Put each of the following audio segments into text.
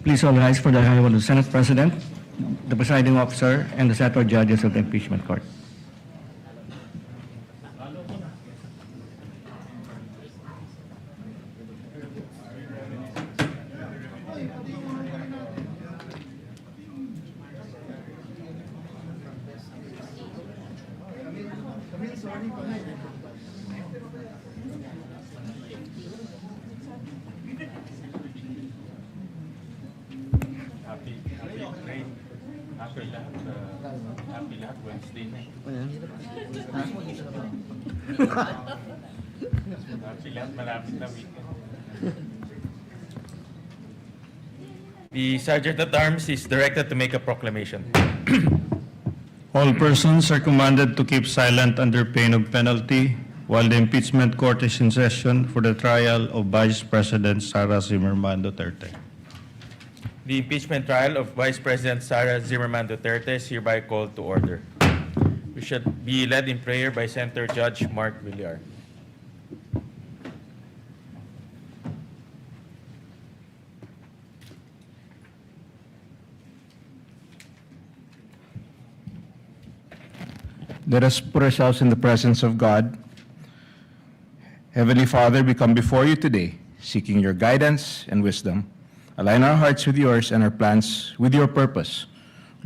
Please all rise for the arrival of the Senate President, the presiding officer, and the senator judges of the impeachment court. Happy lahat Wednesday na. Happy lahat malapit na weekend. The Sergeant at Arms is directed to make a proclamation. All persons are commanded to keep silent under pain of penalty while the impeachment court is in session for the trial of Vice President Sara Duterte. The impeachment trial of Vice President Sara Duterte is hereby called to order. We should be led in prayer by Senator Judge Mark Villar. Let us put ourselves in the presence of God. Heavenly Father, we come before you today, seeking your guidance and wisdom. Align our hearts with yours and our plans with your purpose.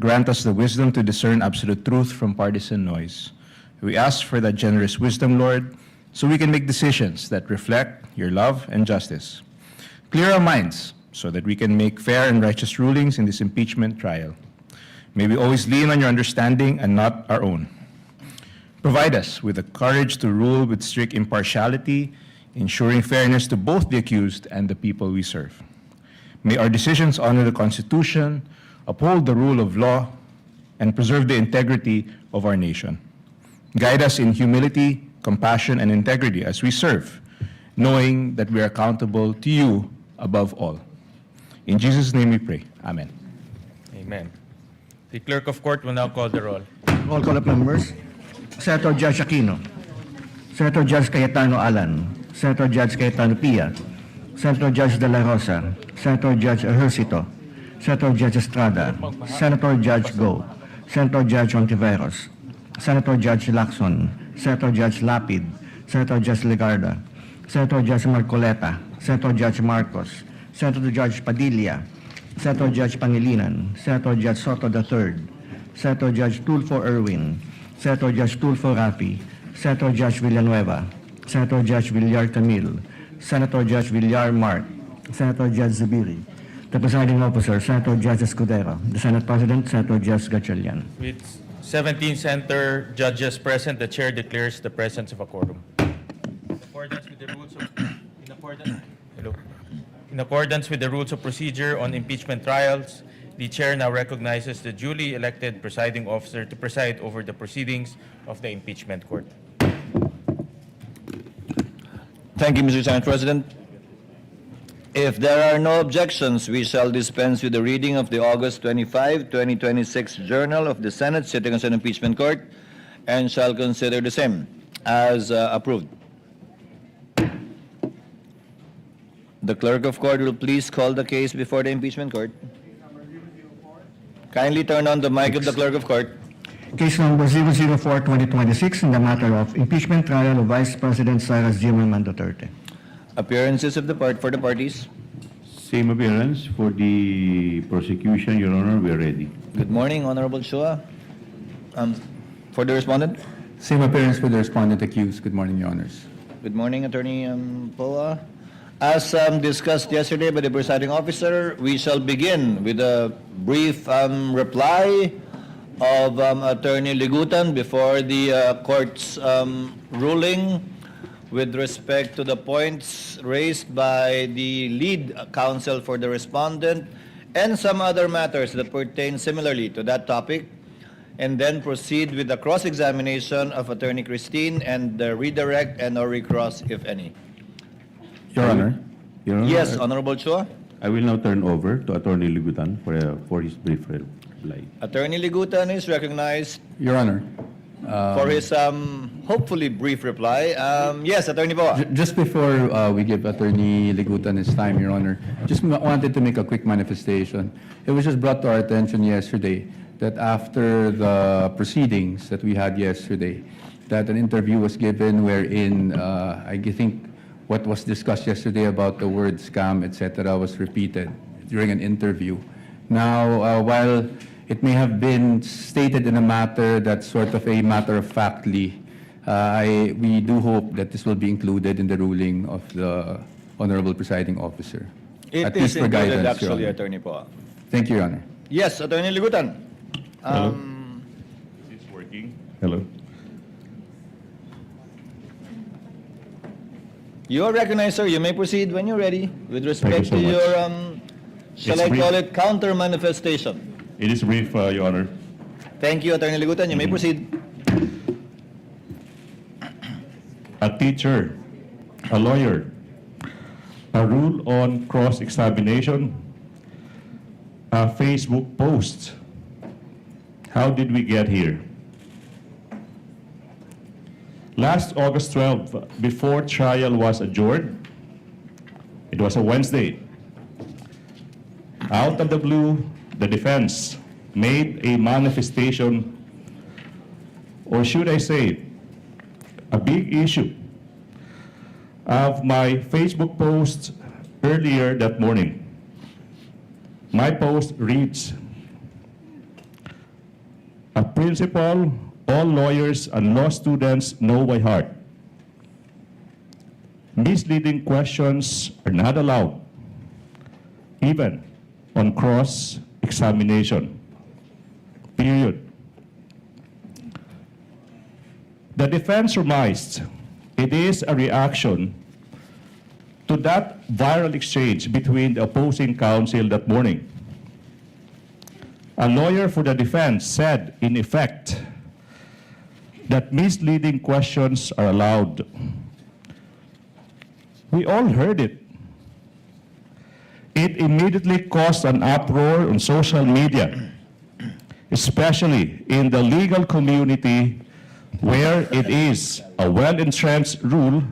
Grant us the wisdom to discern absolute truth from partisan noise. We ask for that generous wisdom, Lord, so we can make decisions that reflect your love and justice. Clear our minds so that we can make fair and righteous rulings in this impeachment trial. May we always lean on your understanding and not our own. Provide us with the courage to rule with strict impartiality, ensuring fairness to both the accused and the people we serve. May our decisions honor the Constitution, uphold the rule of law, and preserve the integrity of our nation. Guide us in humility, compassion, and integrity as we serve, knowing that we are accountable to you above all. In Jesus' name we pray. Amen. Amen. The clerk of court will now call the roll. Roll call of members. Senator Judge Aquino, Senator Judge Cayetano Alan, Senator Judge Cayetano Pia, Senator Judge De La Rosa, Senator Judge Ejercito, Senator Judge Estrada, Senator Judge Go, Senator Judge Ontiveros, Senator Judge Lacson, Senator Judge Lapid, Senator Judge Legarda, Senator Judge Marcoleta, Senator Judge Marcos, Senator Judge Padilla, Senator Judge Pangilinan, Senator Judge Soto III, Senator Judge Tulfo Erwin, Senator Judge Tulfo Rafi, Senator Judge Villanueva, Senator Judge Villar Camille, Senator Judge Villar Mark, Senator Judge Zubiri, the presiding officer, Senator Judge Escudero, the Senate President, Senator Judge Gatchalian. With 17 senator judges present, the chair declares the presence of a quorum. In accordance with the rules of procedure on impeachment trials, the chair now recognizes the duly elected presiding officer to preside over the proceedings of the impeachment court. Thank you, Mr. Senate President. If there are no objections, we shall dispense with the reading of the August 25, 2026 Journal of the Senate sitting as an impeachment court and shall consider the same as approved. The clerk of court will please call the case before the impeachment court. Kindly turn on the mic of the clerk of court. Case number 004-2026 in the matter of impeachment trial of Vice President Sara Duterte. Appearances of the for the parties. Same appearance for the prosecution, Your Honor. We are ready. Good morning, Honorable Chua. For the respondent. Same appearance for the respondent accused. Good morning, Your Honors. Good morning, Attorney Poa. As discussed yesterday by the presiding officer, we shall begin with a brief reply of Attorney Ligutan before the court's ruling with respect to the points raised by the lead counsel for the respondent and some other matters that pertain similarly to that topic, and then proceed with the cross-examination of Attorney Christine and the redirect and or recross, if any. Your Honor. Your Honor. Yes, Honorable Chua. I will now turn over to Attorney Ligutan for his brief reply. Attorney Ligutan is recognized. Your Honor, for his hopefully brief reply. Yes, Attorney Poa. Just before we give Attorney Ligutan his time, Your Honor, just wanted to make a quick manifestation. It was just brought to our attention yesterday that after the proceedings that we had yesterday, that an interview was given wherein I think what was discussed yesterday about the word scam, etc., was repeated during an interview. Now, while it may have been stated in a matter that's sort of a matter of factly, we do hope that this will be included in the ruling of the Honorable Presiding Officer. It At is least for included, guidance, Your actually, Honor. Attorney Poa. Thank you, Your Honor. Yes, Attorney Ligutan. It's working. Hello. You are recognized, sir. You may proceed when you're ready with respect so to much. your, shall It's I call brief. it, counter manifestation. It is brief, Your Honor. Thank you, Attorney Ligutan. You may proceed. A teacher, a lawyer, a rule on cross-examination, a Facebook post. How did we get here? Last August 12, before trial was adjourned, it was a Wednesday. Out of the blue, the defense made a manifestation, or should I say, a big issue of my Facebook post earlier that morning. My post reads, "A principle all lawyers and law students know by heart. Misleading questions are not allowed, even on cross-examination. Period." The defense surmised it is a reaction to that viral exchange between the opposing counsel that morning. A lawyer for the defense said, in effect, that misleading questions are allowed. We all heard it. It immediately caused an uproar on social media, especially in the legal community, where it is a well-entrenched rule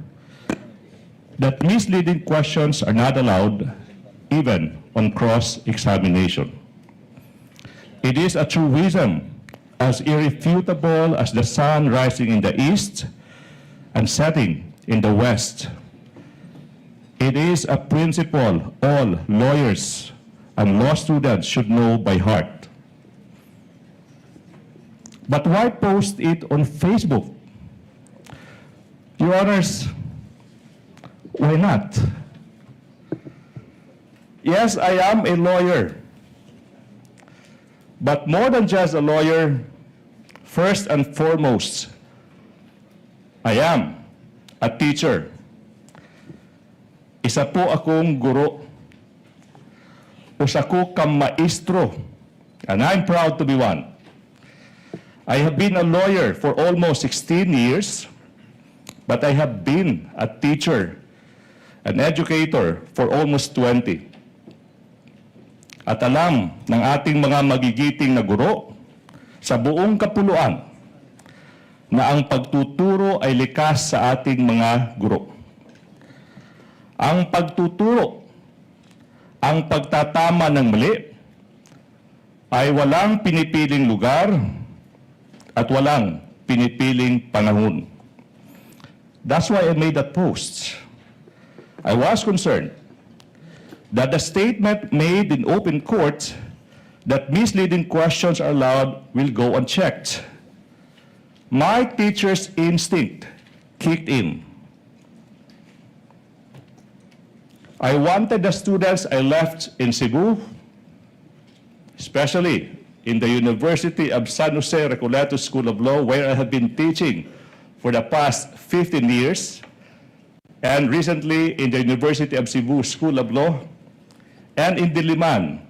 that misleading questions are not allowed, even on cross-examination. It is a truism as irrefutable as the sun rising in the east and setting in the west. It is a principle all lawyers and law students should know by heart. But why post it on Facebook? Your Honors, why not? Yes, I am a lawyer. But more than just a lawyer, first and foremost, I am a teacher. Isa po akong guro. Usa ko kang maestro, and I'm proud to be one. I have been a lawyer for almost 16 years, but I have been a teacher, an educator for almost 20. At alam ng ating mga magigiting na guro sa buong kapuluan na ang pagtuturo ay likas sa ating mga guro. Ang pagtuturo, ang pagtatama ng mali, ay walang pinipiling lugar at walang pinipiling panahon. That's why I made that post. I was concerned that the statement made in open court that misleading questions are allowed will go unchecked. My teacher's instinct kicked in. I wanted the students I left in Cebu, especially in the University of San Jose Recoleto School of Law, where I have been teaching for the past 15 years, and recently in the University of Cebu School of Law, and in Diliman,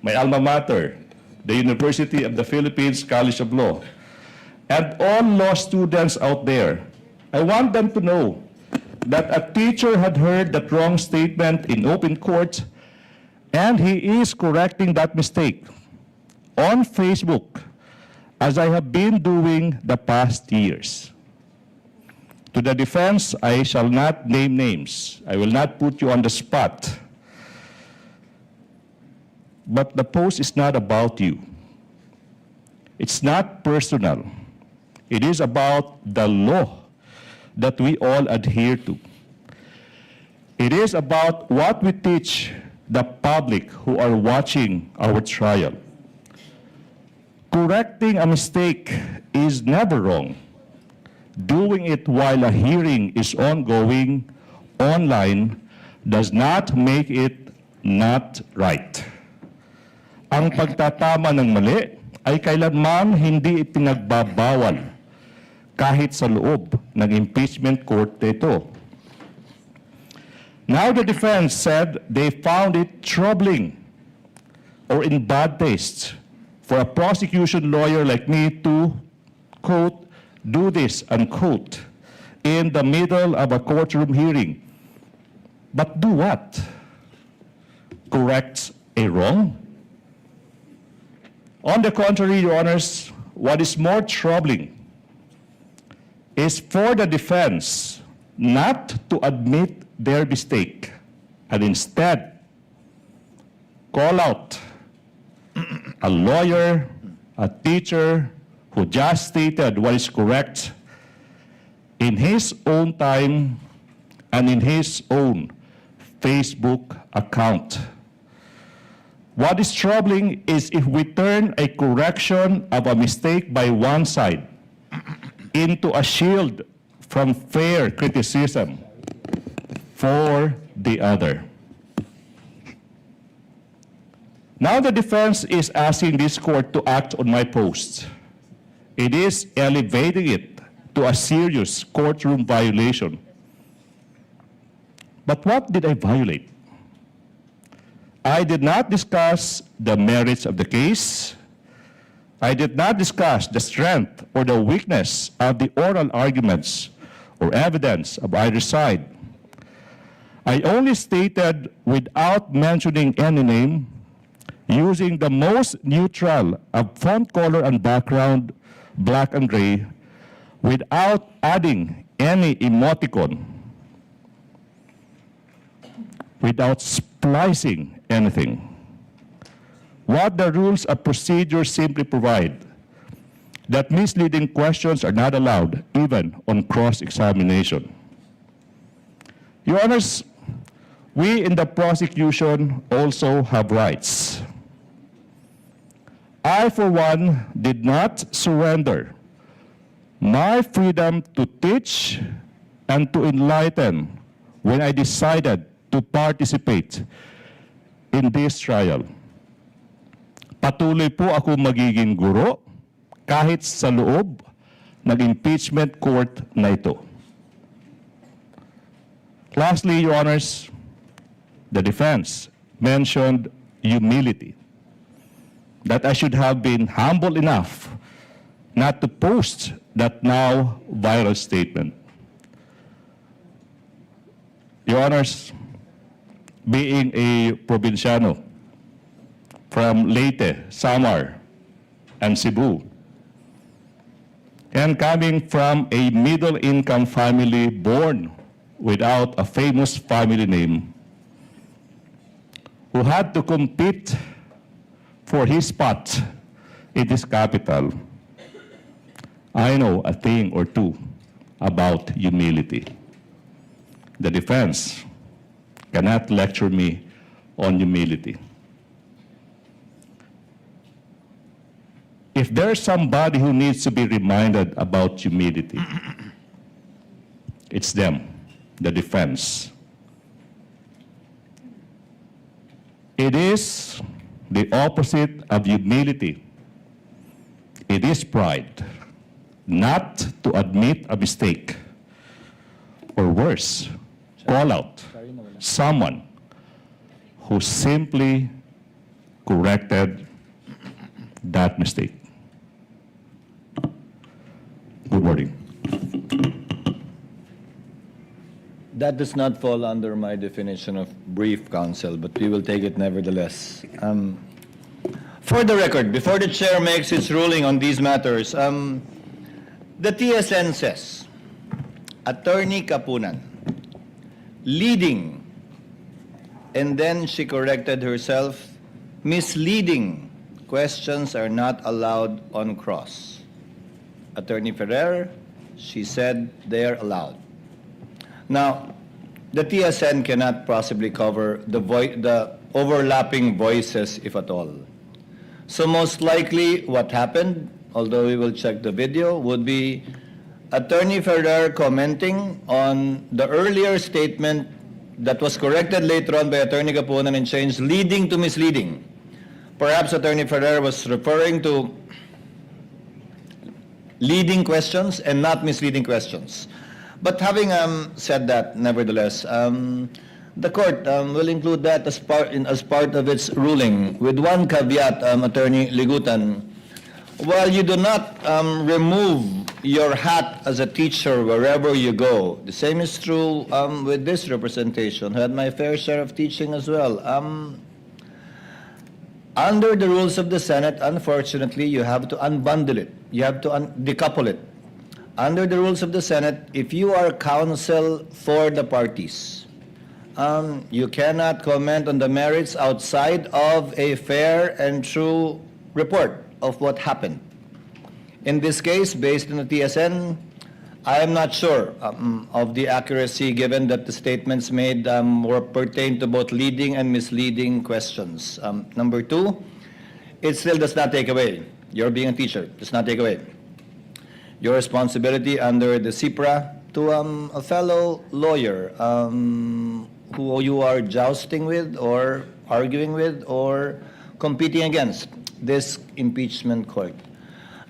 my alma mater, the University of the Philippines College of Law, and all law students out there. I want them to know that a teacher had heard that wrong statement in open court, and he is correcting that mistake on Facebook as I have been doing the past years. To the defense, I shall not name names. I will not put you on the spot. But the post is not about you. It's not personal. It is about the law that we all adhere to. It is about what we teach the public who are watching our trial. Correcting a mistake is never wrong. Doing it while a hearing is ongoing online does not make it not right. Ang pagtatama ng mali ay kailanman hindi ipinagbabawal kahit sa loob ng impeachment court ito. Now the defense said they found it troubling or in bad taste for a prosecution lawyer like me to, quote, do this, unquote, in the middle of a courtroom hearing. But do what? Correct a wrong? On the contrary, Your Honors, what is more troubling is for the defense not to admit their mistake and instead call out a lawyer, a teacher, who just stated what is correct in his own time and in his own Facebook account. What is troubling is if we turn a correction of a mistake by one side into a shield from fair criticism for the other. Now the defense is asking this court to act on my post. It is elevating it to a serious courtroom violation. But what did I violate? I did not discuss the merits of the case. I did not discuss the strength or the weakness of the oral arguments or evidence of either side. I only stated, without mentioning any name, using the most neutral of font color and background, black and gray, without adding any emoticon, without splicing anything. What the rules of procedure simply provide, that misleading questions are not allowed, even on cross-examination. Your Honors, we in the prosecution also have rights. I, for one, did not surrender my freedom to teach and to enlighten when I decided to participate in this trial. Patuloy po ako magiging guro kahit sa loob ng impeachment court na ito. Lastly, Your Honors, the defense mentioned humility. That I should have been humble enough not to post that now viral statement. Your Honors, being a provinciano from Leyte, Samar, and Cebu, and coming from a middle-income family born without a famous family name, who had to compete for his spot in this capital, I know a thing or two about humility. The defense cannot lecture me on humility. If there's somebody who needs to be reminded about humility, it's them, the defense. It is the opposite of humility. It is pride, not to admit a mistake, or worse, call out someone who simply corrected that mistake. Good morning. That does not fall under my definition of brief, counsel, but we will take it nevertheless. For the record, before the chair makes its ruling on these matters, the TSN says, Attorney Kapunan, leading, and then she corrected herself, misleading questions are not allowed on cross. Attorney Ferrer, she said they are allowed. Now, the TSN cannot possibly cover the overlapping voices, if at all. So most likely what happened, although we will check the video, would be Attorney Ferrer commenting on the earlier statement that was corrected later on by Attorney Kapunan and changed leading to misleading. Perhaps Attorney Ferrer was referring to leading questions and not misleading questions. But having said that, nevertheless, the court will include that as part of its ruling, with one caveat, Attorney Ligutan. While you do not remove your hat as a teacher wherever you go, the same is true with this representation. I had my fair share of teaching as well. Under the rules of the Senate, unfortunately, you have to unbundle it. You have to decouple it. Under the rules of the Senate, if you are counsel for the parties, you cannot comment on the merits outside of a fair and true report of what happened. In this case, based on the TSN, I am not sure of the accuracy, given that the statements made were pertain to both leading and misleading questions. Number two, it still does not take away, your being a teacher, does not take away your responsibility under the CIPRA to a fellow lawyer who you are jousting with or arguing with or competing against this impeachment court.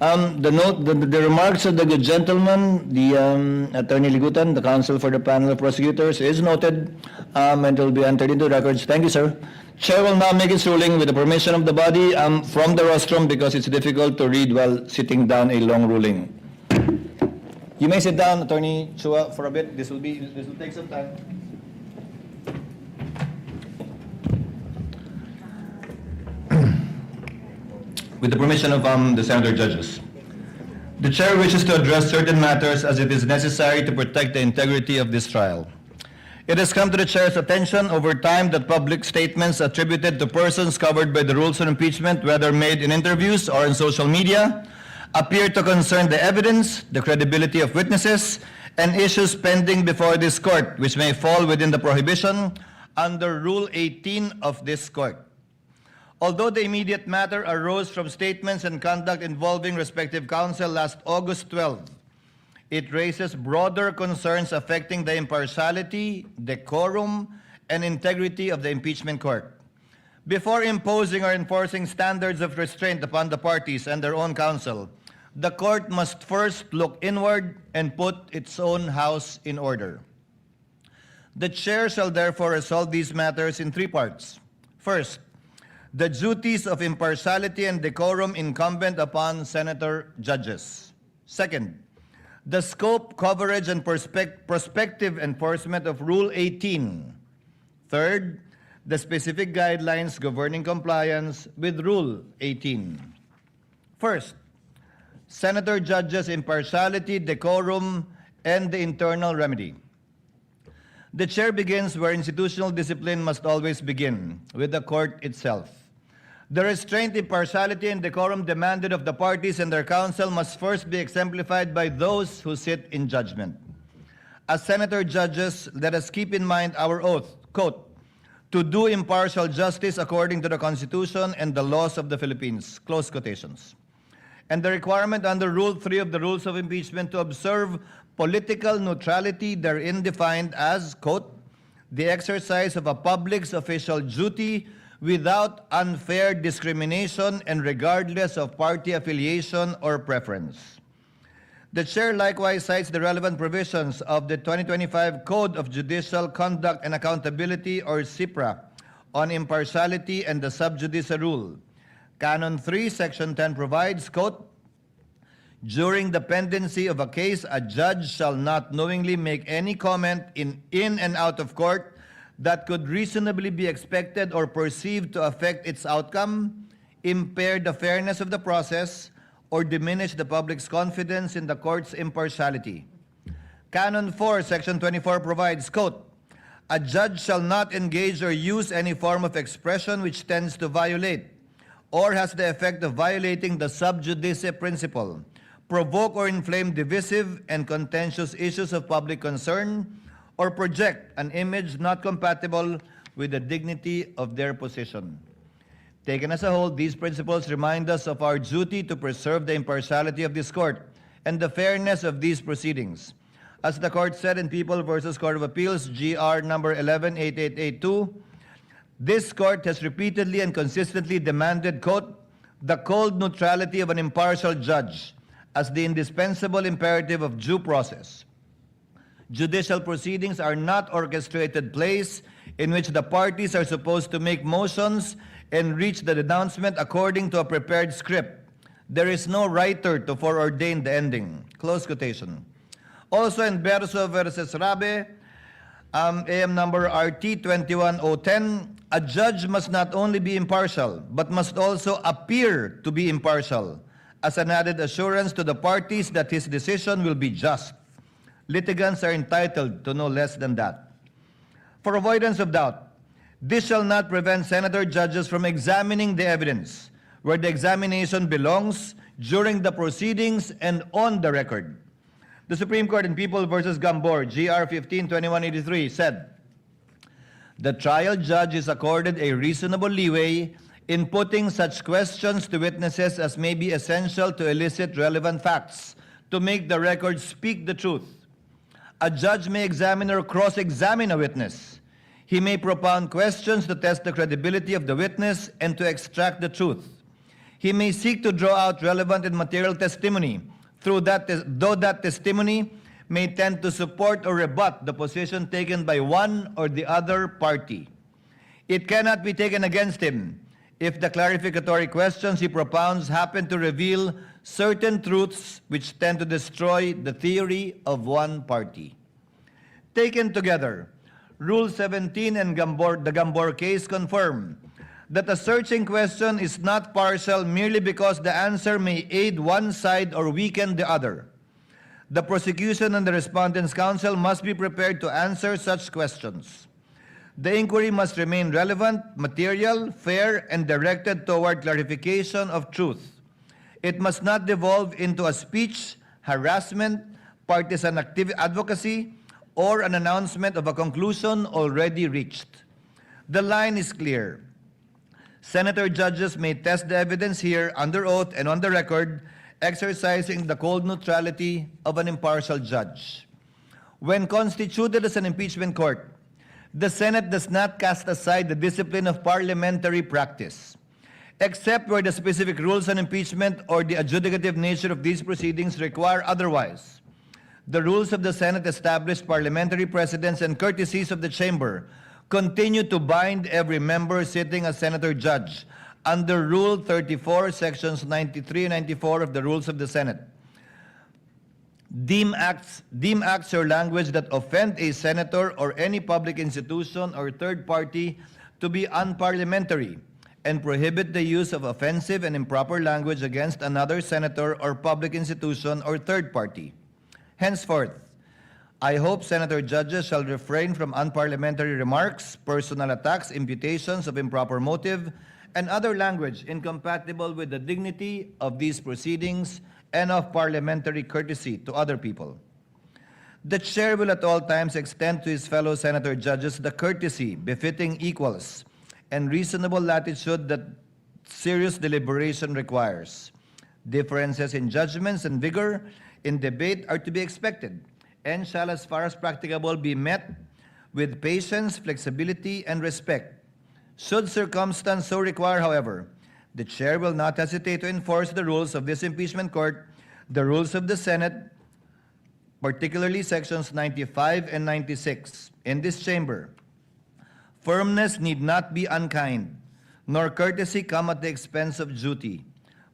The remarks of the good gentleman, the Attorney Ligutan, the counsel for the panel of prosecutors, is noted and will be entered into records. Thank you, sir. Chair will now make its ruling with the permission of the body from the rostrum, because it's difficult to read while sitting down a long ruling. You may sit down, Attorney Chua, for a bit. This will take some time. With the permission of the Senator Judges. The Chair wishes to address certain matters as it is necessary to protect the integrity of this trial. It has come to the Chair's attention over time that public statements attributed to persons covered by the rules on impeachment, whether made in interviews or in social media, appear to concern the evidence, the credibility of witnesses, and issues pending before this court, which may fall within the prohibition under Rule 18 of this court. Although the immediate matter arose from statements and conduct involving respective counsel last August 12, it raises broader concerns affecting the impartiality, decorum, and integrity of the impeachment court. Before imposing or enforcing standards of restraint upon the parties and their own counsel, the court must first look inward and put its own house in order. The Chair shall therefore resolve these matters in three parts. First, the duties of impartiality and decorum incumbent upon senator judges. Second, the scope, coverage, and prospective enforcement of Rule 18. Third, the specific guidelines governing compliance with Rule 18. First, senator judges' impartiality, decorum, and the internal remedy. The Chair begins where institutional discipline must always begin, with the court itself. The restraint, impartiality, and decorum demanded of the parties and their counsel must first be exemplified by those who sit in judgment. As senator judges, let us keep in mind our oath, quote, to do impartial justice according to the Constitution and the laws of the Philippines, close quotations. And the requirement under Rule 3 of the Rules of Impeachment to observe political neutrality therein defined as, quote, the exercise of a public's official duty without unfair discrimination and regardless of party affiliation or preference. The Chair likewise cites the relevant provisions of the 2025 Code of Judicial Conduct and Accountability, or CIPRA, on impartiality and the sub judice rule. Canon 3, Section 10 provides, quote, during the pendency of a case, a judge shall not knowingly make any comment in and out of court that could reasonably be expected or perceived to affect its outcome, impair the fairness of the process, or diminish the public's confidence in the court's impartiality. Canon 4, Section 24 provides, quote, "A judge shall not engage or use any form of expression which tends to violate or has the effect of violating the sub judice principle, provoke or inflame divisive and contentious issues of public concern, or project an image not compatible with the dignity of their position." Taken as a whole, these principles remind us of our duty to preserve the impartiality of this court and the fairness of these proceedings. As the court said in People v. Court of Appeals, GR number 118882, this court has repeatedly and consistently demanded, quote, "the cold neutrality of an impartial judge as the indispensable imperative of due process. Judicial proceedings are not orchestrated plays in which the parties are supposed to make motions and reach the denouncement according to a prepared script. There is no writer to foreordain the ending." Close quotation. Also in Berso versus Rabe, AM number RT 21010, a judge must not only be impartial, but must also appear to be impartial, as an added assurance to the parties that his decision will be just. Litigants are entitled to no less than that. For avoidance of doubt, this shall not prevent senator judges from examining the evidence where the examination belongs during the proceedings and on the record. The Supreme Court in People v. Gambor, GR 15-2183, said, "The trial judge is accorded a reasonable leeway in putting such questions to witnesses as may be essential to elicit relevant facts, to make the record speak the truth. A judge may examine or cross-examine a witness. He may propound questions to test the credibility of the witness and to extract the truth. He may seek to draw out relevant and material testimony, though that testimony may tend to support or rebut the position taken by one or the other party. It cannot be taken against him if the clarificatory questions he propounds happen to reveal certain truths which tend to destroy the theory of one party." Taken together, Rule 17 and the Gambor case confirm that a searching question is not partial merely because the answer may aid one side or weaken the other. The prosecution and the respondent's counsel must be prepared to answer such questions. The inquiry must remain relevant, material, fair, and directed toward clarification of truth. It must not devolve into a speech, harassment, partisan advocacy, or an announcement of a conclusion already reached. The line is clear. Senator judges may test the evidence here under oath and on the record, exercising the cold neutrality of an impartial judge. When constituted as an impeachment court, the Senate does not cast aside the discipline of parliamentary practice. Except where the specific rules on impeachment or the adjudicative nature of these proceedings require otherwise. The rules of the Senate establish parliamentary precedents and courtesies of the chamber continue to bind every member sitting as senator judge under Rule 34, Sections 93 and 94 of the Rules of the Senate. Deem acts or language that offend a senator or any public institution or third party to be unparliamentary and prohibit the use of offensive and improper language against another senator or public institution or third party. Henceforth, I hope senator judges shall refrain from unparliamentary remarks, personal attacks, imputations of improper motive, and other language incompatible with the dignity of these proceedings and of parliamentary courtesy to other people. The chair will at all times extend to his fellow senator judges the courtesy befitting equals and reasonable latitude that serious deliberation requires. Differences in judgments and vigor in debate are to be expected and shall, as far as practicable, be met with patience, flexibility, and respect. Should circumstance so require, however, the chair will not hesitate to enforce the rules of this impeachment court, the rules of the Senate, particularly sections 95 and 96. In this chamber, firmness need not be unkind, nor courtesy come at the expense of duty.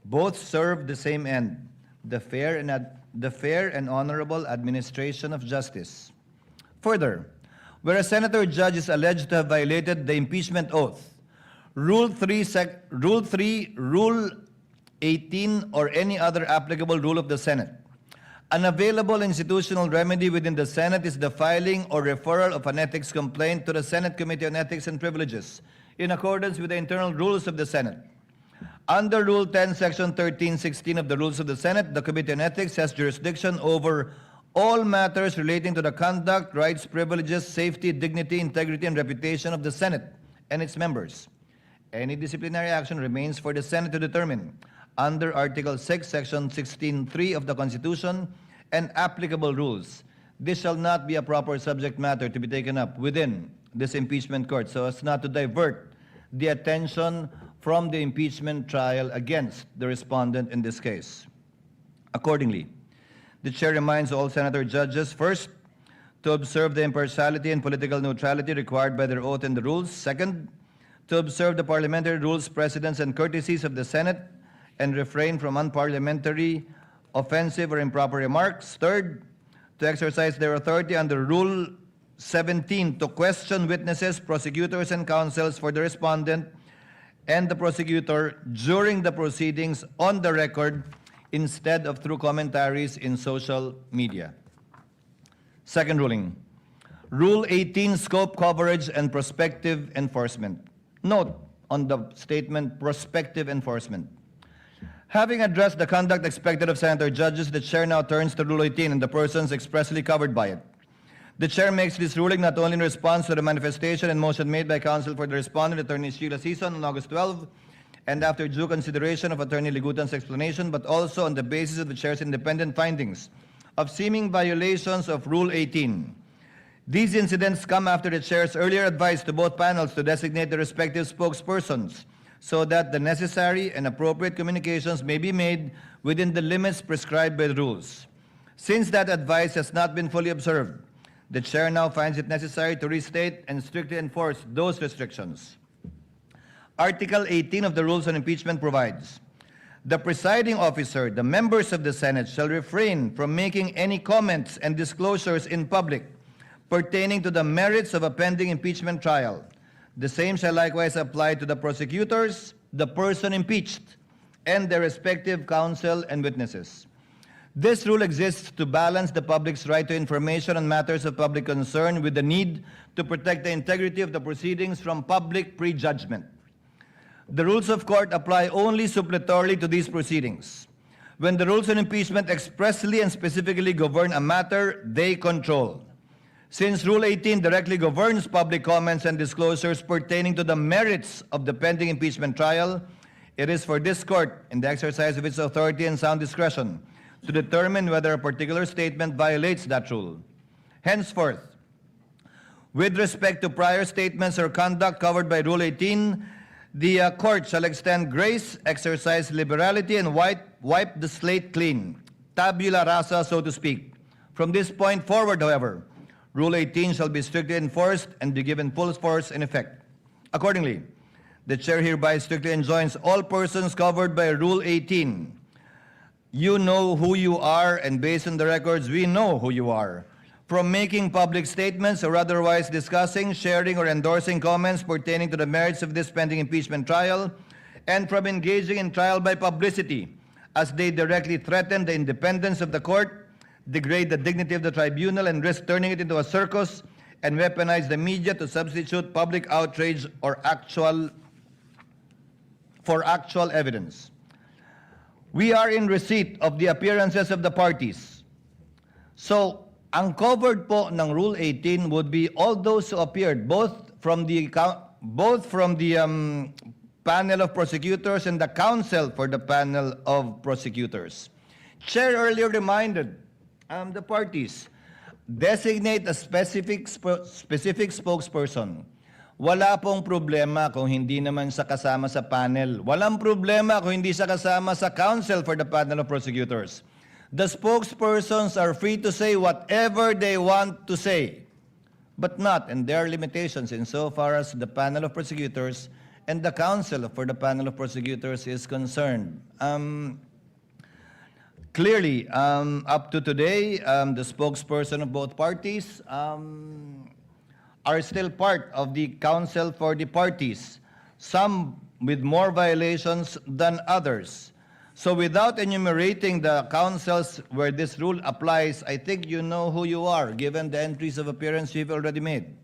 Both serve the same end, the fair and honorable administration of justice. Further, where a senator judge is alleged to have violated the impeachment oath, Rule 3, Rule 18, or any other applicable rule of the Senate. An available institutional remedy within the Senate is the filing or referral of an ethics complaint to the Senate Committee on Ethics and Privileges in accordance with the internal rules of the Senate. Under Rule 10, Section 1316 of the Rules of the Senate, the Committee on Ethics has jurisdiction over all matters relating to the conduct, rights, privileges, safety, dignity, integrity, and reputation of the Senate and its members. Any disciplinary action remains for the Senate to determine under Article 6, Section 16.3 of the Constitution and applicable rules. This shall not be a proper subject matter to be taken up within this impeachment court so as not to divert the attention from the impeachment trial against the respondent in this case. Accordingly, the chair reminds all senator judges, first, to observe the impartiality and political neutrality required by their oath and the rules. Second, to observe the parliamentary rules, precedents, and courtesies of the Senate and refrain from unparliamentary, offensive, or improper remarks. Third, to exercise their authority under Rule 17 to question witnesses, prosecutors, and counsels for the respondent and the prosecutor during the proceedings on the record instead of through commentaries in social media. Second ruling, Rule 18, scope, coverage, and prospective enforcement. Note on the statement, prospective enforcement. Having addressed the conduct expected of senator judges, the chair now turns to Rule 18 and the persons expressly covered by it. The chair makes this ruling not only in response to the manifestation and motion made by counsel for the respondent, Attorney Sheila Season, on August 12, and after due consideration of Attorney Ligutan's explanation, but also on the basis of the chair's independent findings of seeming violations of Rule 18. These incidents come after the chair's earlier advice to both panels to designate the respective spokespersons so that the necessary and appropriate communications may be made within the limits prescribed by the rules. Since that advice has not been fully observed, the chair now finds it necessary to restate and strictly enforce those restrictions. Article 18 of the Rules on Impeachment provides, the presiding officer, the members of the Senate, shall refrain from making any comments and disclosures in public pertaining to the merits of a pending impeachment trial. The same shall likewise apply to the prosecutors, the person impeached, and their respective counsel and witnesses. This rule exists to balance the public's right to information on matters of public concern with the need to protect the integrity of the proceedings from public prejudgment. The rules of court apply only suppletorily to these proceedings. When the rules on impeachment expressly and specifically govern a matter, they control. Since Rule 18 directly governs public comments and disclosures pertaining to the merits of the pending impeachment trial, it is for this court, in the exercise of its authority and sound discretion, to determine whether a particular statement violates that rule. Henceforth, with respect to prior statements or conduct covered by Rule 18, the court shall extend grace, exercise liberality, and wipe the slate clean, tabula rasa, so to speak. From this point forward, however, Rule 18 shall be strictly enforced and be given full force and effect. Accordingly, the chair hereby strictly enjoins all persons covered by Rule 18. You know who you are, and based on the records, we know who you are. From making public statements or otherwise discussing, sharing, or endorsing comments pertaining to the merits of this pending impeachment trial, and from engaging in trial by publicity, as they directly threaten the independence of the court, degrade the dignity of the tribunal, and risk turning it into a circus, and weaponize the media to substitute public outrage or actual evidence. We are in receipt of the appearances of the parties. So, ang covered po ng Rule 18 would be all those who appeared, both from the panel of prosecutors and the counsel for the panel of prosecutors. Chair earlier reminded the parties, designate a specific spokesperson. Wala pong problema kung hindi naman siya kasama sa panel. Walang problema kung hindi siya kasama sa counsel for the panel of prosecutors. The spokespersons are free to say whatever they want to say, but not, and there are limitations insofar as the panel of prosecutors and the counsel for the panel of prosecutors is concerned. Clearly, up to today, the spokesperson of both parties are still part of the counsel for the parties. some with more violations than others. So without enumerating the councils where this rule applies, I think you know who you are, given the entries of appearance you've already made.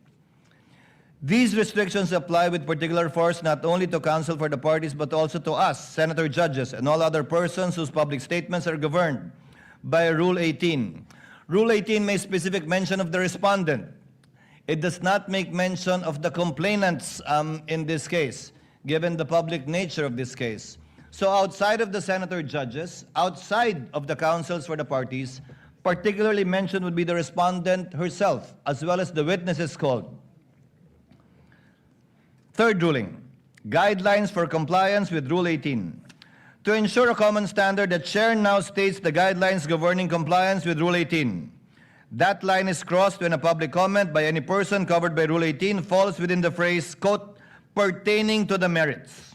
These restrictions apply with particular force not only to counsel for the parties but also to us, senator judges, and all other persons whose public statements are governed by Rule 18. Rule 18 makes specific mention of the respondent. It does not make mention of the complainants in this case, given the public nature of this case. So outside of the senator judges, outside of the counsels for the parties, particularly mentioned would be the respondent herself, as well as the witnesses called. Third ruling, guidelines for compliance with Rule 18. To ensure a common standard, the chair now states the guidelines governing compliance with Rule 18. That line is crossed when a public comment by any person covered by Rule 18 falls within the phrase, quote, pertaining to the merits.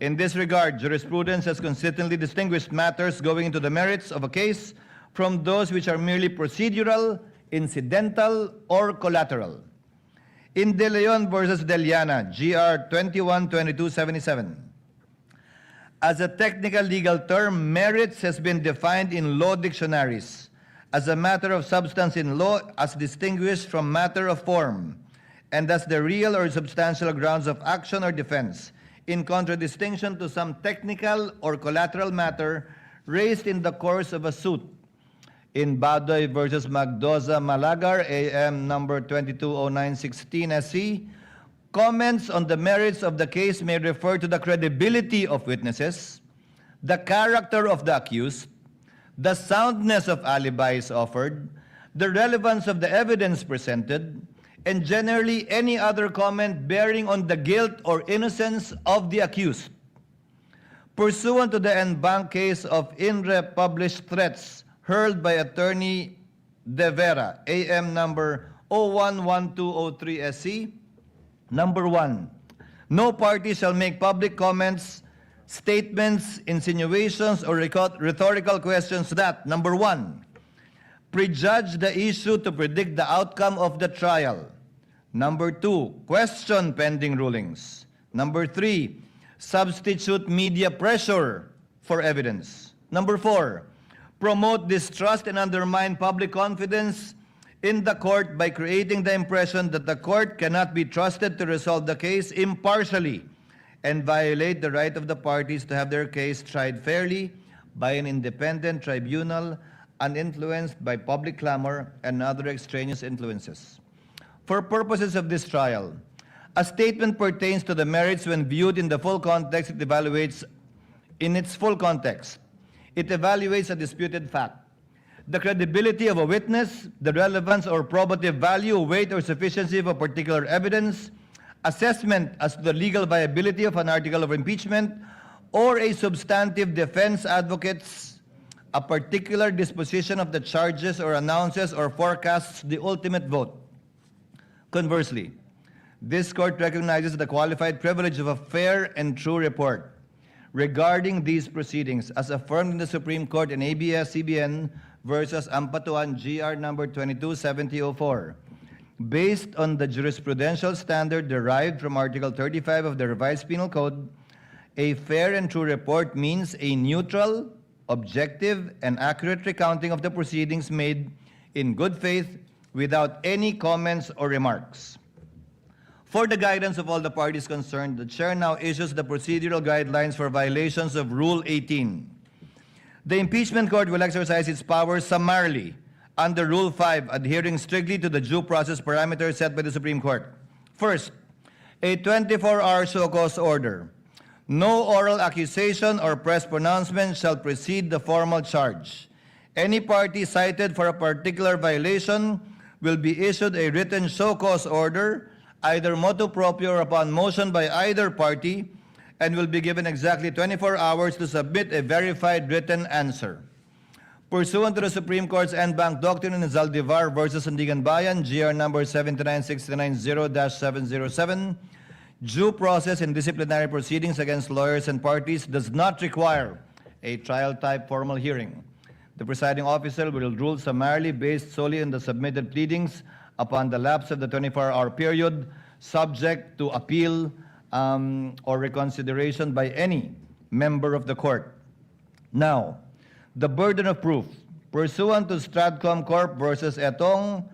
In this regard, jurisprudence has consistently distinguished matters going into the merits of a case from those which are merely procedural, incidental, or collateral. In De Leon versus Deliana, GR 212277, as a technical legal term, merits has been defined in law dictionaries as a matter of substance in law as distinguished from matter of form, and as the real or substantial grounds of action or defense, in contradistinction to some technical or collateral matter raised in the course of a suit. In Badoy versus Magdoza Malagar, AM number 220916 SC, comments on the merits of the case may refer to the credibility of witnesses, the character of the accused, the soundness of alibis offered, the relevance of the evidence presented, and generally any other comment bearing on the guilt or innocence of the accused. Pursuant to the en banc case of in-rep published threats hurled by attorney De Vera, AM number 011203 SC, number 1, no party shall make public comments, statements, insinuations, or rhetorical questions that, number 1, prejudge the issue to predict the outcome of the trial. Number 2, question pending rulings. Number 3, substitute media pressure for evidence. Number 4, promote distrust and undermine public confidence in the court by creating the impression that the court cannot be trusted to resolve the case impartially and violate the right of the parties to have their case tried fairly by an independent tribunal uninfluenced by public clamor and other extraneous influences. For purposes of this trial, a statement pertains to the merits when viewed in the full context. It evaluates in its full context. It evaluates a disputed fact, the credibility of a witness, the relevance or probative value, weight, or sufficiency of a particular evidence, assessment as to the legal viability of an article of impeachment, or a substantive defense advocates a particular disposition of the charges or announces or forecasts the ultimate vote. Conversely, this court recognizes the qualified privilege of a fair and true report regarding these proceedings as affirmed in the Supreme Court in ABS-CBN versus Ampatuan GR number 227004. Based on the jurisprudential standard derived from Article 35 of the Revised Penal Code, a fair and true report means a neutral, objective, and accurate recounting of the proceedings made in good faith without any comments or remarks. For the guidance of all the parties concerned, the chair now issues the procedural guidelines for violations of Rule 18. The impeachment court will exercise its powers summarily under Rule 5, adhering strictly to the due process parameters set by the Supreme Court. First, a 24-hour show cause order. No oral accusation or press pronouncement shall precede the formal charge. Any party cited for a particular violation will be issued a written show cause order, either motu proprio or upon motion by either party, and will be given exactly 24 hours to submit a verified written answer. Pursuant to the Supreme Court's en banc doctrine in Zaldivar versus Sandigan Bayan, GR number 79690-707, due process in disciplinary proceedings against lawyers and parties does not require a trial-type formal hearing. The presiding officer will rule summarily based solely on the submitted pleadings upon the lapse of the 24-hour period, subject to appeal or reconsideration by any member of the court. Now, the burden of proof pursuant to Stratcom Corp. Versus Etong,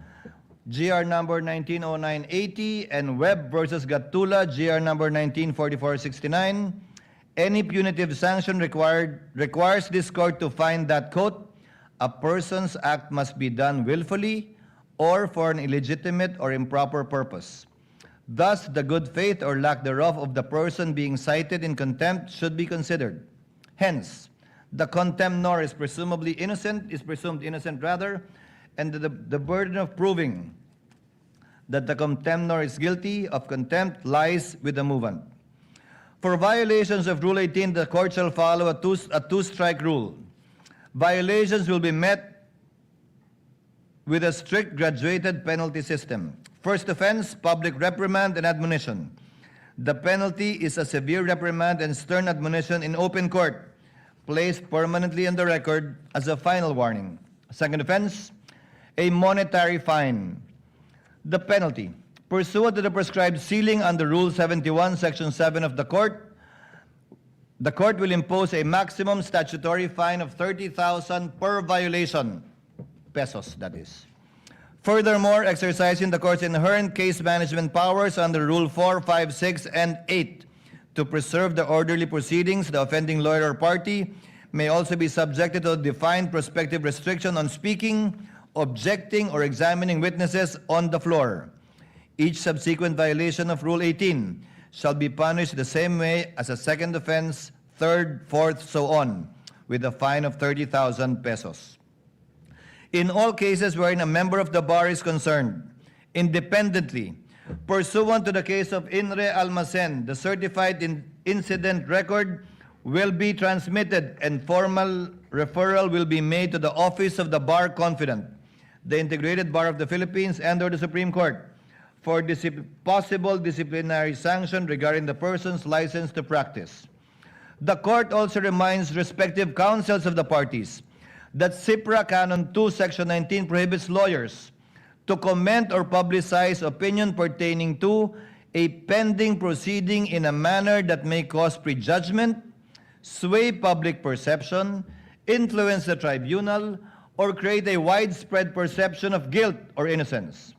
GR number 190980, and Webb versus Gatula, GR number 194469, any punitive sanction requires this court to find that, quote, a person's act must be done willfully or for an illegitimate or improper purpose. Thus, the good faith or lack thereof of the person being cited in contempt should be considered. Hence, the contemnor is presumed innocent, and the burden of proving that the contemnor is guilty of contempt lies with the movant. For violations of Rule 18, the court shall follow a two-strike rule. Violations will be met with a strict graduated penalty system. First offense, public reprimand and admonition. The penalty is a severe reprimand and stern admonition in open court, placed permanently on the record as a final warning. Second offense, a monetary fine. The penalty, pursuant to the prescribed ceiling under Rule 71, Section 7 of the court will impose a maximum statutory fine of 30,000 per violation, pesos that is. Furthermore, exercising the court's inherent case management powers under Rule 4, 5, 6, and 8 to preserve the orderly proceedings, the offending lawyer or party may also be subjected to a defined prospective restriction on speaking, objecting, or examining witnesses on the floor. Each subsequent violation of Rule 18 shall be punished the same way as a second offense, third, fourth, so on, with a fine of 30,000 pesos. In all cases wherein a member of the bar is concerned, independently, pursuant to the case of Inre Almacen, the certified incident record will be transmitted and formal referral will be made to the office of the bar confidant, the Integrated Bar of the Philippines, and/or the Supreme Court for possible disciplinary sanction regarding the person's license to practice. The court also reminds respective counsels of the parties that CIPRA Canon 2, Section 19 prohibits lawyers to comment or publicize opinion pertaining to a pending proceeding in a manner that may cause prejudgment, sway public perception, influence the tribunal, or create a widespread perception of guilt or innocence.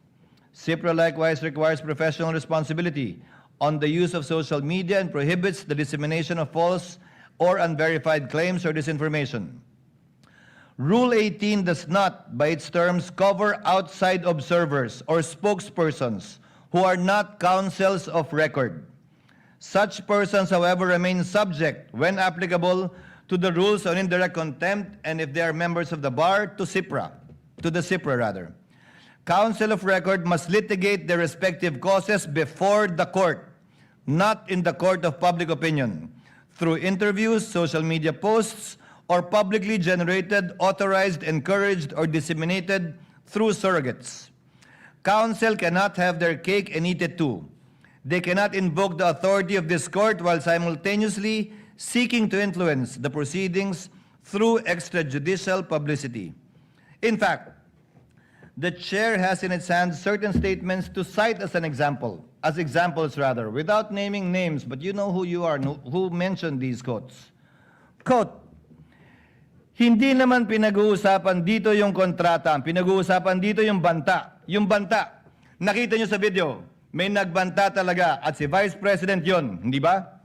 CIPRA likewise requires professional responsibility on the use of social media and prohibits the dissemination of false or unverified claims or disinformation. Rule 18 does not, by its terms, cover outside observers or spokespersons who are not counsels of record. Such persons, however, remain subject, when applicable, to the rules on indirect contempt, and if they are members of the bar, to the CIPRA. Counsel of record must litigate their respective causes before the court, not in the court of public opinion, through interviews, social media posts, or publicly generated, authorized, encouraged, or disseminated through surrogates. Counsel cannot have their cake and eat it too. They cannot invoke the authority of this court while simultaneously seeking to influence the proceedings through extrajudicial publicity. In fact, the chair has in its hands certain statements to cite as examples, without naming names, but you know who you are, who mentioned these quotes. Quote, hindi naman pinag-uusapan dito yung kontrata, pinag-uusapan dito yung banta. Yung banta, nakita nyo sa video, may nagbanta talaga at si Vice President yon, hindi ba?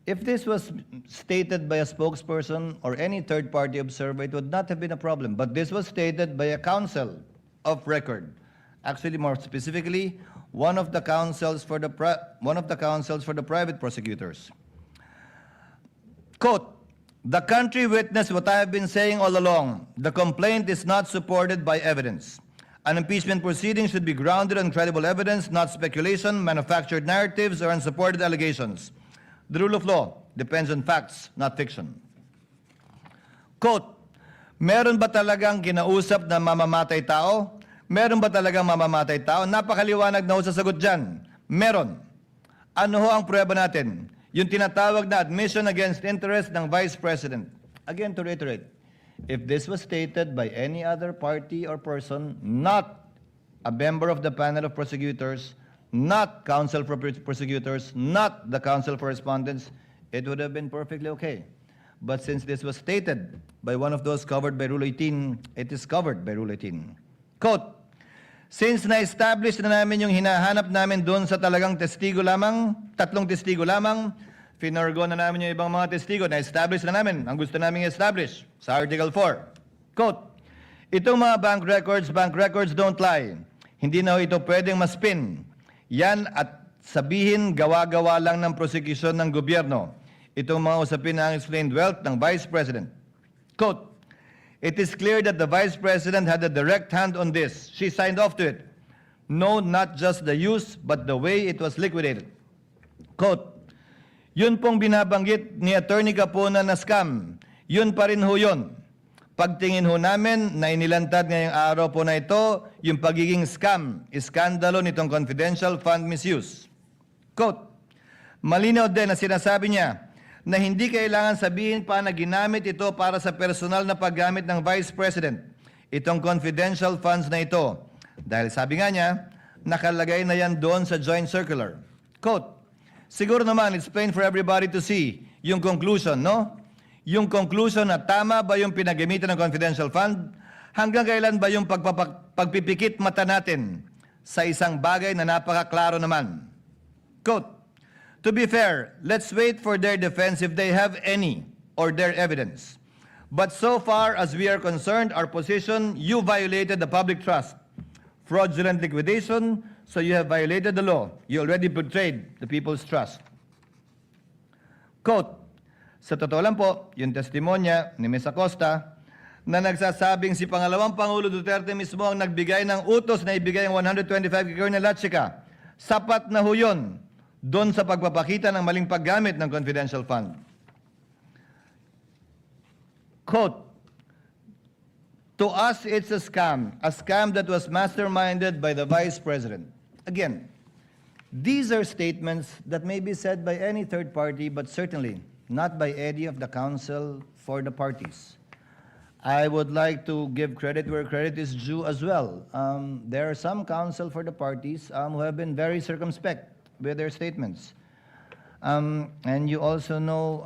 If this was stated by a spokesperson or any third-party observer, it would not have been a problem. But this was stated by a counsel of record. Actually, more specifically, one of the counsels for the private prosecutors. Quote, the country witnessed what I have been saying all along. The complaint is not supported by evidence. An impeachment proceeding should be grounded on credible evidence, not speculation, manufactured narratives, or unsupported allegations. The rule of law depends on facts, not fiction. Quote, meron ba talagang kinausap na mamamatay tao? Meron ba talagang mamamatay tao? Napakaliwanag na ho sa sagot dyan. Meron. Ano ho ang prueba natin? Yung tinatawag na admission against interest ng Vice President. Again, to reiterate, if this was stated by any other party or person, not a member of the panel of prosecutors, not counsel for prosecutors, not the counsel for respondents, it would have been perfectly okay. But since this was stated by one of those covered by Rule 18, it is covered by Rule 18. Quote, since na-establish na namin yung hinahanap namin doon sa talagang testigo lamang, 3 testigo lamang, finorgo na namin yung ibang mga testigo, na-establish na namin ang gusto namin i-establish sa Article 4. Quote, itong mga bank records don't lie. Hindi na ito pwedeng maspin. Yan at sabihin gawa-gawa lang ng prosecution ng gobyerno. Itong mga usapin na unexplained wealth ng Vice President. Quote, it is clear that the Vice President had a direct hand on this. She signed off to it. No, not just the use, but the way it was liquidated. Quote, yun pong binabanggit ni Attorney Capona na scam. Yun pa rin ho yun. Pagtingin ho namin na inilantad ngayong araw po na ito, yung pagiging scam, iskandalo nitong confidential fund misuse. Quote, malinaw din na sinasabi niya na hindi kailangan sabihin pa na ginamit ito para sa personal na paggamit ng Vice President, itong confidential funds na ito. Dahil sabi nga niya, nakalagay na yan doon sa joint circular. Quote, siguro naman, it's plain for everybody to see yung conclusion, no? Yung conclusion na tama ba yung pinagamitan ng confidential fund? Hanggang kailan ba yung pagpipikit mata natin sa isang bagay na napakaklaro naman? Quote, to be fair, let's wait for their defense if they have any or their evidence. But so far as we are concerned, our position, you violated the public trust. Fraudulent liquidation, so you have violated the law. You already betrayed the people's trust. Quote, sa totoo lang po, yung testimonya ni Ms. Acosta na nagsasabing si Pangalawang Pangulo Duterte mismo ang nagbigay ng utos na ibigay ang 125 kay Colonel Lachica. Sapat na ho yun doon sa pagpapakita ng maling paggamit ng confidential fund. Quote, to us, it's a scam that was masterminded by the Vice President. Again, these are statements that may be said by any third party, but certainly not by any of the counsel for the parties. I would like to give credit where credit is due as well. There are some counsel for the parties who have been very circumspect with their statements. And you also know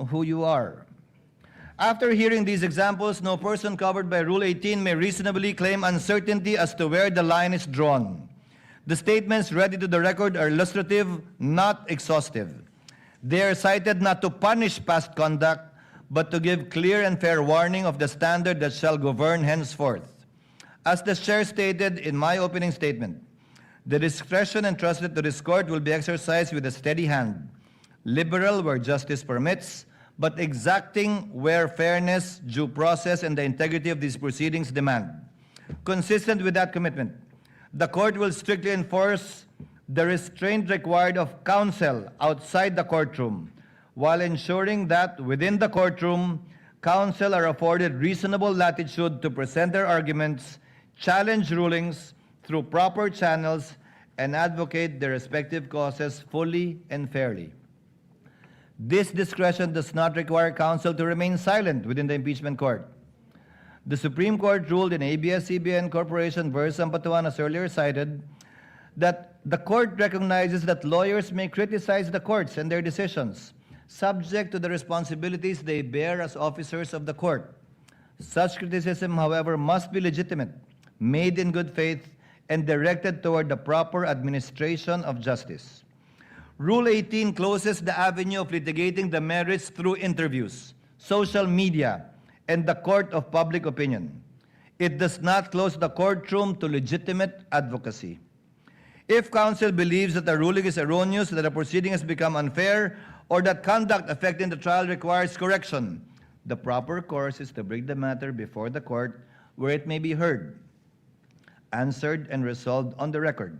who you are. After hearing these examples, no person covered by Rule 18 may reasonably claim uncertainty as to where the line is drawn. The statements read into the record are illustrative, not exhaustive. They are cited not to punish past conduct, but to give clear and fair warning of the standard that shall govern henceforth. As the Chair stated in my opening statement, the discretion entrusted to this court will be exercised with a steady hand, liberal where justice permits, but exacting where fairness, due process, and the integrity of these proceedings demand. Consistent with that commitment, the court will strictly enforce the restraint required of counsel outside the courtroom, while ensuring that within the courtroom, counsel are afforded reasonable latitude to present their arguments, challenge rulings through proper channels, and advocate their respective causes fully and fairly. This discretion does not require counsel to remain silent within the impeachment court. The Supreme Court ruled in ABS-CBN Corporation v. Ampatuan, as earlier cited, that the court recognizes that lawyers may criticize the courts and their decisions, subject to the responsibilities they bear as officers of the court. Such criticism, however, must be legitimate, made in good faith, and directed toward the proper administration of justice. Rule 18 closes the avenue of litigating the merits through interviews, social media, and the court of public opinion. It does not close the courtroom to legitimate advocacy. If counsel believes that the ruling is erroneous, that a proceeding has become unfair, or that conduct affecting the trial requires correction, the proper course is to bring the matter before the court where it may be heard, answered, and resolved on the record.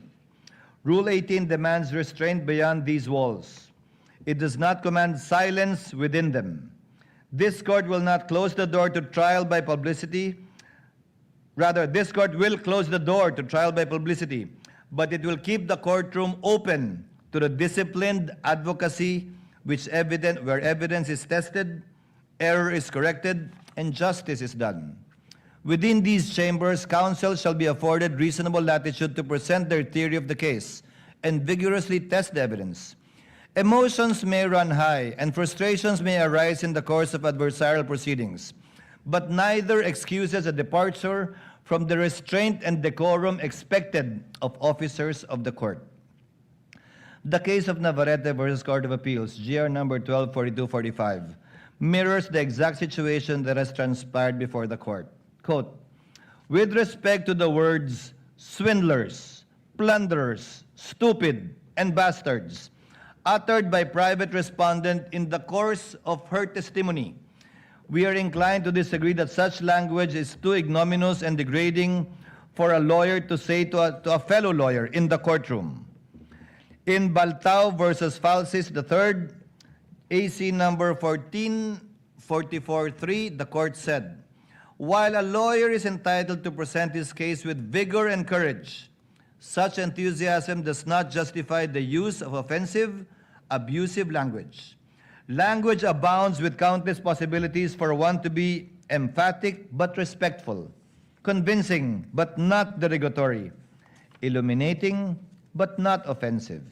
Rule 18 demands restraint beyond these walls. It does not command silence within them. This court will not close the door to trial by publicity. Rather, this court will close the door to trial by publicity, but it will keep the courtroom open to the disciplined advocacy where evidence is tested, error is corrected, and justice is done. Within these chambers, counsel shall be afforded reasonable latitude to present their theory of the case and vigorously test the evidence. Emotions may run high and frustrations may arise in the course of adversarial proceedings, but neither excuses a departure from the restraint and decorum expected of officers of the court. The case of Navarrete versus Court of Appeals, GR number 124245, mirrors the exact situation that has transpired before the court. Quote, with respect to the words swindlers, plunderers, stupid, and bastards, uttered by private respondent in the course of her testimony, we are inclined to disagree that such language is too ignominious and degrading for a lawyer to say to a fellow lawyer in the courtroom. In Baltao versus Falsis III, AC number 14443, the court said, while a lawyer is entitled to present his case with vigor and courage, such enthusiasm does not justify the use of offensive, abusive language. Language abounds with countless possibilities for one to be emphatic but respectful, convincing but not derogatory, illuminating but not offensive.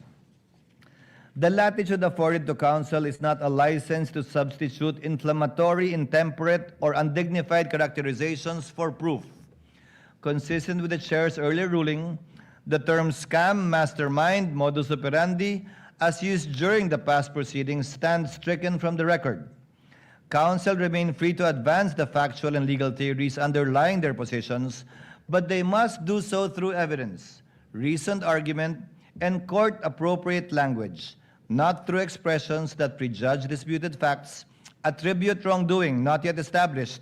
The latitude afforded to counsel is not a license to substitute inflammatory, intemperate, or undignified characterizations for proof. Consistent with the chair's earlier ruling, the term scam, mastermind, modus operandi, as used during the past proceedings, stands stricken from the record. Counsel remain free to advance the factual and legal theories underlying their positions, but they must do so through evidence, reasoned argument, and court-appropriate language, not through expressions that prejudge disputed facts, attribute wrongdoing not yet established,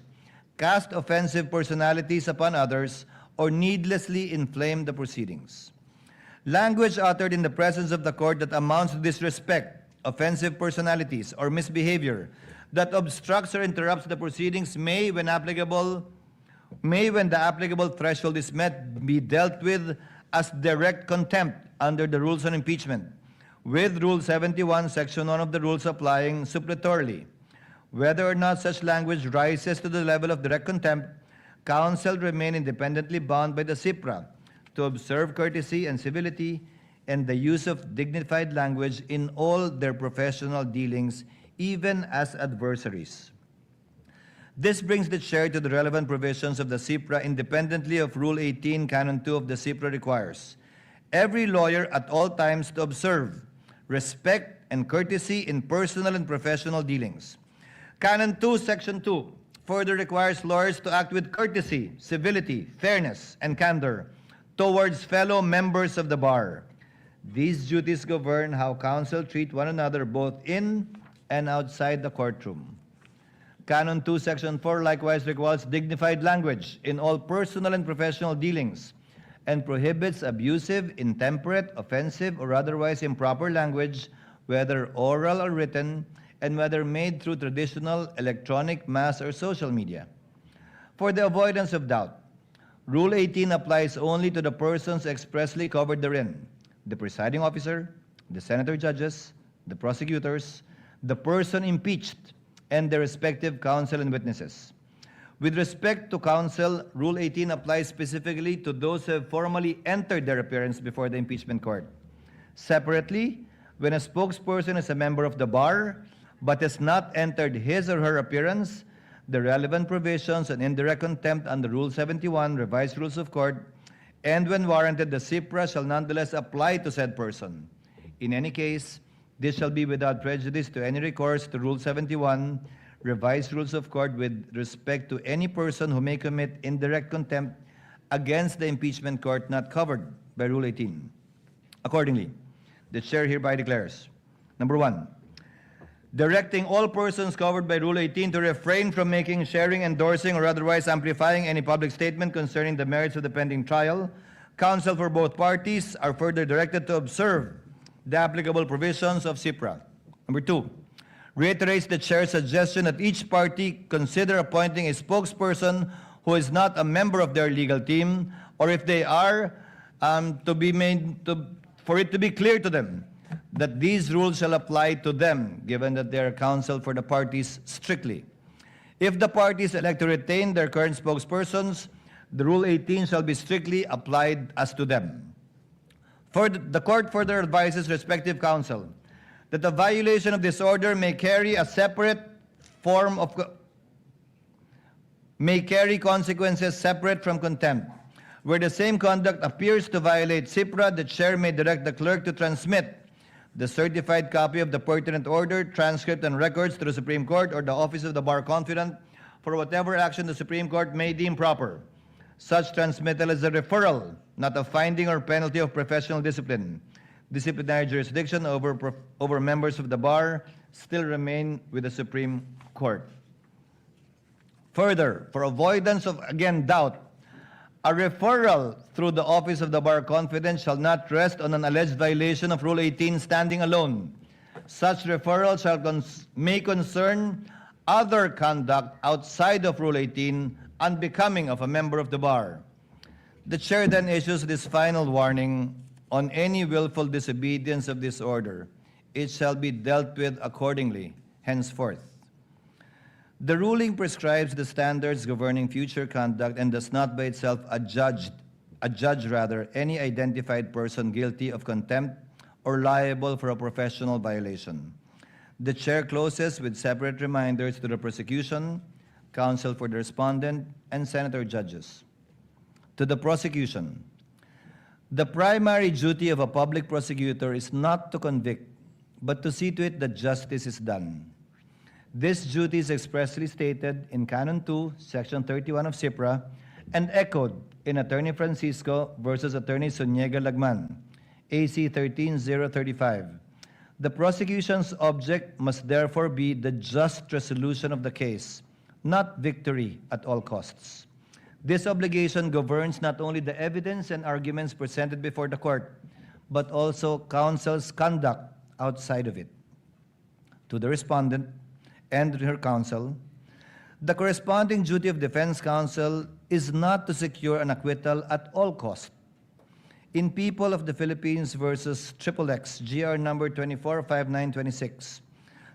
cast offensive personalities upon others, or needlessly inflame the proceedings. Language uttered in the presence of the court that amounts to disrespect, offensive personalities, or misbehavior that obstructs or interrupts the proceedings may, when the applicable threshold is met, be dealt with as direct contempt under the rules on impeachment, with Rule 71, Section 1 of the rules applying suppletorily. Whether or not such language rises to the level of direct contempt, counsel remain independently bound by the CIPRA to observe courtesy and civility and the use of dignified language in all their professional dealings, even as adversaries. This brings the chair to the relevant provisions of the CIPRA independently of Rule 18, Canon 2 of the CIPRA requires every lawyer at all times to observe respect and courtesy in personal and professional dealings. Canon 2, Section 2 further requires lawyers to act with courtesy, civility, fairness, and candor towards fellow members of the bar. These duties govern how counsel treat one another both in and outside the courtroom. Canon 2, Section 4 likewise requires dignified language in all personal and professional dealings and prohibits abusive, intemperate, offensive, or otherwise improper language, whether oral or written, and whether made through traditional, electronic, mass, or social media. For the avoidance of doubt, Rule 18 applies only to the persons expressly covered therein: the presiding officer, the senator judges, the prosecutors, the person impeached, and their respective counsel and witnesses. With respect to counsel, Rule 18 applies specifically to those who have formally entered their appearance before the impeachment court. Separately, when a spokesperson is a member of the bar but has not entered his or her appearance, the relevant provisions on indirect contempt under Rule 71, Revised Rules of Court, and when warranted, the CIPRA shall nonetheless apply to said person. In any case, this shall be without prejudice to any recourse to Rule 71, Revised Rules of Court, with respect to any person who may commit indirect contempt against the impeachment court not covered by Rule 18. Accordingly, the chair hereby declares, number 1, directing all persons covered by Rule 18 to refrain from making, sharing, endorsing, or otherwise amplifying any public statement concerning the merits of the pending trial. Counsel for both parties are further directed to observe the applicable provisions of CIPRA. Number 2, reiterates the chair's suggestion that each party consider appointing a spokesperson who is not a member of their legal team, or if they are, for it to be clear to them that these rules shall apply to them, given that they are counsel for the parties strictly. If the parties elect to retain their current spokespersons, the Rule 18 shall be strictly applied as to them. The court further advises respective counsel that the violation of this order may carry a separate form of may carry consequences separate from contempt. Where the same conduct appears to violate SIPRA, the chair may direct the clerk to transmit the certified copy of the pertinent order, transcript, and records to the Supreme Court or the Office of the Bar Confidant for whatever action the Supreme Court may deem proper. Such transmittal is a referral, not a finding or penalty of professional discipline. Disciplinary jurisdiction over members of the bar still remain with the Supreme Court. Further, for avoidance of, again, doubt, a referral through the Office of the Bar Confidant shall not rest on an alleged violation of Rule 18 standing alone. Such referral may concern other conduct outside of Rule 18 unbecoming of a member of the bar. The chair then issues this final warning: on any willful disobedience of this order, it shall be dealt with accordingly henceforth. The ruling prescribes the standards governing future conduct and does not by itself adjudge any identified person guilty of contempt or liable for a professional violation. The chair closes with separate reminders to the prosecution, counsel for the respondent, and senator judges. To the prosecution, the primary duty of a public prosecutor is not to convict, but to see to it that justice is done. This duty is expressly stated in Canon 2, Section 31 of SIPRA, and echoed in Attorney Francisco versus Attorney Zuniga Lagman, AC 13035. The prosecution's object must therefore be the just resolution of the case, not victory at all costs. This obligation governs not only the evidence and arguments presented before the court, but also counsel's conduct outside of it. To the respondent and her counsel, the corresponding duty of defense counsel is not to secure an acquittal at all costs. In People of the Philippines versus XXX, GR number 245926,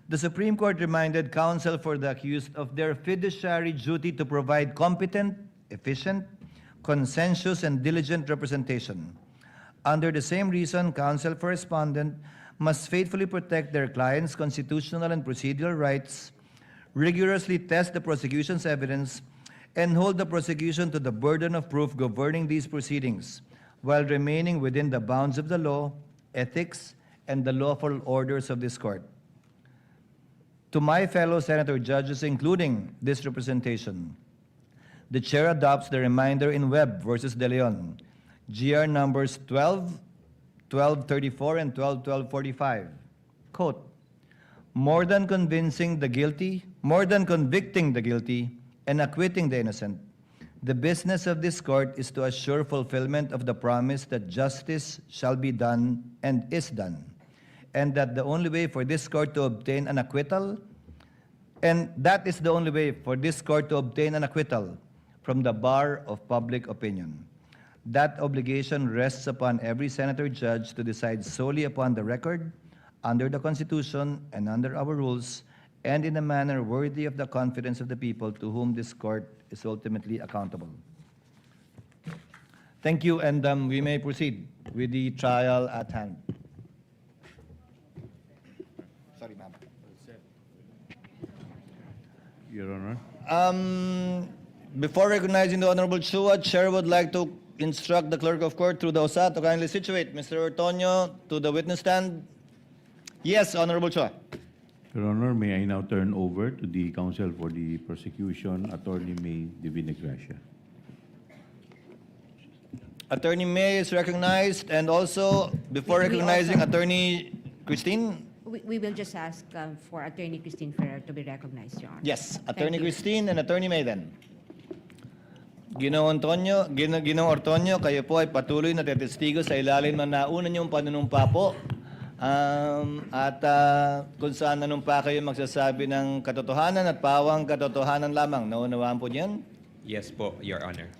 the Supreme Court reminded counsel for the accused of their fiduciary duty to provide competent, efficient, conscientious, and diligent representation. Under the same reason, counsel for respondent must faithfully protect their client's constitutional and procedural rights, rigorously test the prosecution's evidence, and hold the prosecution to the burden of proof governing these proceedings, while remaining within the bounds of the law, ethics, and the lawful orders of this court. To my fellow senator judges, including this representation, the chair adopts the reminder in Webb versus De Leon, GR numbers 1234 and 1245. Quote, more than convicting the guilty and acquitting the innocent, the business of this court is to assure fulfillment of the promise that justice shall be done and is done, and that the only way for this court to obtain an acquittal, from the bar of public opinion. That obligation rests upon every senator judge to decide solely upon the record, under the Constitution and under our rules, and in a manner worthy of the confidence of the people to whom this court is ultimately accountable. Thank you, and we may proceed with the trial at hand. Sorry, ma'am. Your Honor. Before recognizing the Honorable Chua, Chair would like to instruct the Clerk of Court through the OSA to kindly situate Mr. Ortonio to the witness stand. Yes, Honorable Chua. Your Honor, may I now turn over to the counsel for the prosecution, Attorney May Divina Gracia. Attorney May is recognized, and also, before recognizing Attorney Christine, We will just ask for Attorney Christine Ferrer to be recognized, Your Honor. yes, Attorney Thank you. Christine and Attorney May then. Ginoong Ortonio, kayo po ay patuloy na tetestigo sa ilalim ng nauna niyong panunumpa po. Kung saan nanumpa kayo magsasabi ng katotohanan at pawang katotohanan lamang. Naunawaan po niyan? Yes po, Your Honor.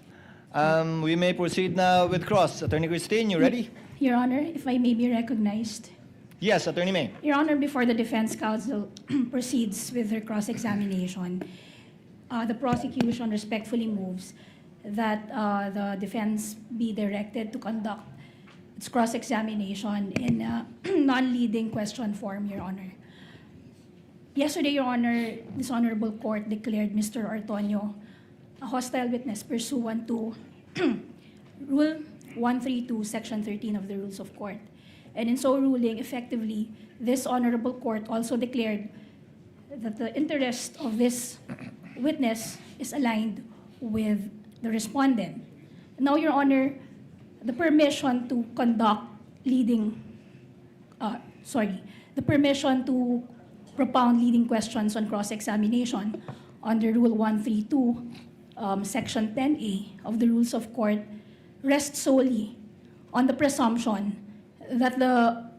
We may proceed now with cross. Attorney Christine, you ready? Your Honor, if I may be recognized. Yes, Attorney May. Your Honor, before the defense counsel proceeds with their cross-examination, the prosecution respectfully moves that the defense be directed to conduct its cross-examination in a non-leading question form, Your Honor. Yesterday, Your Honor, this Honorable Court declared Mr. Ortonio a hostile witness pursuant to Rule 132, Section 13 of the Rules of Court. And in so ruling, effectively, this Honorable Court also declared that the interest of this witness is aligned with the respondent. Now, Your Honor, the permission to conduct the permission to propound leading questions on cross-examination under Rule 132, Section 10A of the Rules of Court rests solely on the presumption that the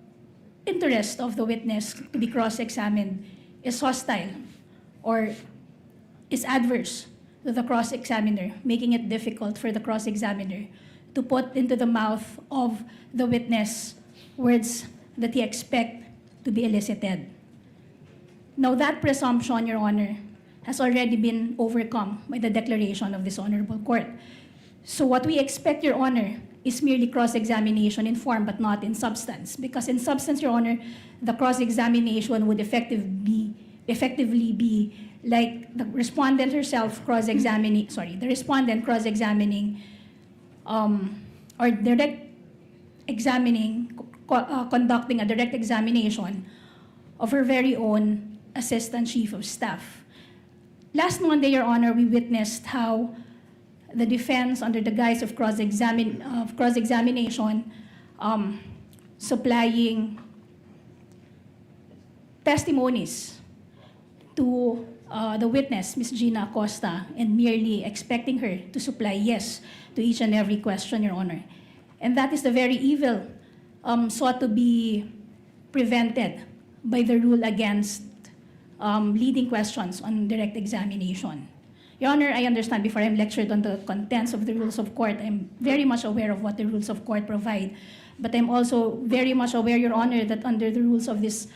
interest of the witness to be cross-examined is hostile or is adverse to the cross-examiner, making it difficult for the cross-examiner to put into the mouth of the witness words that he expects to be elicited. Now, that presumption, Your Honor, has already been overcome by the declaration of this Honorable Court. So what we expect, Your Honor, is merely cross-examination in form but not in substance. Because in substance, Your Honor, the cross-examination would effectively be like the respondent herself cross-examining, the respondent cross-examining or direct examining, conducting a direct examination of her very own Assistant Chief of Staff. Last Monday, Your Honor, we witnessed how the defense, under the guise of cross-examination, supplying testimonies to the witness, Ms. Gina Acosta, and merely expecting her to supply yes to each and every question, Your Honor. And that is the very evil sought to be prevented by the rule against leading questions on direct examination. Your Honor, I understand before I'm lectured on the contents of the rules of court, I'm very much aware of what the rules of court provide. But I'm also very much aware, Your Honor, that under the rules of this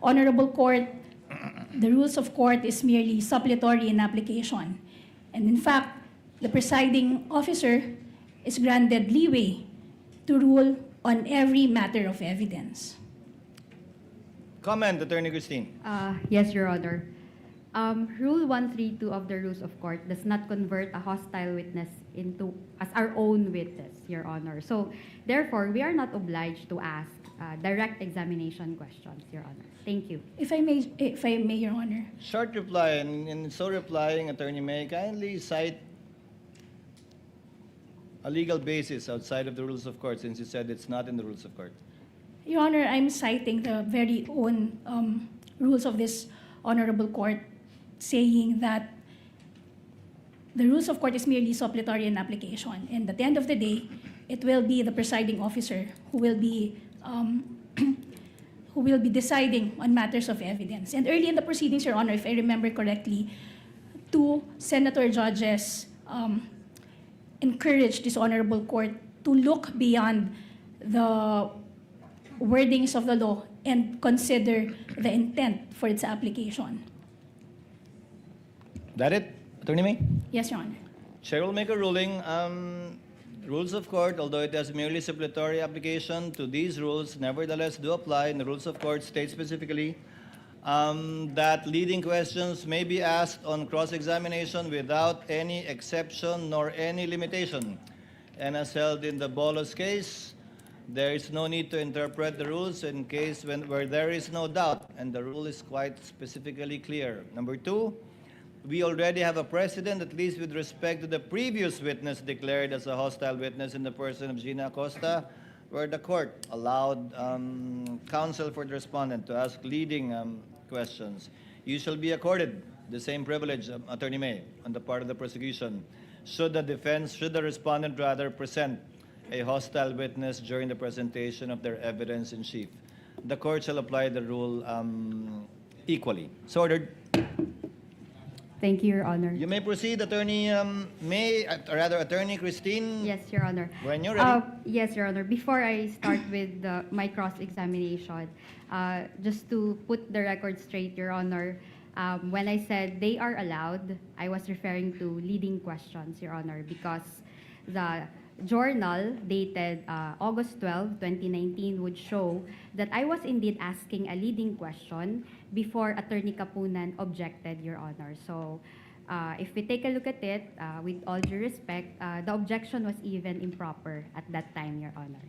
Honorable Court, the rules of court is merely suppletory in application. And in fact, the presiding officer is granted leeway to rule on every matter of evidence. Comment, Attorney Christine. Yes, Your Honor. Rule 132 of the Rules of Court does not convert a hostile witness into as our own witness, Your Honor. So, therefore, we are not obliged to ask direct examination questions, Your Honor. Thank you. If I may, Your Honor. Short reply, and in so replying, Attorney May, kindly cite a legal basis outside of the rules of court, since you said it's not in the rules of court. Your Honor, I'm citing the very own rules of this Honorable Court, saying that the rules of court is merely suppletory in application. And at the end of the day, it will be the presiding officer who will be deciding on matters of evidence. And early in the proceedings, Your Honor, if I remember correctly, two senator judges encouraged this Honorable Court to look beyond the wordings of the law and consider the intent for its application. That it, Attorney May? Yes, Your Honor. Chair will make a ruling. Rules of court, although it has merely supplementary application to these rules, nevertheless do apply. And the rules of court state specifically that leading questions may be asked on cross-examination without any exception nor any limitation. And as held in the Bolos case, there is no need to interpret the rules in case where there is no doubt, and the rule is quite specifically clear. Number two, we already have a precedent, at least with respect to the previous witness declared as a hostile witness in the person of Gina Acosta, where the court allowed counsel for the respondent to ask leading questions. You shall be accorded the same privilege, Attorney May, on the part of the prosecution, should the respondent rather present a hostile witness during the presentation of their evidence in chief. The court shall apply the rule equally. So ordered. Thank you, Your Honor. You may proceed, Attorney Attorney Christine. Yes, Your Honor. When you're ready. Yes, Your Honor. Before I start with my cross-examination, just to put the record straight, Your Honor, when I said they are allowed, I was referring to leading questions, Your Honor, because the journal dated August 12, 2019 would show that I was indeed asking a leading question before Attorney Kapunan objected, Your Honor. So if we take a look at it, with all due respect, the objection was even improper at that time, Your Honor.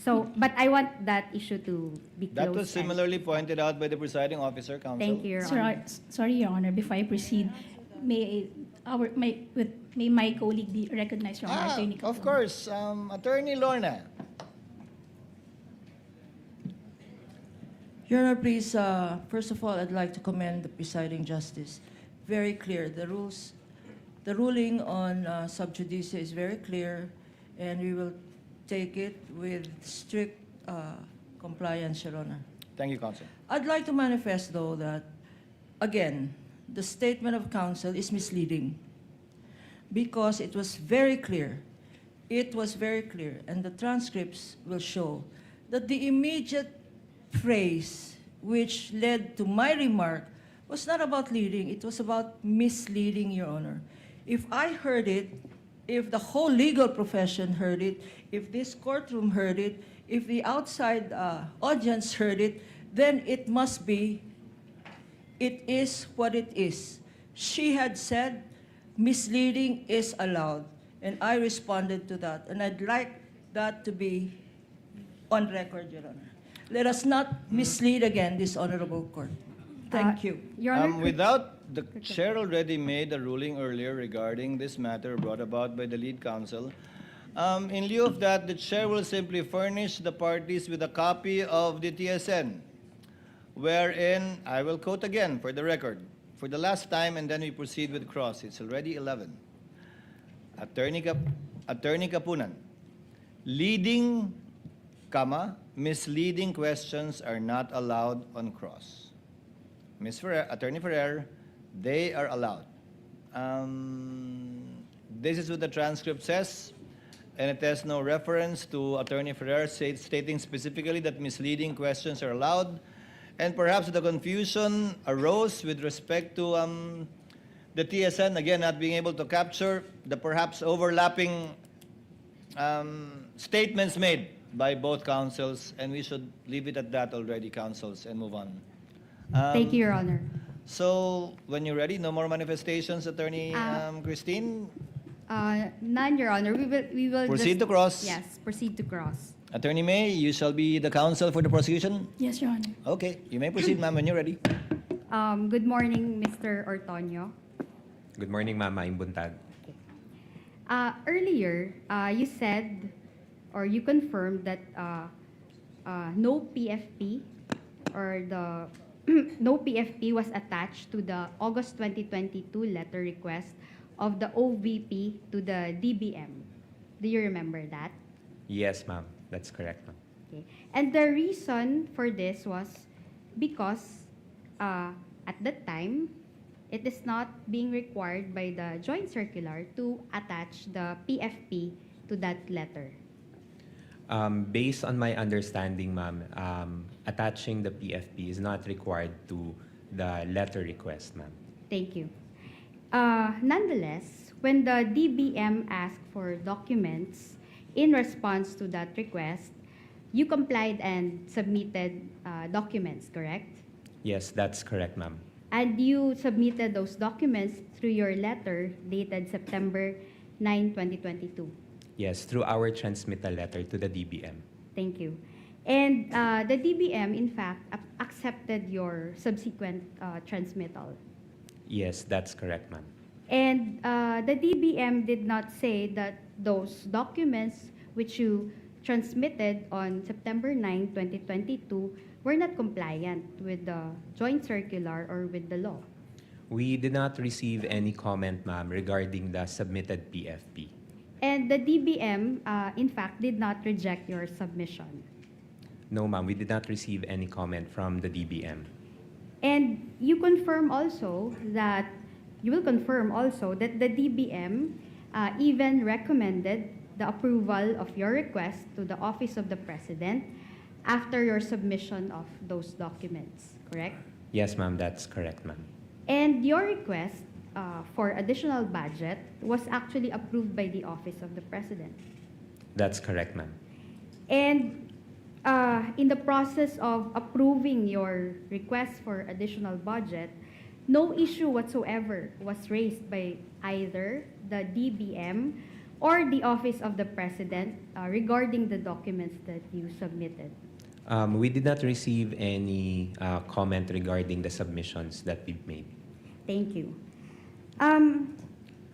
So, but I want that issue to be closed. That was similarly pointed out by the presiding officer, Counsel. Thank you, Your Honor. Sorry, Your Honor, before I proceed, may my colleague be recognized, Your Honor, Attorney Of Kapunan? course, Attorney Lorna. Your Honor, please, first of all, I'd like to commend the presiding justice. Very clear. The ruling on sub judice is very clear, and we will take it with strict compliance, Your Honor. Thank you, Counsel. I'd like to manifest, though, that, again, the statement of counsel is misleading because it was very clear. It was very clear, and the transcripts will show that the immediate phrase which led to my remark was not about leading, it was about misleading, Your Honor. If I heard it, if the whole legal profession heard it, if this courtroom heard it, if the outside audience heard it, then it must be, it is what it is. She had said misleading is allowed, and I responded to that, and I'd like that to be on record, Your Honor. Let us not mislead again this honorable court. Thank you. Your Honor, The chair already made a ruling earlier regarding this matter brought about by the lead counsel. In lieu of that, the chair will simply furnish the parties with a copy of the TSN, wherein, I will quote again for the record, for the last time, and then we proceed with cross. It's already 11. Attorney Kapunan, leading, misleading questions are not allowed on cross. Attorney Ferrer, they are allowed. This is what the transcript says, and it has no reference to Attorney Ferrer stating specifically that misleading questions are allowed. And perhaps the confusion arose with respect to the TSN, again, not being able to capture the perhaps overlapping statements made by both counsels, and we should leave it at that already, counsels, and move on. thank you, Your Honor. So, when you're ready, no more manifestations, Attorney Christine? None, Your Honor. We will Proceed just, to cross. Yes, proceed to cross. Attorney May, you shall be the counsel for the prosecution. Yes, Your Honor. Okay, you may proceed, ma'am, when you're ready. Good morning, Mr. Ortonio. Good morning, Ma'am Maing Buntag. Earlier, you said or you confirmed that no PFP or the no PFP was attached to the August 2022 letter request of the OVP to the DBM. Do you remember that? Yes, ma'am. That's correct, ma'am. Okay. And the reason for this was because at that time, it is not being required by the joint circular to attach the PFP to that letter. Based on my understanding, ma'am, attaching the PFP is not required to the letter request, ma'am. Thank you. Nonetheless, when the DBM asked for documents in response to that request, you complied and submitted documents, correct? Yes, that's correct, ma'am. And you submitted those documents through your letter dated September 9, 2022. Yes, through our transmittal letter to the DBM. Thank you. And the DBM, in fact, accepted your subsequent transmittal. Yes, that's correct, ma'am. And the DBM did not say that those documents which you transmitted on September 9, 2022 were not compliant with the joint circular or with the law. We did not receive any comment, ma'am, regarding the submitted PFP. And the DBM, in fact, did not reject your submission. No, ma'am, we did not receive any comment from the DBM. And you confirm also that, you will confirm also that the DBM even recommended the approval of your request to the Office of the President after your submission of those documents, correct? Yes, ma'am, that's correct, ma'am. And your request for additional budget was actually approved by the Office of the President. That's correct, ma'am. And in the process of approving your request for additional budget, no issue whatsoever was raised by either the DBM or the Office of the President regarding the documents that you submitted. We did not receive any comment regarding the submissions that we've made. Thank you.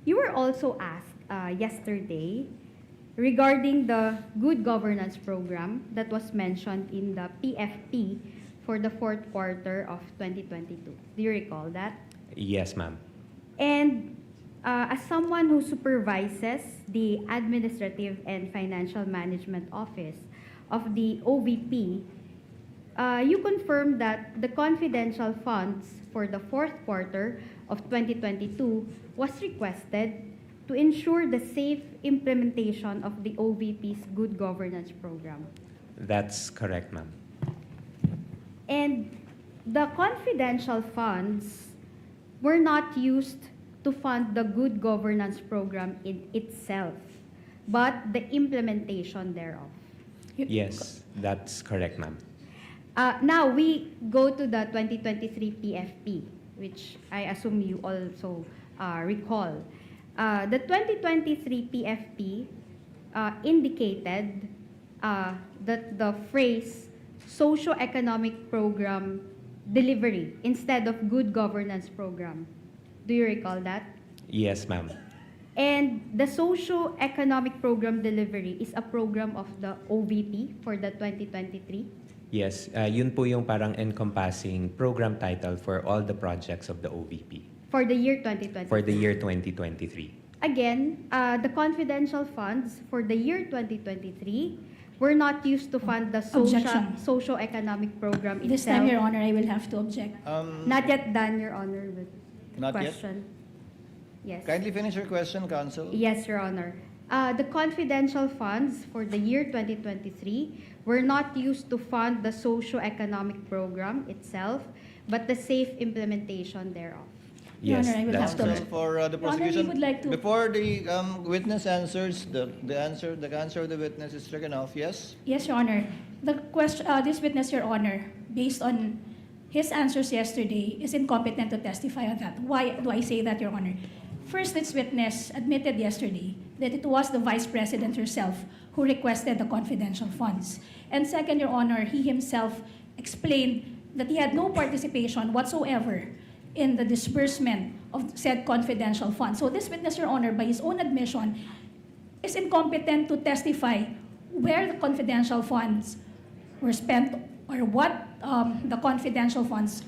You were also asked yesterday regarding the good governance program that was mentioned in the PFP for the fourth quarter of 2022. Do you recall that? Yes, ma'am. And as someone who supervises the Administrative and Financial Management Office of the OVP, you confirmed that the confidential funds for the fourth quarter of 2022 was requested to ensure the safe implementation of the OVP's good governance program. That's correct, ma'am. And the confidential funds were not used to fund the good governance program in itself, but the implementation thereof. Yes, that's correct, ma'am. Now we go to the 2023 PFP, which I assume you also recall. The 2023 PFP indicated that the phrase socio-economic program delivery instead of good governance program. Do you recall that? Yes, ma'am. And the socio-economic program delivery is a program of the OVP for the 2023. Yes, yun po yung parang encompassing program title for all the projects of the OVP For the year 2023. for the year 2023. Again, the confidential funds for the year 2023 were not used to fund the Objection. socio-economic program itself. This time, Your Honor, I will have to object. Not yet done, Your Honor, with Not yet? question. Yes. Kindly finish your question, Counsel. Yes, Your Honor. The confidential funds for the year 2023 were not used to fund the socio-economic program itself, but the safe implementation thereof. Your Yes, Honor, I will that's have to Counsel, correct. for the Your Honor, we prosecution, would like to- before the witness answers, the answer of the witness is stricken off, yes? Yes, Your Honor. The question, this witness, Your Honor, based on his answers yesterday, is incompetent to testify on that. Why do I say that, Your Honor? First, this witness admitted yesterday that it was the Vice President herself who requested the confidential funds. And second, Your Honor, he himself explained that he had no participation whatsoever in the disbursement of said confidential funds. So this witness, Your Honor, by his own admission, is incompetent to testify where the confidential funds were spent or what the confidential funds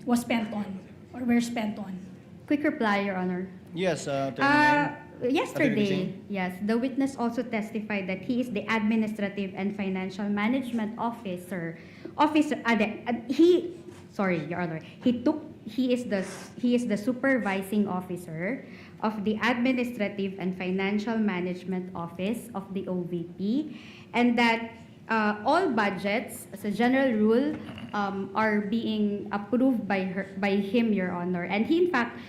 was spent on or were spent on. Quick reply, Your Honor. Yes, Attorney Maine. Yesterday, yes, the witness also testified that he is the Administrative and Financial Management Officer. Sorry, Your Honor. He is the supervising officer of the Administrative and Financial Management Office of the OVP, and that all budgets, as a general rule, are being approved by him, Your Honor. And he, in fact,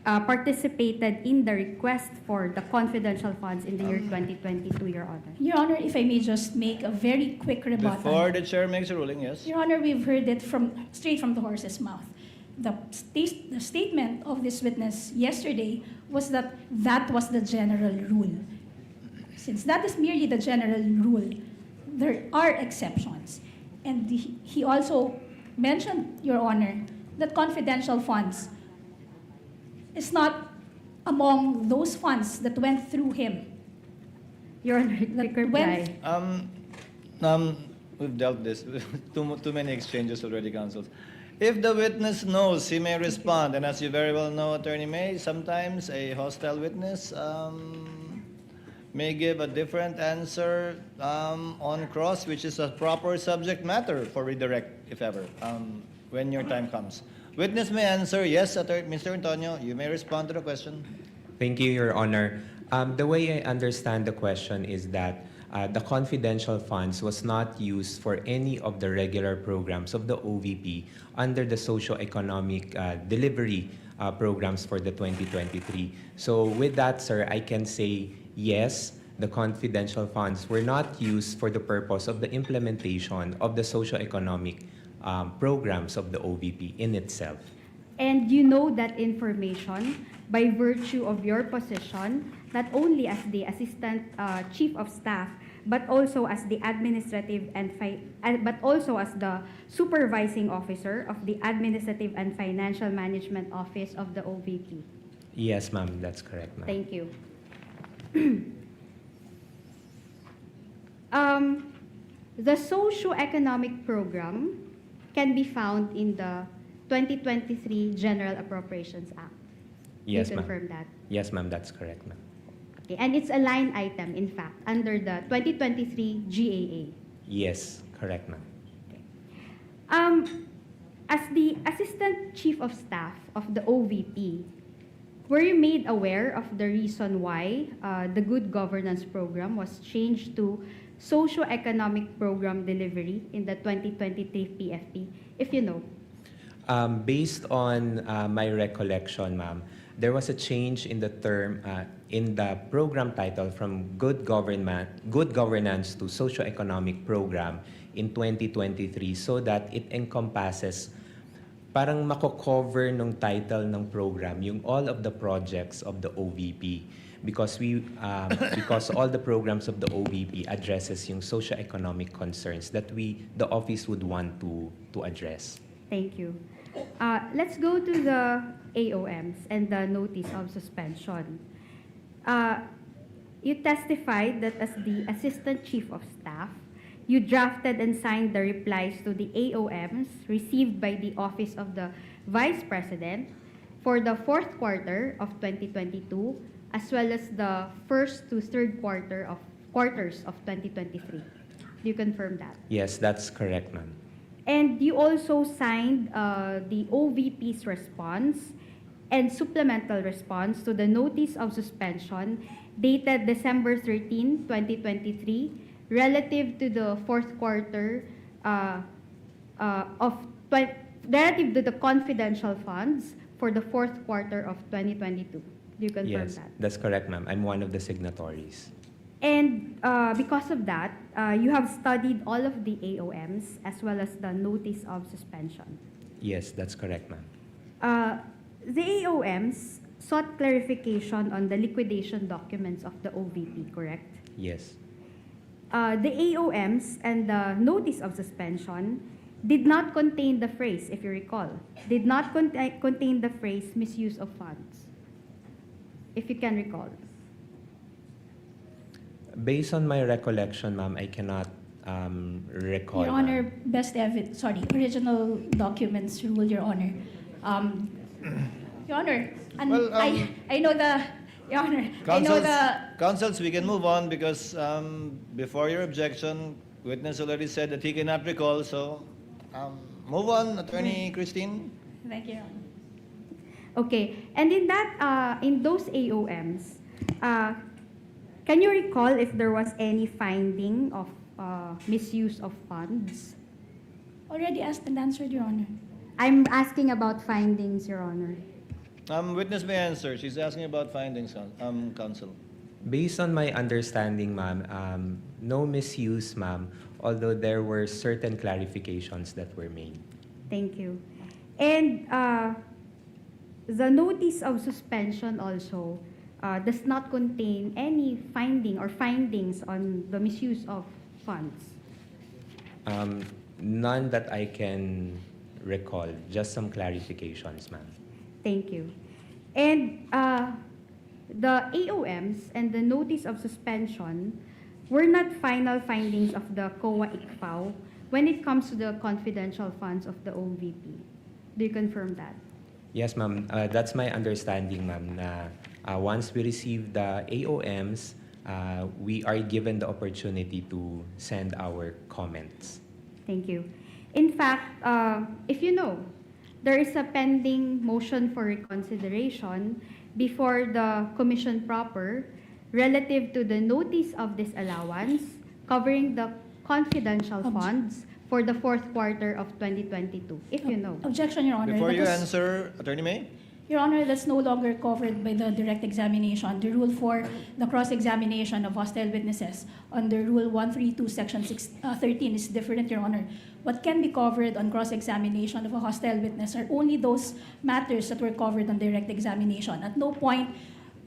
participated in the request for the confidential funds in the year 2022, Your Honor. Your Honor, if I may just make a very quick rebuttal. Before the chair makes a ruling, yes? Your Honor, we've heard it straight from the horse's mouth. The statement of this witness yesterday was that that was the general rule. Since that is merely the general rule, there are exceptions. And he also mentioned, Your Honor, that confidential funds is not among those funds that went through him. Your Honor, quick reply. We've dealt this, too many exchanges already, counsels. If the witness knows, he may respond. And as you very well know, Attorney May, sometimes a hostile witness may give a different answer on cross, which is a proper subject matter for redirect, if ever, when your time comes. Witness may answer, yes, Mr. Antonio, you may respond to the question. Thank you, Your Honor. The way I understand the question is that the confidential funds was not used for any of the regular programs of the OVP under the socio-economic delivery programs for the 2023. So with that, sir, I can say yes, the confidential funds were not used for the purpose of the implementation of the socio-economic programs of the OVP in itself. And you know that information by virtue of your position, not only as the Assistant Chief of Staff, but also as the administrative but also as the supervising officer of the Administrative and Financial Management Office of the OVP. Yes, ma'am, that's correct, ma'am. Thank you. The socio-economic program can be found in the 2023 General Appropriations Act. Yes, You ma'am. confirm that? Yes, ma'am, that's correct, ma'am. Okay. And it's a line item, in fact, under the 2023 GAA. Yes, correct, ma'am. As the Assistant Chief of Staff of the OVP, were you made aware of the reason why the Good Governance Program was changed to Socio-Economic Program Delivery in the 2023 PFP, if you know? Based on my recollection, ma'am, there was a change in the term, in the program title from good governance to socio-economic program in 2023 so that it encompasses, parang mako-cover nung title ng program yung all of the projects of the OVP because because all the programs of the OVP addresses yung socio-economic concerns that the office would want to address. Thank you. Let's go to the AOMs and the notice of suspension. You testified that as the Assistant Chief of Staff, you drafted and signed the replies to the AOMs received by the Office of the Vice President for the fourth quarter of 2022, as well as the first to third quarters of 2023. Do you confirm that? Yes, that's correct, ma'am. And you also signed the OVP's response and supplemental response to the notice of suspension dated December 13, 2023, relative to the fourth quarter relative to the confidential funds for the fourth quarter of 2022. Do you confirm Yes, that? that's correct, ma'am. I'm one of the signatories. And because of that, you have studied all of the AOMs as well as the notice of suspension. Yes, that's correct, ma'am. The AOMs sought clarification on the liquidation documents of the OVP, correct? Yes. The AOMs and the notice of suspension did not contain the phrase, if you recall, did not contain the phrase misuse of funds, if you can recall. Based on my recollection, ma'am, I cannot recall. Your ma'am. Honor, original documents rule, Your Honor. Your Honor, and Well, I know the, Your Honor, I know the, Counsels, we can move on because before your objection, witness already said that he cannot recall, so move on, Attorney Christine. thank you, Your Honor. Okay, and in that, in those AOMs, can you recall if there was any finding of misuse of funds? Already asked and answered, Your Honor. I'm asking about findings, Your Honor. Witness may answer. She's asking about findings, Counsel. Based on my understanding, ma'am, no misuse, ma'am, although there were certain clarifications that were made. Thank you. And the notice of suspension also does not contain any finding or findings on the misuse of funds. None that I can recall, just some clarifications, ma'am. Thank you. And the AOMs and the notice of suspension were not final findings of the COA-ICFAO when it comes to the confidential funds of the OVP. Do you confirm that? Yes, ma'am. That's my understanding, ma'am, na once we receive the AOMs, we are given the opportunity to send our comments. Thank you. In fact, if you know, there is a pending motion for reconsideration before the Commission proper relative to the notice of disallowance covering the confidential funds for the fourth quarter of 2022, if you know. Objection, Your Honor. Before That you was- answer, Attorney May? Your Honor, that's no longer covered by the direct examination. The rule for the cross-examination of hostile witnesses under Rule 132, Section 13 is different, Your Honor. What can be covered on cross-examination of a hostile witness are only those matters that were covered on direct examination. At no point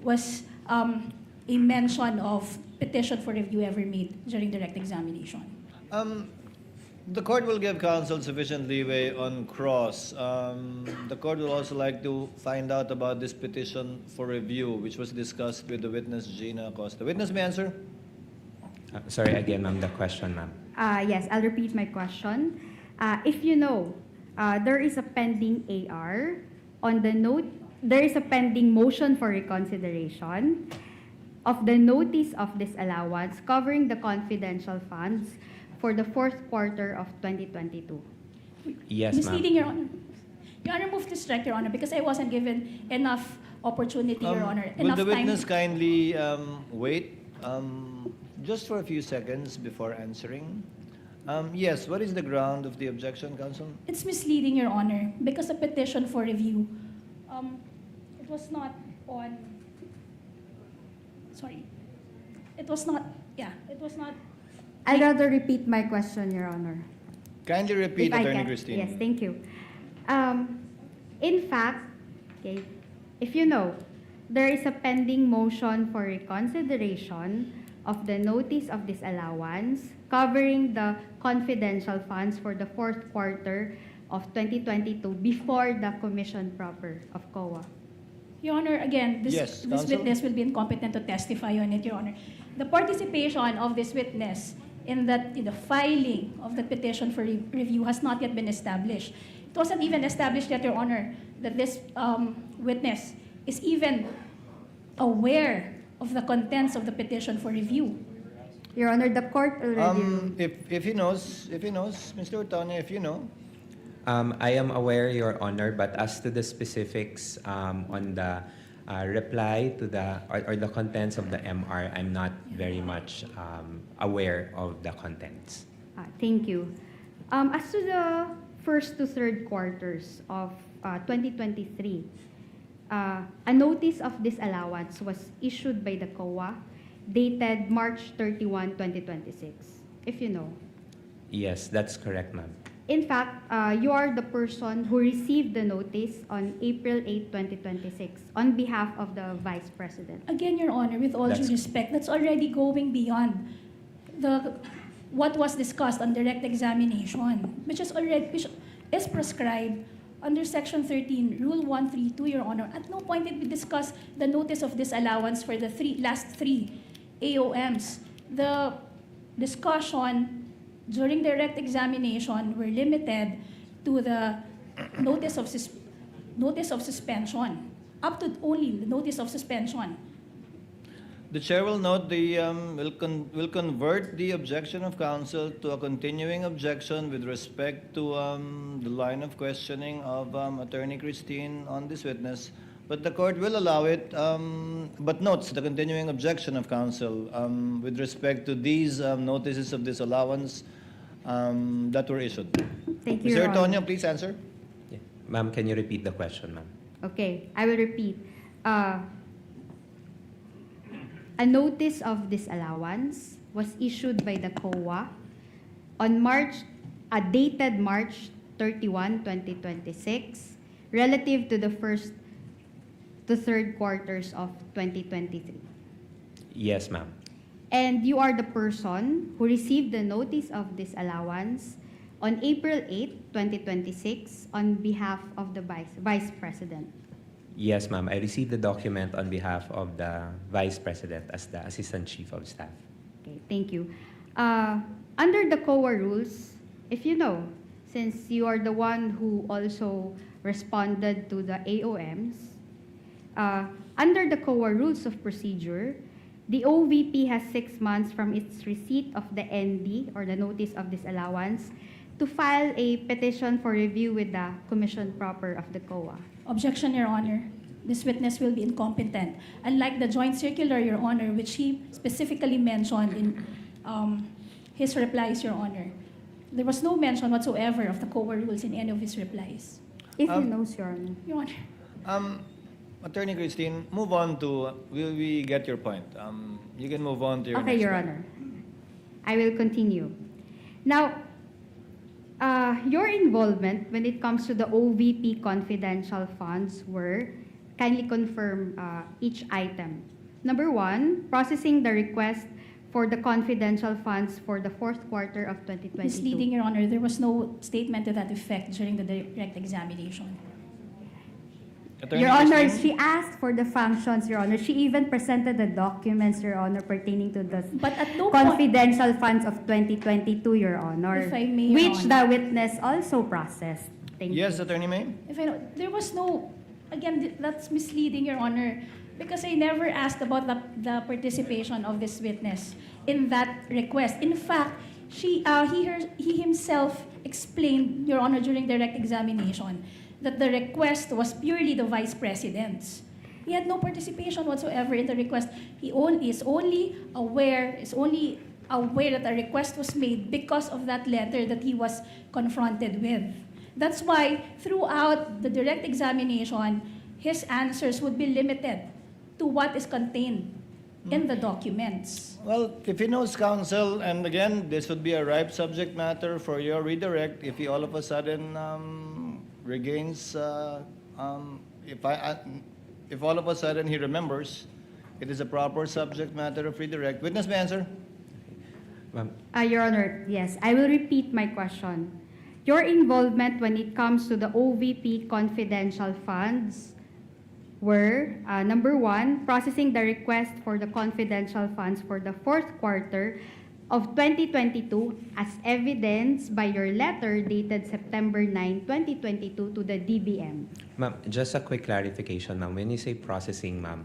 was a mention of petition for review ever made during direct examination. The court will give counsel sufficient leeway on cross. The court will also like to find out about this petition for review, which was discussed with the witness Gina Acosta. Witness may answer. Sorry, again, ma'am, the question, ma'am. Yes, I'll repeat my question. If you know, there is a pending AR on the note, there is a pending motion for reconsideration of the notice of disallowance covering the confidential funds for the fourth quarter of 2022. Yes, ma'am. Misleading, Your Honor. Your Honor, move to strike, Your Honor, because I wasn't given enough opportunity, Your Honor. Would Enough the time. witness kindly wait just for a few seconds before answering? Yes, what is the ground of the objection, counsel? It's misleading, Your Honor, because a petition for review, it was not on, sorry, it was not, it was not. I'd rather repeat my question, Your Honor. Kindly repeat, If I Attorney can. Christine. Yes, thank you. In fact, okay, if you know, there is a pending motion for reconsideration of the notice of disallowance covering the confidential funds for the fourth quarter of 2022 before the commission proper of COA. Your Honor, again, this, Yes, this counsel? witness will be incompetent to testify on it, Your Honor. The participation of this witness in the filing of the petition for review has not yet been established. It wasn't even established yet, Your Honor, that this witness is even aware of the contents of the petition for review. Your Honor, the court already... If he knows, Mr. Otoño, if you know. I am aware, Your Honor, but as to the specifics on the reply to the or the contents of the MR, I'm not very much aware of the contents. Thank you. As to the first to third quarters of 2023, a notice of disallowance was issued by the COA dated March 31, 2026, if you know. Yes, that's correct, ma'am. In fact, you are the person who received the notice on April 8, 2026 on behalf of the Vice President. Again, Your Honor, with all due respect, that's already going beyond what was discussed on direct examination, which is prescribed under Section 13, Rule 132, Your Honor. At no point did we discuss the notice of disallowance for the last three AOMs. The discussion during direct examination were limited to the notice of suspension, up to only the notice of suspension. The chair will note will convert the objection of counsel to a continuing objection with respect to the line of questioning of Attorney Christine on this witness. But the court will allow it, but notes the continuing objection of counsel with respect to these notices of disallowance that were issued. Thank you, Mr. Your Honor. Otoño, please answer. Yeah. Ma'am, can you repeat the question, ma'am? Okay, I will repeat. A notice of disallowance was issued by the COA on dated March 31, 2026, relative to the first to third quarters of 2023. Yes, ma'am. And you are the person who received the notice of disallowance on April 8, 2026 on behalf of the Vice President. Yes, ma'am. I received the document on behalf of the Vice President as the Assistant Chief of Staff. Okay, thank you. Under the COA rules, if you know, since you are the one who also responded to the AOMs, under the COA rules of procedure, the OVP has 6 months from its receipt of the ND or the notice of disallowance to file a petition for review with the Commission proper of the COA. Objection, Your Honor. This witness will be incompetent. Unlike the joint circular, Your Honor, which he specifically mentioned in his replies, Your Honor, there was no mention whatsoever of the COA rules in any of his replies. If he knows, Your Honor. Your Honor. Attorney Christine, move on to, we get your point. You can move on to your Okay, next Your point. Honor. I will continue. Now, your involvement when it comes to the OVP confidential funds were, kindly confirm each item. Number one, processing the request for the confidential funds for the fourth quarter of 2022. Misleading, Your Honor. There was no statement to that effect during the direct examination. Attorney Your Honor, Christine? she asked for the functions, Your Honor. She even presented the documents, Your Honor, pertaining to the But at no point, confidential funds of 2022, Your Honor, If I may, Your which Honor. the witness also processed. Thank you. Yes, Attorney May? if I know, there was no, again, that's misleading, Your Honor, because I never asked about the participation of this witness in that request. In fact, he himself explained, Your Honor, during direct examination, that the request was purely the Vice President's. He had no participation whatsoever in the request. He is only aware that a request was made because of that letter that he was confronted with. That's why throughout the direct examination, his answers would be limited to what is contained in the documents. Well, if he knows counsel, and again, this would be a ripe subject matter for your redirect if he all of a sudden regains, if all of a sudden he remembers, it is a proper subject matter of redirect. Witness may answer. Ma'am, Your Honor, yes, I will repeat my question. Your involvement when it comes to the OVP confidential funds were, number one, processing the request for the confidential funds for the fourth quarter of 2022 as evidenced by your letter dated September 9, 2022 to the DBM. ma'am, just a quick clarification, ma'am. When you say processing, ma'am,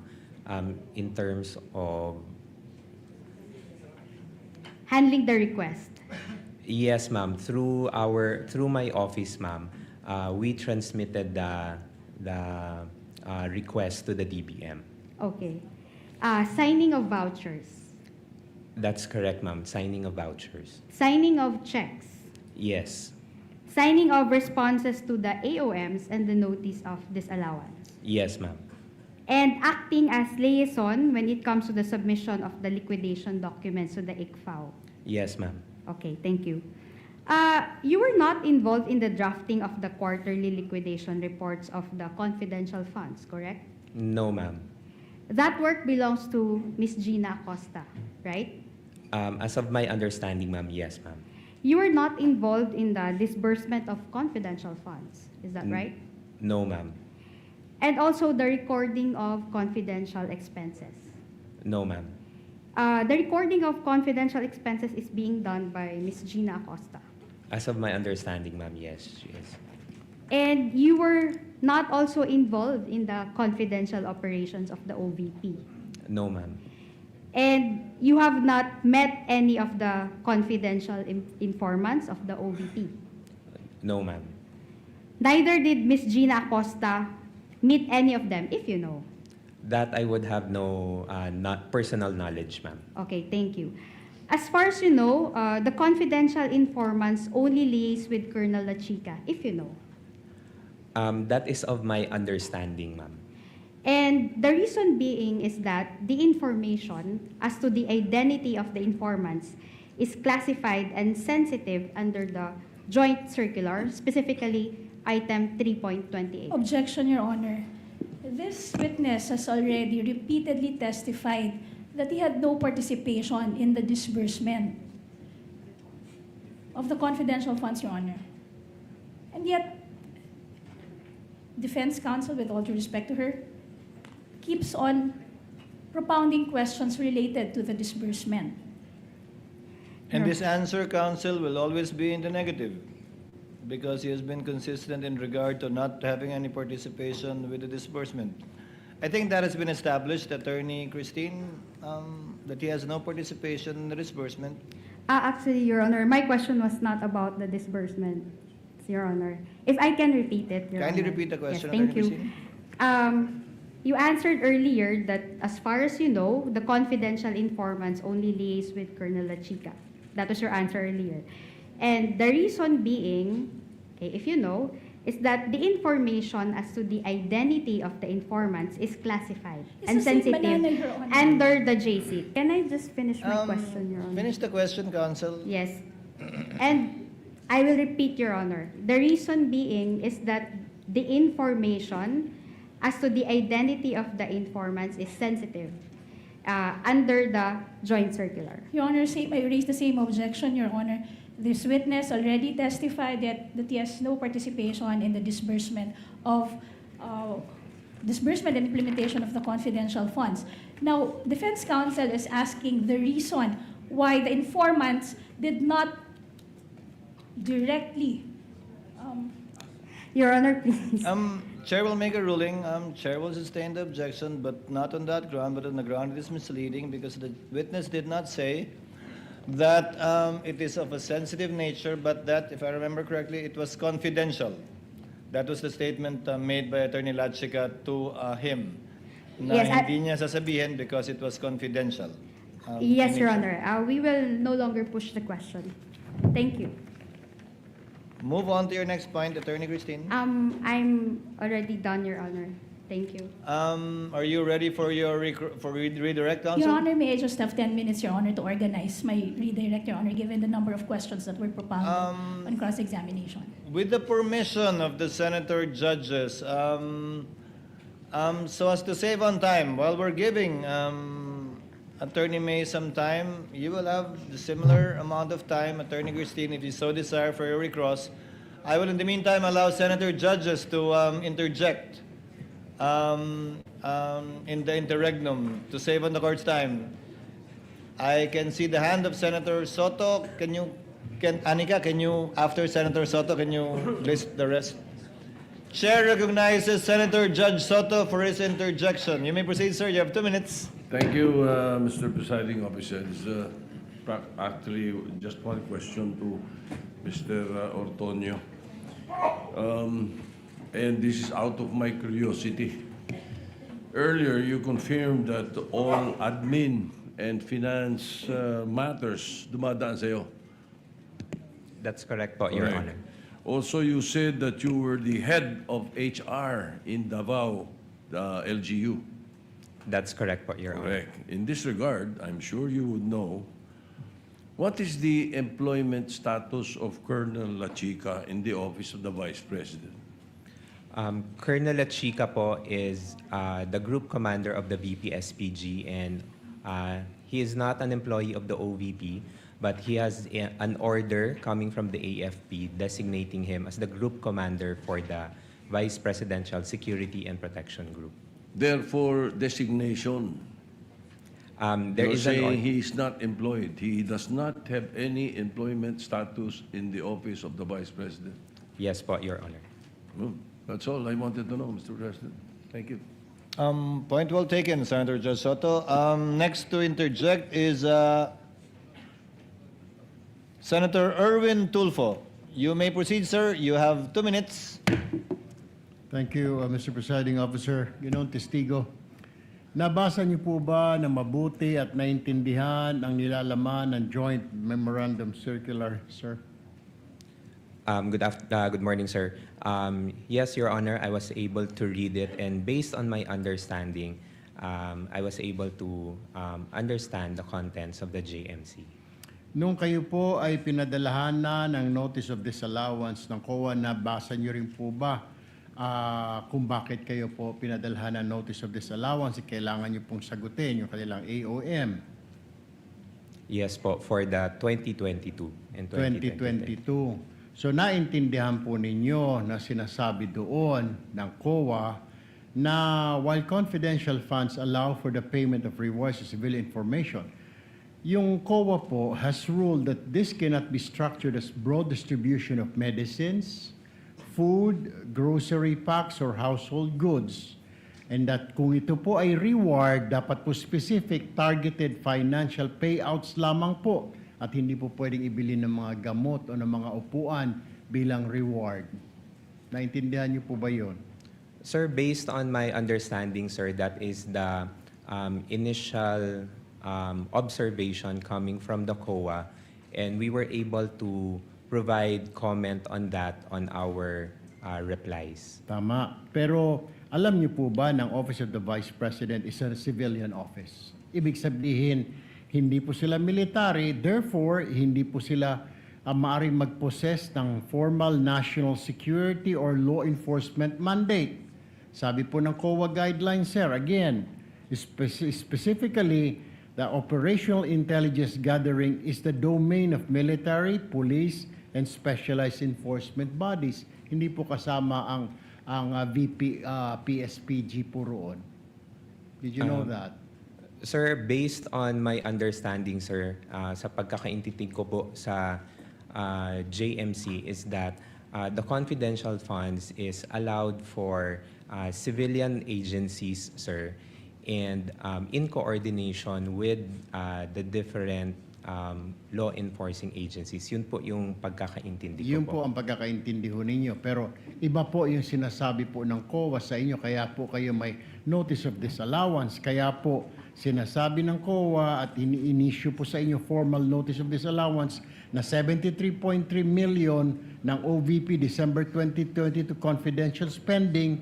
in terms of Handling the request. yes, ma'am. Through my office, ma'am, we transmitted the request to the DBM. Okay. Signing of vouchers. That's correct, ma'am. Signing of vouchers. Signing of checks. Yes. Signing of responses to the AOMs and the notice of disallowance. Yes, ma'am. And acting as liaison when it comes to the submission of the liquidation documents to the ICFAO. Yes, ma'am. Okay, thank you. You were not involved in the drafting of the quarterly liquidation reports of the confidential funds, correct? No, ma'am. That work belongs to Ms. Gina Acosta, right? As of my understanding, ma'am, yes, ma'am. You were not involved in the disbursement of confidential funds, is that right? No, ma'am. And also the recording of confidential expenses. No, ma'am. The recording of confidential expenses is being done by Ms. Gina Acosta. As of my understanding, ma'am, yes, she is. And you were not also involved in the confidential operations of the OVP. No, ma'am. And you have not met any of the confidential informants of the OVP. No, ma'am. Neither did Ms. Gina Acosta meet any of them, if you know. That I would have no not personal knowledge, ma'am. Okay, thank you. As far as you know, the confidential informants only liaise with Colonel La Chica, if you know. That is of my understanding, ma'am. And the reason being is that the information as to the identity of the informants is classified and sensitive under the joint circular, specifically item 3.28. Objection, Your Honor. This witness has already repeatedly testified that he had no participation in the disbursement of the confidential funds, Your Honor. And yet, defense counsel, with all due respect to her, keeps on propounding questions related to the disbursement. And this answer, counsel, will always be in the negative because he has been consistent in regard to not having any participation with the disbursement. I think that has been established, Attorney Christine, that he has no participation in the disbursement. Actually, Your Honor, my question was not about the disbursement, Your Honor. If I can repeat it, Your Kindly Honor. repeat the question, Yes, thank Attorney you. You answered earlier that as far as you know, the confidential informants only liaise with Colonel La Chica. That was your answer earlier. And the reason being, okay, if you know, is that the information as to the identity of the informants is classified It's and the same sensitive banana, Your Honor. under the JC. Can I just finish my question, Your Honor? Finish the question, Counsel. Yes. And I will repeat, Your Honor. The reason being is that the information as to the identity of the informants is sensitive under the joint circular. Your Honor, I raised the same objection, Your Honor. This witness already testified that he has no participation in the disbursement and implementation of the confidential funds. Now, defense counsel is asking the reason why the informants did not directly Your Honor, please. Chair will make a ruling. Chair will sustain the objection, but not on that ground, but on the ground it is misleading because the witness did not say that it is of a sensitive nature, but that, if I remember correctly, it was confidential. That was the statement made by Attorney Latchika to him. Na Yes, hindi niya sasabihin because it was confidential. Yes, in Your nature. Honor. We will no longer push the question. Thank you. Move on to your next point, Attorney Christine. I'm already done, Your Honor. Thank you. Are you ready for your redirect, Counsel? Your Honor, may I just have 10 minutes, Your Honor, to organize my redirect, Your Honor, given the number of questions that were propounded on cross-examination. With the permission of the senator judges, so as to save on time, while we're giving Attorney May some time, you will have the similar amount of time, Attorney Christine, if you so desire for your recross. I will, in the meantime, allow senator judges to interject in the interregnum to save on the court's time. I can see the hand of Senator Soto. Anika, can you, after Senator Soto, can you list the rest? Chair recognizes Senator Judge Soto for his interjection. You may proceed, sir. You have 2 minutes. Thank you, Mr. Presiding Officer. It's actually just one question to Mr. Ortonio. And this is out of my curiosity. Earlier, you confirmed that all admin and finance matters dumadaan sa'yo. That's correct po, Your Correct. Honor. Also, you said that you were the head of HR in Davao, the LGU. That's correct po, Your Honor. Correct. In this regard, I'm sure you would know, what is the employment status of Colonel Lachica in the office of the Vice President? Colonel Lachica po is the group commander of the VP-SPG, and he is not an employee of the OVP, but he has an order coming from the AFP designating him as the group commander for the Vice Presidential Security and Protection Group. Therefore, designation. There You're is an saying he is not employed. He does not have any employment status in the office of the Vice President. Yes po, Your Honor. Well, that's all I wanted to know, Mr. President. Thank you. Point well taken, Senator Judge Soto. Next to interject is Senator Erwin Tulfo. You may proceed, sir. You have 2 minutes. Thank you, Mr. Presiding Officer. Ginoong Testigo, nabasa niyo po ba na mabuti at naintindihan ang nilalaman ng Joint Memorandum Circular, sir? Good morning, sir. Yes, Your Honor, I was able to read it, and based on my understanding, I was able to understand the contents of the JMC. Nung kayo po ay pinadalahan na ng Notice of Disallowance ng COA, nabasa niyo rin po ba kung bakit kayo po pinadalhan ng Notice of Disallowance? Kailangan niyo pong sagutin yung kanilang AOM. Yes po, for the 2022 and 2023. 2022. So naintindihan po ninyo na sinasabi doon ng COA na while confidential funds allow for the payment of rewards to civilian information, yung COA po has ruled that this cannot be structured as broad distribution of medicines, food, grocery packs, or household goods. And that kung ito po ay reward, dapat po specific targeted financial payouts lamang po at hindi po pwedeng ibili ng mga gamot o ng mga upuan bilang reward. Naintindihan niyo po ba yun? Sir, based on my understanding, sir, that is the initial observation coming from the COA, and we were able to provide comment on that on our replies. Tama. Pero alam niyo po ba ng Office of the Vice President is a civilian office? Ibig sabihin, hindi po sila military, therefore, hindi po sila maaaring mag-possess ng formal national security or law enforcement mandate. Sabi po ng COA guidelines, sir, again, specifically, the operational intelligence gathering is the domain of military, police, and specialized enforcement bodies. Hindi po kasama ang VP, PSPG po roon. Did you know that? Sir, based on my understanding, sir, sa pagkakaintindi ko po sa JMC is that the confidential funds is allowed for civilian agencies, sir, and in coordination with the different law enforcing agencies. Yun po yung pagkakaintindi ko Yun po. po ang pagkakaintindi ho ninyo. Pero iba po yung sinasabi po ng COA sa inyo, kaya po kayo may notice of disallowance. Kaya po sinasabi ng COA at ini-issue po sa inyo formal notice of disallowance na 73.3 million ng OVP December 2022 confidential spending.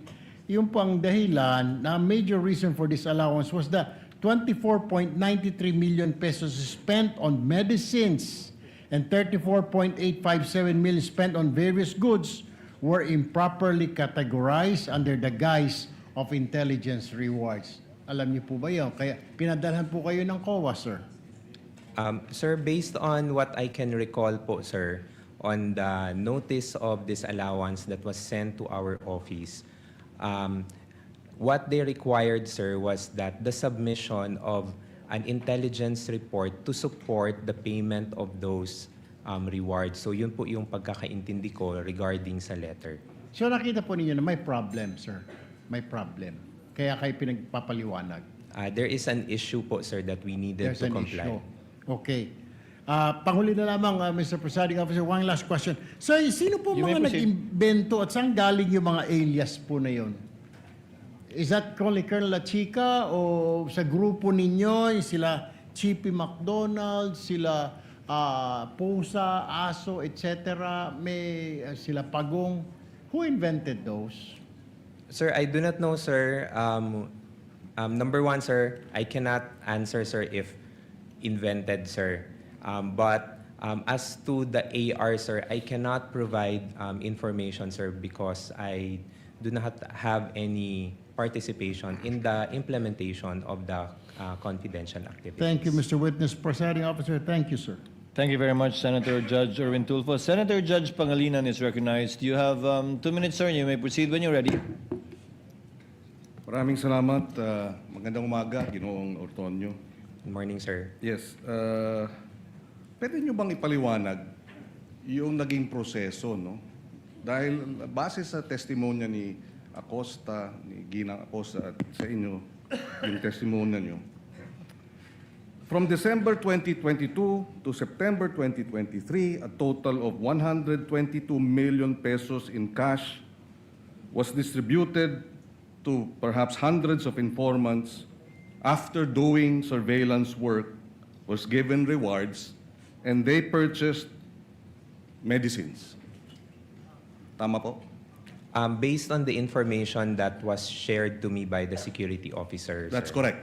Yung po ang dahilan na major reason for this allowance was the 24.93 million pesos spent on medicines and 34.857 million spent on various goods were improperly categorized under the guise of intelligence rewards. Alam niyo po ba yun? Kaya pinadalhan po kayo ng COA, sir. Sir, based on what I can recall po, sir, on the notice of disallowance that was sent to our office, what they required, sir, was that the submission of an intelligence report to support the payment of those rewards. So yun po yung pagkakaintindi ko regarding sa letter. So nakita po ninyo na may problem, sir. May problem. Kaya kayo pinagpapaliwanag. There is an issue po, sir, that we needed There's to an comply. issue. Okay. Panghuli na lamang, Mr. Presiding Officer, one last question. So, sino po You may mga proceed. nag-imbento at saan galing yung mga alias po na yun? Is that only Colonel La Chica o sa grupo ninyo, sila Chippy McDonald, sila Pusa, Aso, etc. May sila Pagong. Who invented those? Sir, I do not know, sir. Number one, sir, I cannot answer, sir, if invented, sir. But as to the AR, sir, I cannot provide information, sir, because I do not have any participation in the implementation of the confidential activities. Thank you, Mr. Witness. Presiding Officer, thank you, sir. Thank you very much, Senator Judge Erwin Tulfo. Senator Judge Pangilinan is recognized. You have 2 minutes, sir. You may proceed when you're ready. Maraming salamat. Magandang umaga, Ginoong Ortonio. Good morning, sir. Yes. Pwede nyo bang ipaliwanag yung naging proseso, no? Dahil base sa testimonya ni Acosta, ni Ginang Acosta at sa inyo, yung testimonya nyo, from December 2022 to September 2023, a total of 122 million pesos in cash was distributed to perhaps hundreds of informants after doing surveillance work, was given rewards, and they purchased medicines. Tama po? Based on the information that was shared to me by the security officer, That's sir. correct.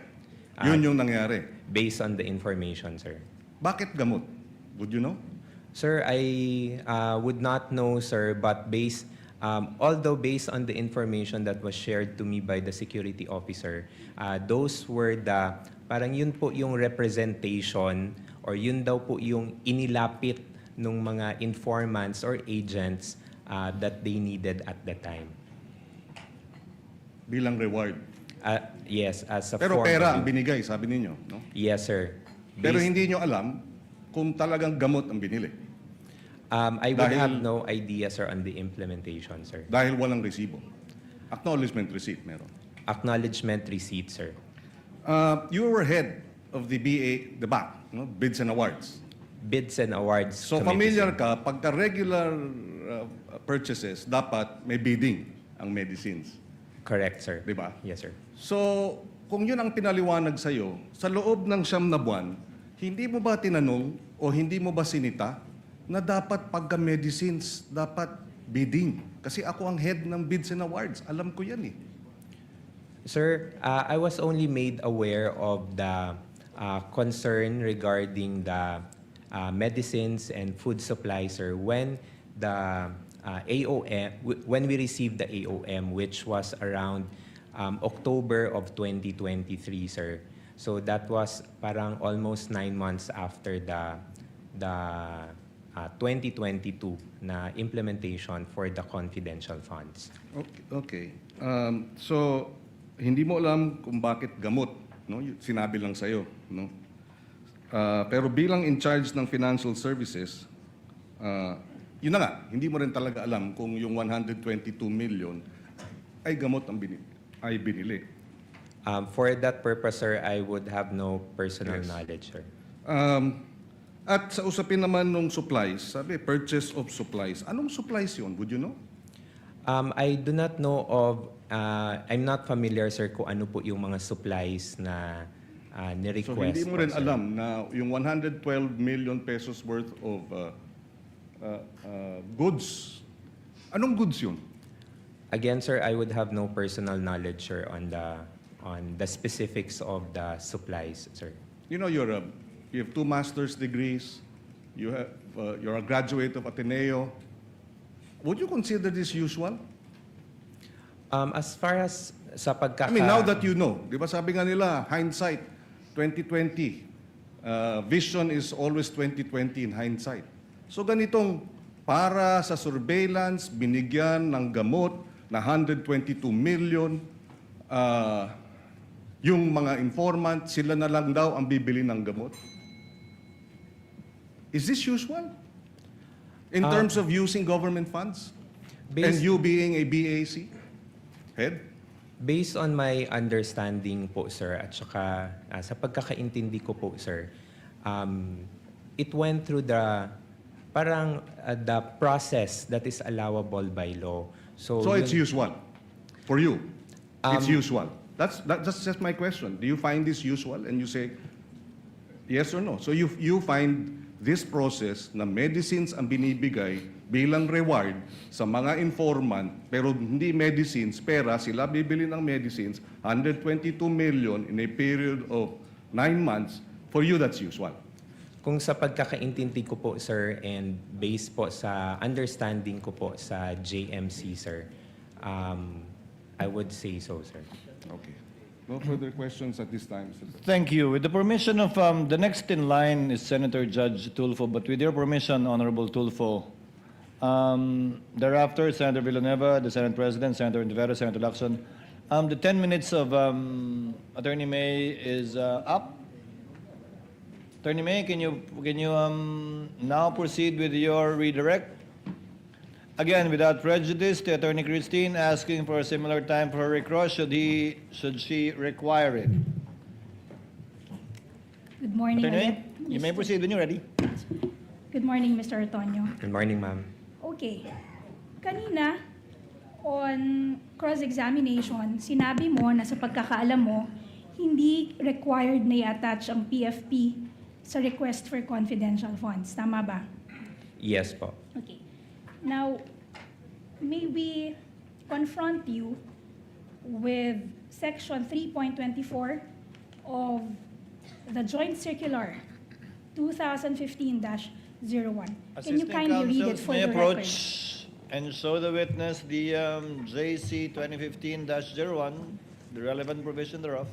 Yun yung nangyari. Based on the information, sir. Bakit gamot? Would you know? Sir, I would not know, sir, but although based on the information that was shared to me by the security officer, those were parang yun po yung representation or yun daw po yung inilapit ng mga informants or agents that they needed at the time. Bilang reward. Yes, as a Pero form pera of- ang binigay, sabi ninyo. No? Yes, sir. Pero Based- hindi nyo alam kung talagang gamot ang binili. I would Dahil- have no idea, sir, on the implementation, sir. Dahil walang resibo. Acknowledgement receipt meron. Acknowledgement receipt, sir. You were head of the BAC, no? Bids and Awards. Bids and awards. So committee, familiar sir. ka, pagka regular purchases, dapat may bidding ang medicines. Correct, sir. Di ba? Yes, sir. So, kung yun ang pinaliwanag sa'yo, sa loob ng 9 na buwan, hindi mo ba tinanong o hindi mo ba sinita na dapat pagka medicines, dapat bidding. Kasi ako ang head ng Bids and Awards. Alam ko yan eh. Sir, I was only made aware of the concern regarding the medicines and food supplies, sir, when the when we received the AOM, which was around October of 2023, sir. So that was parang almost 9 months after the 2022 na implementation for the confidential funds. Okay. So, hindi mo alam kung bakit gamot, no? Sinabi lang sa'yo, no? Pero bilang in charge ng financial services, yun na nga, hindi mo rin talaga alam kung yung 122 million ay gamot ang binili. For that purpose, sir, I would have no personal Yes. knowledge, sir. At sa usapin naman ng supplies, sabi, purchase of supplies. Anong supplies yun? Would you know? I do not know of, I'm not familiar, sir, kung ano po yung mga supplies na ni-request. So hindi mo rin po, sir. alam na yung 112 million pesos worth of goods. Anong goods yun? Again, sir, I would have no personal knowledge, sir, on the specifics of the supplies, sir. You know, you have 2 master's degrees. You're a graduate of Ateneo. Would you consider this usual? As far as sa pagkaka... I mean, now that you know, di ba sabi nga nila, hindsight, 2020. Vision is always 2020 in hindsight. So ganitong para sa surveillance, binigyan ng gamot na 122 million, yung mga informant, sila na lang daw ang bibili ng gamot. Is this usual? In terms of using government funds? And you being a BAC head? Based on my understanding po, sir, at saka sa pagkakaintindi ko po, sir, it went through the process that is allowable by law. So It's usual for you. It's usual. That's just my question. Do you find this usual? And you say yes or no. So you find this process na medicines ang binibigay bilang reward sa mga informant, pero hindi medicines, pera, sila bibili ng medicines, 122 million in a period of 9 months. For you, that's usual. kung sa pagkakaintindi ko po, sir, and based po sa understanding ko po sa JMC, sir, I would say so, sir. Okay. No further questions at this time, sir. Thank you. With the permission of, the next in line is Senator Judge Tulfo, but with your permission, Honorable Tulfo, thereafter, Senator Villanueva, the Senate President, Senator Rivera, Senator Lacson. The 10 minutes of Attorney May is up. Attorney May, can you now proceed with your redirect? Again, without prejudice, to Attorney Christine asking for a similar time for her recross, should she require it? Good morning Attorney, ulit, you may Mr. proceed when you're ready. Good morning, Mr. Antonio. Good morning, ma'am. Okay. Kanina, on cross-examination, sinabi mo na sa pagkakaalam mo, hindi required na i-attach ang PFP sa request for confidential funds. Tama ba? Yes po. Okay. Now, may we confront you with Section 3.24 of the Joint Circular 2015-01. Can you kindly read it for may the approach record? and show the witness the JC 2015-01, the relevant provision thereof.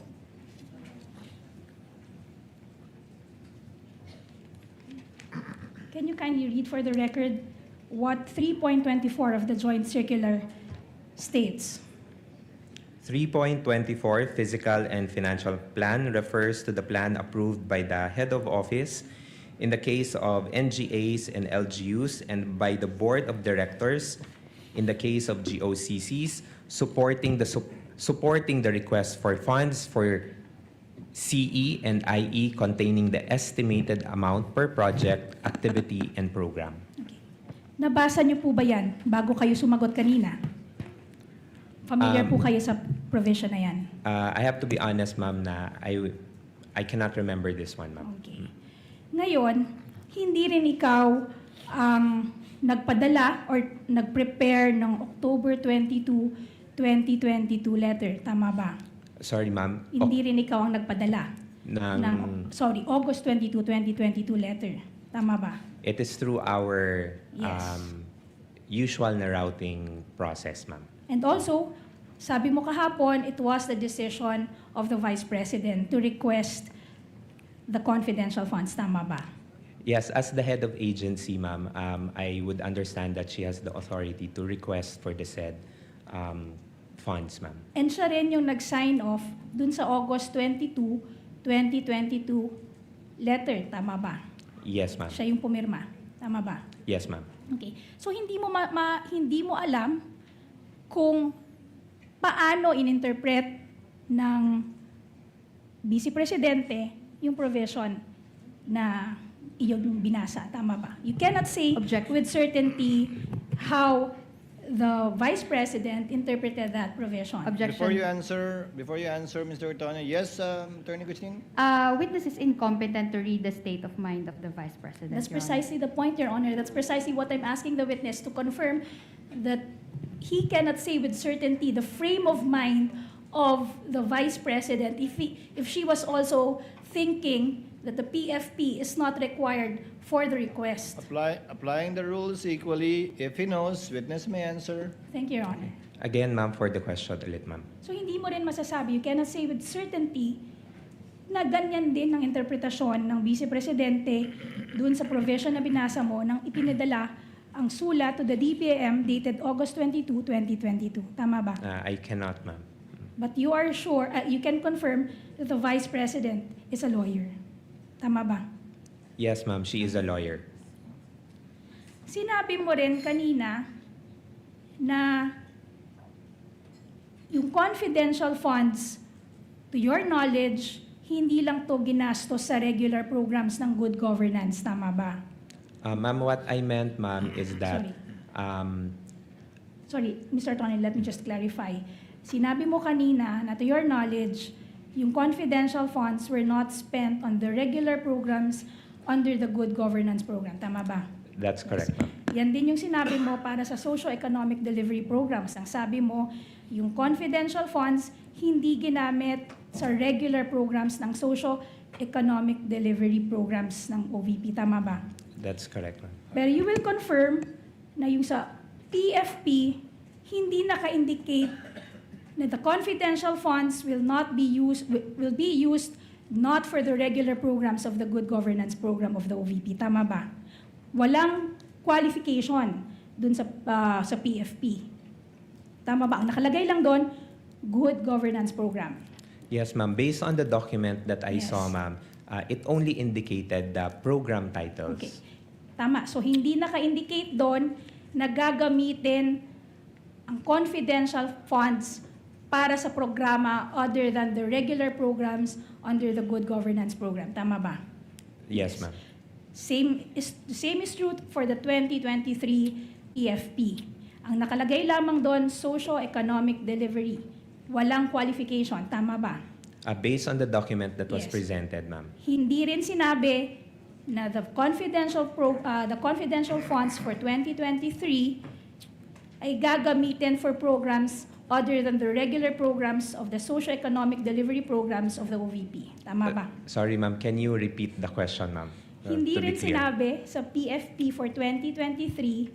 Can you kindly read for the record what 3.24 of the Joint Circular states? 3.24 Physical and Financial Plan refers to the plan approved by the head of office in the case of NGAs and LGUs and by the Board of Directors in the case of GOCCs, supporting the request for funds for CE and IE containing the estimated amount per project, activity, and program. Okay. Nabasa niyo po ba yan bago kayo sumagot kanina? Familiar po kayo sa provision na yan? I have to be honest, ma'am, na I cannot remember this one, ma'am. Okay. Ngayon, hindi rin ikaw ang nagpadala or nag-prepare ng October 22, 2022 letter. Tama ba? Sorry, ma'am. Hindi rin ikaw ang nagpadala Ng, August 22, 2022 letter. Tama ba? it is through our Yes. usual na routing process, ma'am. And also, sabi mo kahapon, it was the decision of the Vice President to request the confidential funds. Tama ba? Yes, as the head of agency, ma'am, I would understand that she has the authority to request for the said funds, ma'am. And siya rin yung nag-sign off dun sa August 22, 2022 letter. Tama ba? Yes, ma'am. Siya yung pumirma. Tama ba? Yes, ma'am. Okay. So hindi mo hindi mo alam kung paano ininterpret ng Vice Presidente yung provision na iyong binasa. Tama ba? You cannot say with certainty how the Vice President interpreted that provision. Before you answer, Mr. Otonyo, yes, Attorney Christine? Witness is incompetent to read the state of mind of the Vice President. That's Your Honor. precisely the point, Your Honor. That's precisely what I'm asking the witness to confirm, that he cannot say with certainty the frame of mind of the Vice President if she was also thinking that the PFP is not required for the request. Applying the rules equally, if he knows, witness may answer. Thank you, Your Honor. Again, ma'am, for the question ulit, ma'am. So hindi mo rin masasabi, you cannot say with certainty na ganyan din ang interpretasyon ng Vice Presidente dun sa provision na binasa mo nang ipinadala ang sulat to the DBM dated August 22, 2022. Tama ba? I cannot, ma'am. But you are sure, you can confirm that the Vice President is a lawyer. Tama ba? Yes, ma'am, she is a lawyer. Sinabi mo rin kanina na yung confidential funds, to your knowledge, hindi lang to ginastos sa regular programs ng good governance. Tama ba? Ma'am, what I meant, ma'am, is that... Sorry, Mr. Tony, let me just clarify. Sinabi mo kanina na to your knowledge, yung confidential funds were not spent on the regular programs under the good governance program. Tama ba? That's correct, ma'am. Yan din yung sinabi mo para sa socio-economic delivery programs. Ang sabi mo, yung confidential funds hindi ginamit sa regular programs ng socio-economic delivery programs ng OVP. Tama ba? That's correct, ma'am. Pero you will confirm na yung sa PFP, hindi naka-indicate na the confidential funds will be used not for the regular programs of the good governance program of the OVP. Tama ba? Walang qualification dun sa PFP. Tama ba? Ang nakalagay lang doon, good governance program. Yes, ma'am. Based on the document that I Yes. saw, ma'am, it only indicated the program titles. Okay. Tama. So, hindi naka-indicate doon na gagamitin ang confidential funds para sa programa other than the regular programs under the good governance program. Tama ba? Yes, ma'am. The same is true for the 2023 EFP. Ang nakalagay lamang doon, socio-economic delivery. Walang qualification. Tama ba? Based on the document that was Yes. presented, ma'am. Hindi rin sinabi na the confidential funds for 2023 ay gagamitin for programs other than the regular programs of the socio-economic delivery programs of the OVP. Tama ba? Sorry, ma'am. Can you repeat the question, ma'am? Hindi To be rin clear. sinabi sa PFP for 2023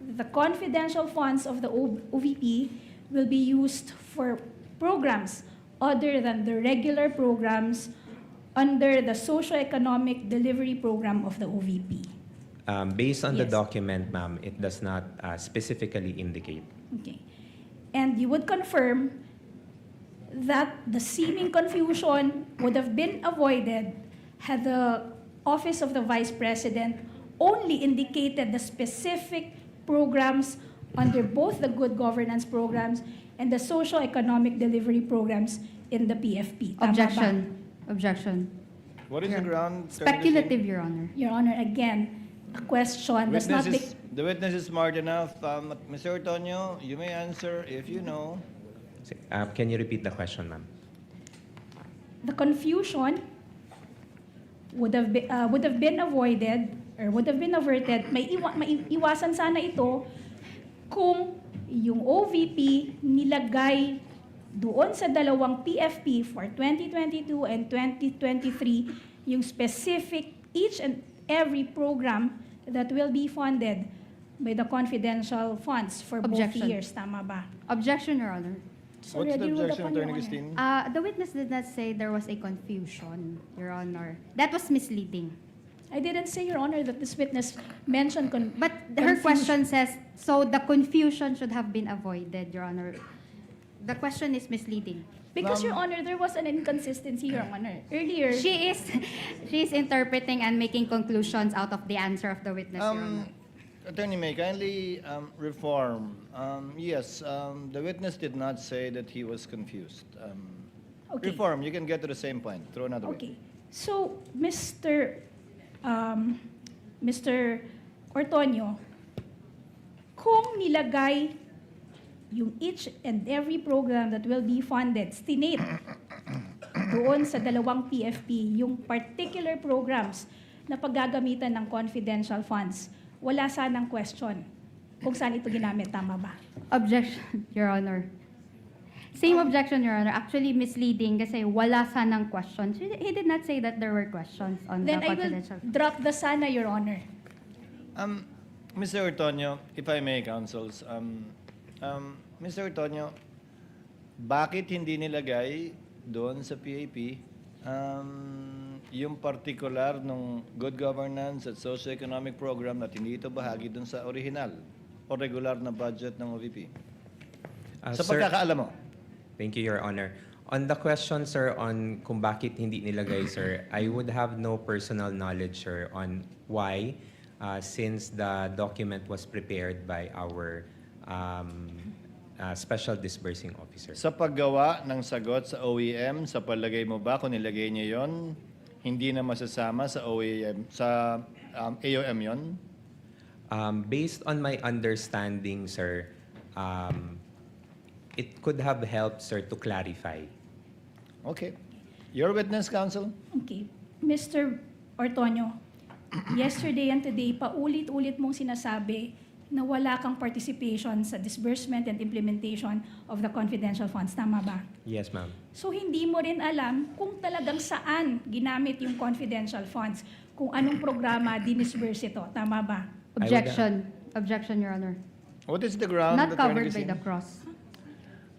the confidential funds of the OVP will be used for programs other than the regular programs under the socio-economic delivery program of the OVP. Based on the Yes. document, ma'am, it does not specifically indicate. Okay. And you would confirm that the seeming confusion would have been avoided had the Office of the Vice President only indicated the specific programs under both the good governance programs and the socio-economic delivery programs in the PFP. Tama ba? Objection. What is the ground? Attorney Speculative, Your Honor. Your Honor, again, a question does not... The witness is smart enough. Mr. Otonyo, you may answer if you know. Can you repeat the question, ma'am? The confusion would have been avoided or would have been averted, iwasan sana ito kung yung OVP nilagay doon sa dalawang PFP for 2022 and 2023 yung specific each and every program that will be funded by the confidential funds for Objection. both years. Tama ba? Objection, Your Honor. So What's the already ruled objection, upon, Attorney Your Honor. Christine? The witness did not say there was a confusion, Your Honor. That was misleading. I didn't say, Your Honor, that this witness mentioned But her question says, so the confusion should have been avoided, Your Honor. The question is misleading. Because, Your Honor, there was an inconsistency, Your Honor. Earlier, She is interpreting and making conclusions out of the answer of the witness, Your Honor. Attorney May, kindly reform. Yes, the witness did not say that he was confused. Okay. Reform, you can get to the same point. Throw another way. Okay. So, Mr. Ortonio, kung nilagay yung each and every program that will be funded, stinate doon sa dalawang PFP, yung particular programs na paggagamitan ng confidential funds, wala sanang question kung saan ito ginamit. Tama ba? Objection, Your Honor. Same objection, Your Honor. Actually misleading kasi wala sanang questions. He did not say that there were questions on Then the I will confidential. drop the sana, Your Honor. Mr. Ortonio, if I may, counsels, Mr. Ortonio, bakit hindi nilagay doon sa PAP yung particular ng good governance at socio-economic program na hindi ito bahagi doon sa original o regular na budget ng OVP? Sa Sir, pagkakaalam mo. thank you, Your Honor. On the question, sir, on kung bakit hindi nilagay, sir, I would have no personal knowledge, sir, on why, since the document was prepared by our Special Disbursing Officer. Sa paggawa ng sagot sa OEM, sa palagay mo ba kung nilagay niya yon, hindi na masasama sa OEM, sa AOM yon? Based on my understanding, sir, it could have helped, sir, to clarify. Okay. Your witness, counsel? Okay. Mr. Ortonio, yesterday and today, paulit-ulit mong sinasabi na wala kang participation sa disbursement and implementation of the confidential funds. Tama ba? Yes, ma'am. So hindi mo rin alam kung talagang saan ginamit yung confidential funds, kung anong programa dinisburse ito. Tama ba? Objection. Objection, Your Honor. What is the ground? Not Attorney covered by Christine? the cross.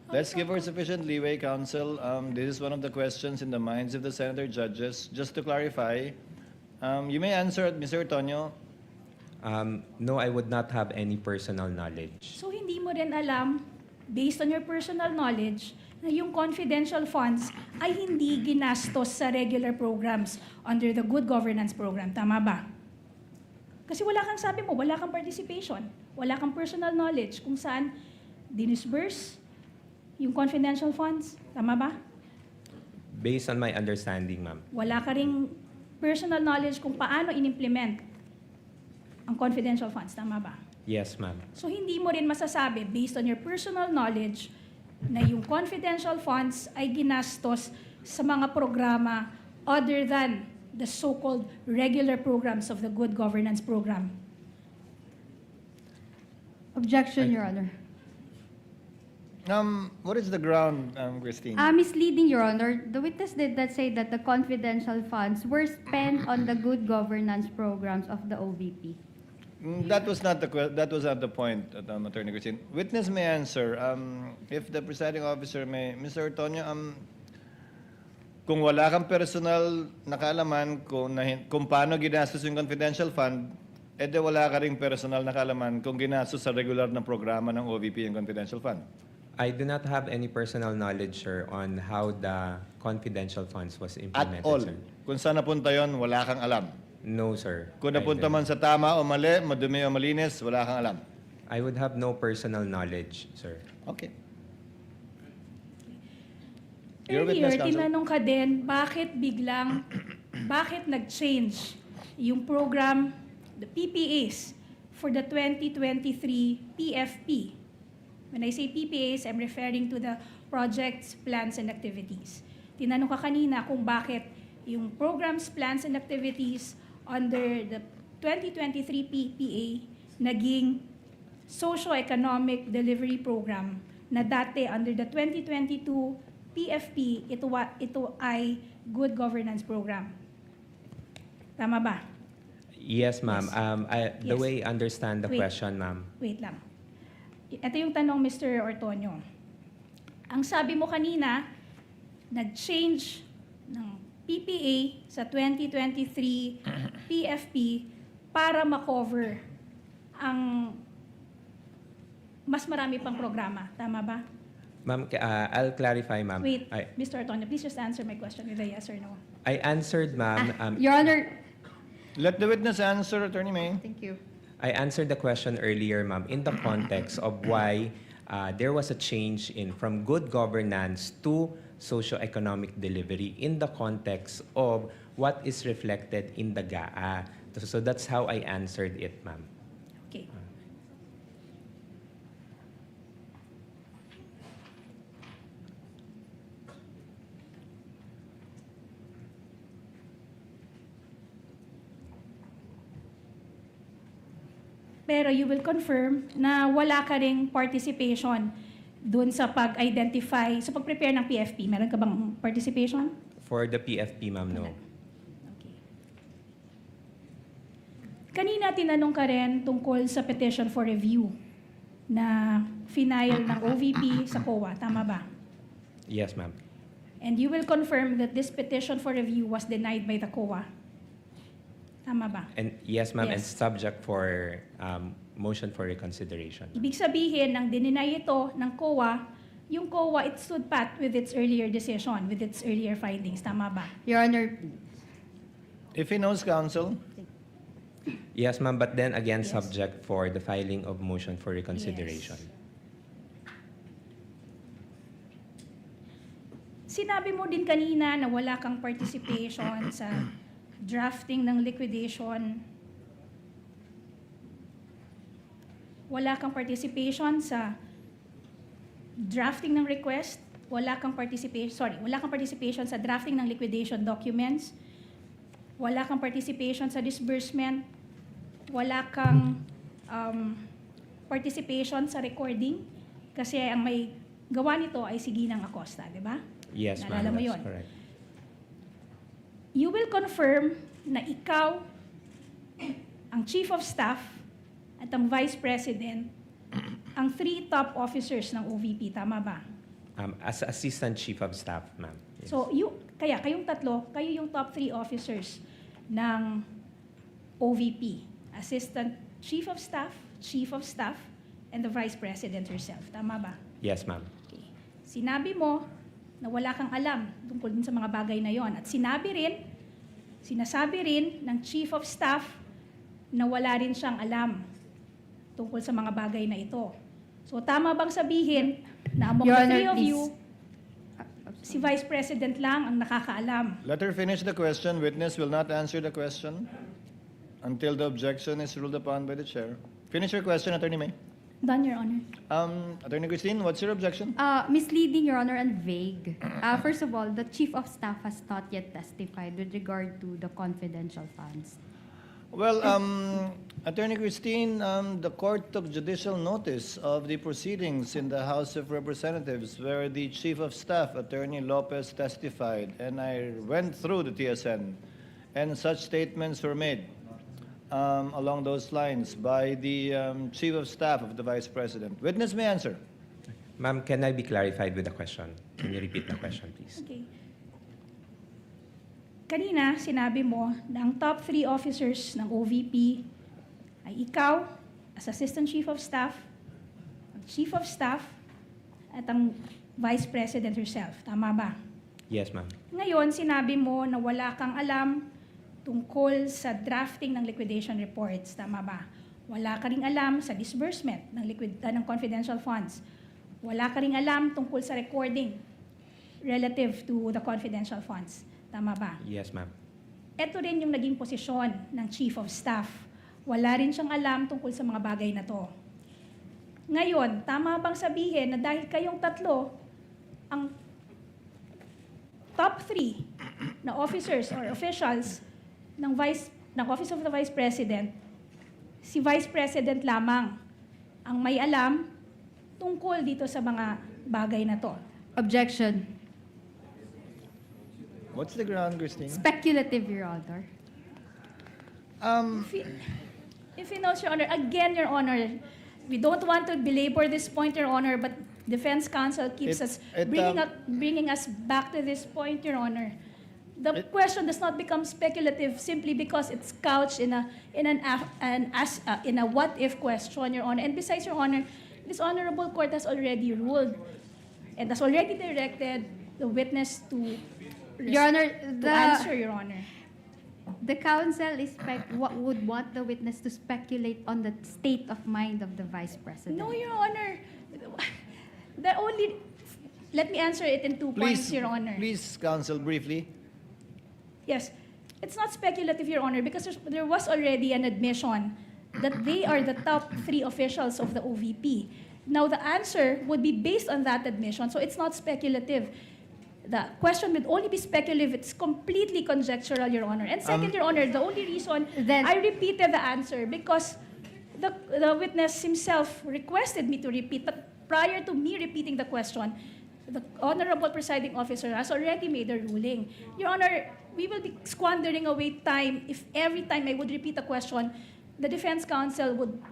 Let's give her sufficient leeway, counsel. This is one of the questions in the minds of the senator judges. Just to clarify, you may answer, Mr. Ortonio. No, I would not have any personal knowledge. So hindi mo rin alam, based on your personal knowledge, na yung confidential funds ay hindi ginastos sa regular programs under the good governance program. Tama ba? Kasi wala kang, sabi mo, wala kang participation, wala kang personal knowledge kung saan dinisburse yung confidential funds. Tama ba? Based on my understanding, ma'am. Wala ka ring personal knowledge kung paano in-implement ang confidential funds. Tama ba? Yes, ma'am. So hindi mo rin masasabi, based on your personal knowledge, na yung confidential funds ay ginastos sa mga programa other than the so-called regular programs of the good governance program. Objection, Your Honor. What is the ground, Christine? Misleading, Your Honor. The witness did not say that the confidential funds were spent on the good governance programs of the OVP. That was not the point, Attorney Christine. Witness may answer. If the presiding officer may, Mr. Ortonio, kung wala kang personal na kaalaman kung paano ginastos yung confidential fund, edi wala ka ring personal na kaalaman kung ginastos sa regular na programa ng OVP yung confidential fund. I do not have any personal knowledge, sir, on how the confidential funds was implemented, At all. sir. Kung saan napunta yon, wala kang alam. No, sir. Kung I napunta do man not. sa tama o mali, madumi o malinis, wala kang alam. I would have no personal knowledge, sir. Okay. Your Earlier, witness, counsel. tinanong ka din, bakit nag-change yung program, the PPAs, for the 2023 PFP? When I say PPAs, I'm referring to the projects, plans, and activities. Tinanong ka kanina kung bakit yung programs, plans, and activities under the 2023 PPA naging Socio-Economic Delivery Program na dati under the 2022 PFP, ito ay Good Governance Program. Tama ba? Yes, ma'am. The Yes. way I understand the Wait. question, ma'am. Wait lang. Ito yung tanong, Mr. Ortonio. Ang sabi mo kanina, nag-change ng PPA sa 2023 PFP para ma-cover ang mas marami pang programa. Tama ba? Ma'am, I'll clarify, ma'am. Wait, I, Mr. Ortonio, please just answer my question with a yes or no. I answered, ma'am. Your Honor, Let the witness answer, Attorney May. thank you. I answered the question earlier, ma'am, in the context of why there was a change from good governance to socio-economic delivery in the context of what is reflected in the GAA. So that's how I answered it, ma'am. Okay. Pero you will confirm na wala ka ring participation dun sa pag-identify, sa pag-prepare ng PFP. Meron ka bang participation? For the PFP, ma'am, no. Okay. Kanina tinanong ka rin tungkol sa petition for review na final ng OVP sa COA. Tama ba? Yes, ma'am. And you will confirm that this petition for review was denied by the COA. Tama ba? And yes, ma'am, and Yes. subject for motion for reconsideration. Ibig sabihin, nang dininay ito ng COA, yung COA, it stood pat with its earlier decision, with its earlier findings. Tama ba? Your Honor, If he knows, counsel. Yes, ma'am, but then again, Yes. subject for the filing of motion for reconsideration. Sinabi mo din kanina na wala kang participation sa drafting ng liquidation. Wala kang participation sa drafting ng request. Wala kang participation sa drafting ng liquidation documents. Wala kang participation sa disbursement. Wala kang participation sa recording. Kasi ang may gawa nito ay si Ginang Acosta, di ba? Yes, ma'am, Naalala mo that's yun? correct. You will confirm na ikaw, ang Chief of Staff, at ang Vice President, ang 3 top officers ng OVP. Tama ba? As Assistant Chief of Staff, ma'am. Yes. So, kayong tatlo, kayo yung top 3 officers ng OVP. Assistant Chief of Staff, and the Vice President herself. Tama ba? Yes, ma'am. Okay. Sinabi mo na wala kang alam tungkol din sa mga bagay na yon. At sinasabi rin ng Chief of Staff na wala rin siyang alam tungkol sa mga bagay na ito. So tama bang sabihin na among Your the Honor, three of please. you, si Vice President lang ang nakakaalam? Let her finish the question. Witness will not answer the question until the objection is ruled upon by the chair. Finish your question, Attorney May. Done, Your Honor. Attorney Christine, what's your objection? misleading, Your Honor, and vague. First of all, the Chief of Staff has not yet testified with regard to the confidential funds. Well, Attorney Christine, the court took judicial notice of the proceedings in the House of Representatives where the Chief of Staff, Attorney Lopez, testified, and I went through the TSN, and such statements were made along those lines by the Chief of Staff of the Vice President. Witness may answer. Ma'am, can I be clarified with the question? Can you repeat the question, please? Okay. Kanina, sinabi mo na ang top 3 officers ng OVP ay ikaw, as Assistant Chief of Staff, ang Chief of Staff, at ang Vice President herself. Tama ba? Yes, ma'am. Ngayon, sinabi mo na wala kang alam tungkol sa drafting ng liquidation reports. Tama ba? Wala ka ring alam sa disbursement ng confidential funds. Wala ka ring alam tungkol sa recording relative to the confidential funds. Tama ba? Yes, ma'am. Ito rin yung naging posisyon ng Chief of Staff. Wala rin siyang alam tungkol sa mga bagay na to. Ngayon, tama bang sabihin na dahil kayong tatlo, ang top 3 na officers or officials ng Vice ng Office of the Vice President, si Vice President lamang ang may alam tungkol dito sa mga bagay na to. Objection. What's the ground, Christine? Speculative, Your Honor. If you know, Your Honor, again, Your Honor, we don't want to belabor this point, Your Honor, but Defense Counsel keeps bringing us back to this point, Your Honor. The question does not become speculative simply because it's couched in a what if question, Your Honor. And besides, Your Honor, this honorable court has already ruled and has already directed the witness to Your Honor, to answer, Your Honor. the counsel would want the witness to speculate on the state of mind of the Vice President. No, Your Honor. Let me answer it in 2 points, Your Honor. Please, counsel, briefly. Yes. It's not speculative, Your Honor, because there was already an admission that they are the top 3 officials of the OVP. Now, the answer would be based on that admission, so it's not speculative. The question would only be speculative. It's completely conjectural, Your Honor. And second, Your Honor, the only reason I repeated the answer because the witness himself requested me to repeat, but prior to me repeating the question, the Honorable Presiding Officer has already made a ruling. Your Honor, we will be squandering away time if every time I would repeat a question, the Defense Counsel would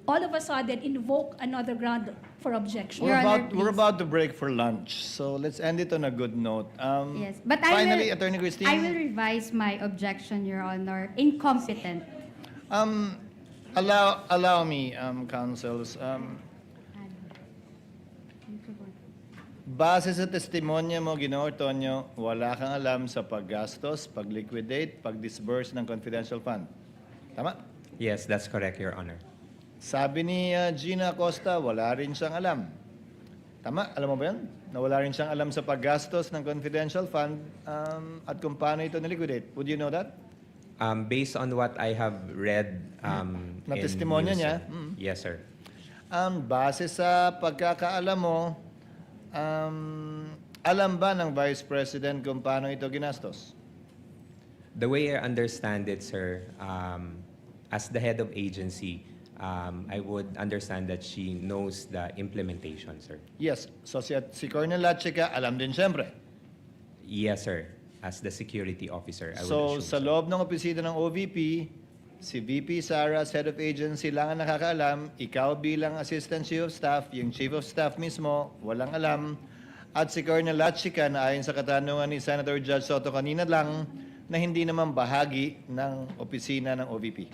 all of a sudden invoke another ground for objection. We're about to break for lunch, so let's end it on a good note. Yes, but Finally, Attorney Christine. I will revise my objection, Your Honor. Incompetent. Allow me, counsels. Base sa testimonya mo, Ginoong Ortonio, wala kang alam sa paggastos, pag-liquidate, pag-disburse ng confidential fund. Tama? Yes, that's correct, Your Honor. Sabi ni Gina Acosta, wala rin siyang alam. Tama? Alam mo ba yan? Na wala rin siyang alam sa paggastos ng confidential fund at kung paano ito niliquidate. Would you know that? Based on what I have read Na in testimonya news, niya? Yes, sir. Base sa pagkakaalam mo, alam ba ng Vice President kung paano ito ginastos? The way I understand it, sir, as the head of agency, I would understand that she knows the implementation, sir. Yes. So si Colonel Lachica, alam din siyempre. Yes, sir. As the security officer, I would So assume sa loob ng opisina ng OVP, si VP Sara, as head of agency, lang ang nakakaalam. Ikaw bilang Assistant Chief of Staff, yung Chief of Staff mismo, walang alam. At si Colonel Lachica, na ayon sa katanungan ni Senator Judge Soto kanina lang, na hindi naman bahagi ng opisina ng OVP.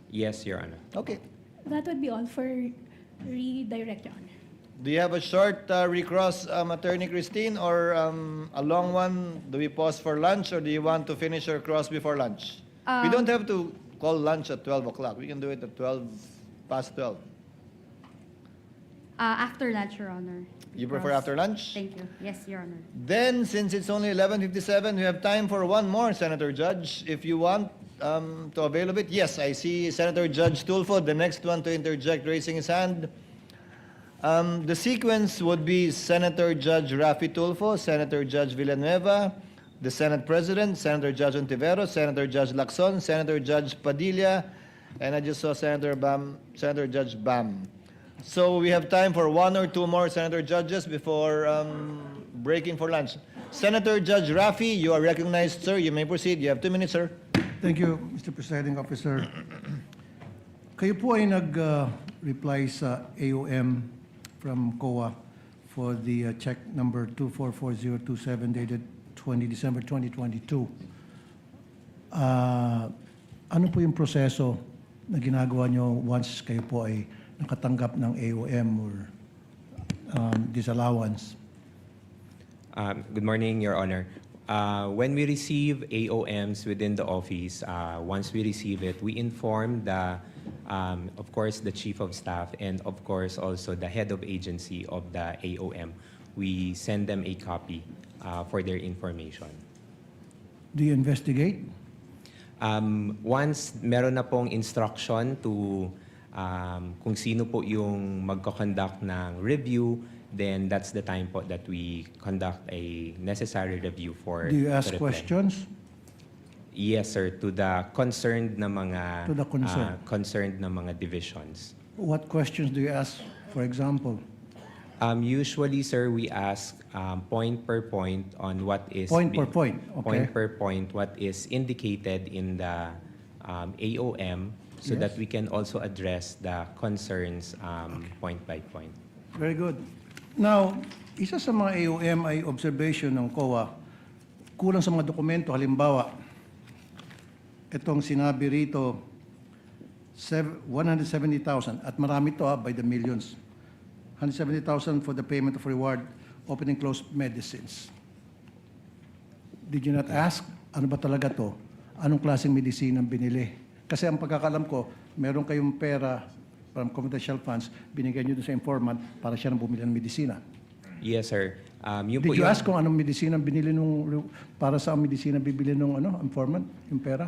Yes, Your Honor. Okay. That would be all for redirect, Your Honor. Do you have a short recross, Attorney Christine, or a long one? Do we pause for lunch, or do you want to finish your cross before lunch? We don't have to call lunch at 12 o'clock. We can do it at 12:12. After lunch, Your Honor. You prefer after lunch? Thank you. Yes, Your Honor. Then, since it's only 11:57, we have time for one more, Senator Judge. If you want to avail of it. Yes, I see Senator Judge Tulfo, the next one to interject, raising his hand. The sequence would be Senator Judge Rafi Tulfo, Senator Judge Villanueva, the Senate President, Senator Judge Ontiveros, Senator Judge Lacson, Senator Judge Padilla, and I just saw Senator Judge Bam. So we have time for one or two more Senator Judges before breaking for lunch. Senator Judge Rafi, you are recognized, sir. You may proceed. You have 2 minutes, sir. Thank you, Mr. Presiding Officer. Kayo po ay nag-reply sa AOM from COA for the check number 244027 dated 20 December 2022. Ano po yung proseso na ginagawa nyo once kayo po ay nakatanggap ng AOM or disallowance? Good morning, Your Honor. When we receive AOMs within the office, once we receive it, we inform of course, the Chief of Staff and, of course, also the head of agency of the AOM. We send them a copy for their information. Do you investigate? Once meron na pong instruction to kung sino po yung magko-conduct ng review, then that's the time po that we conduct a necessary review for Do you ask the reply. questions? Yes, sir, to the concerned na mga To the concerned. concerned na mga divisions. What questions do you ask, for example? Usually, sir, we ask point per point on what is Point per point, okay. point per point what is indicated in the AOM, so Yes. that we can also address the concerns point by point. Very good. Now, isa sa mga AOM ay observation ng COA, kulang sa mga dokumento. Halimbawa, itong sinabi rito, 170,000, at marami to by the millions. 170,000 for the payment of reward, open and closed medicines. Did you not ask, ano ba talaga to? Anong klaseng medicine ang binili? Kasi ang pagkakalam ko, meron kayong pera from confidential funds, binigay nyo doon sa informant para siya nang bumili ng medisina. Yes, sir. Yun Did po you yung- ask kung anong medisina binili para sa medisina bibili nung informant, yung pera?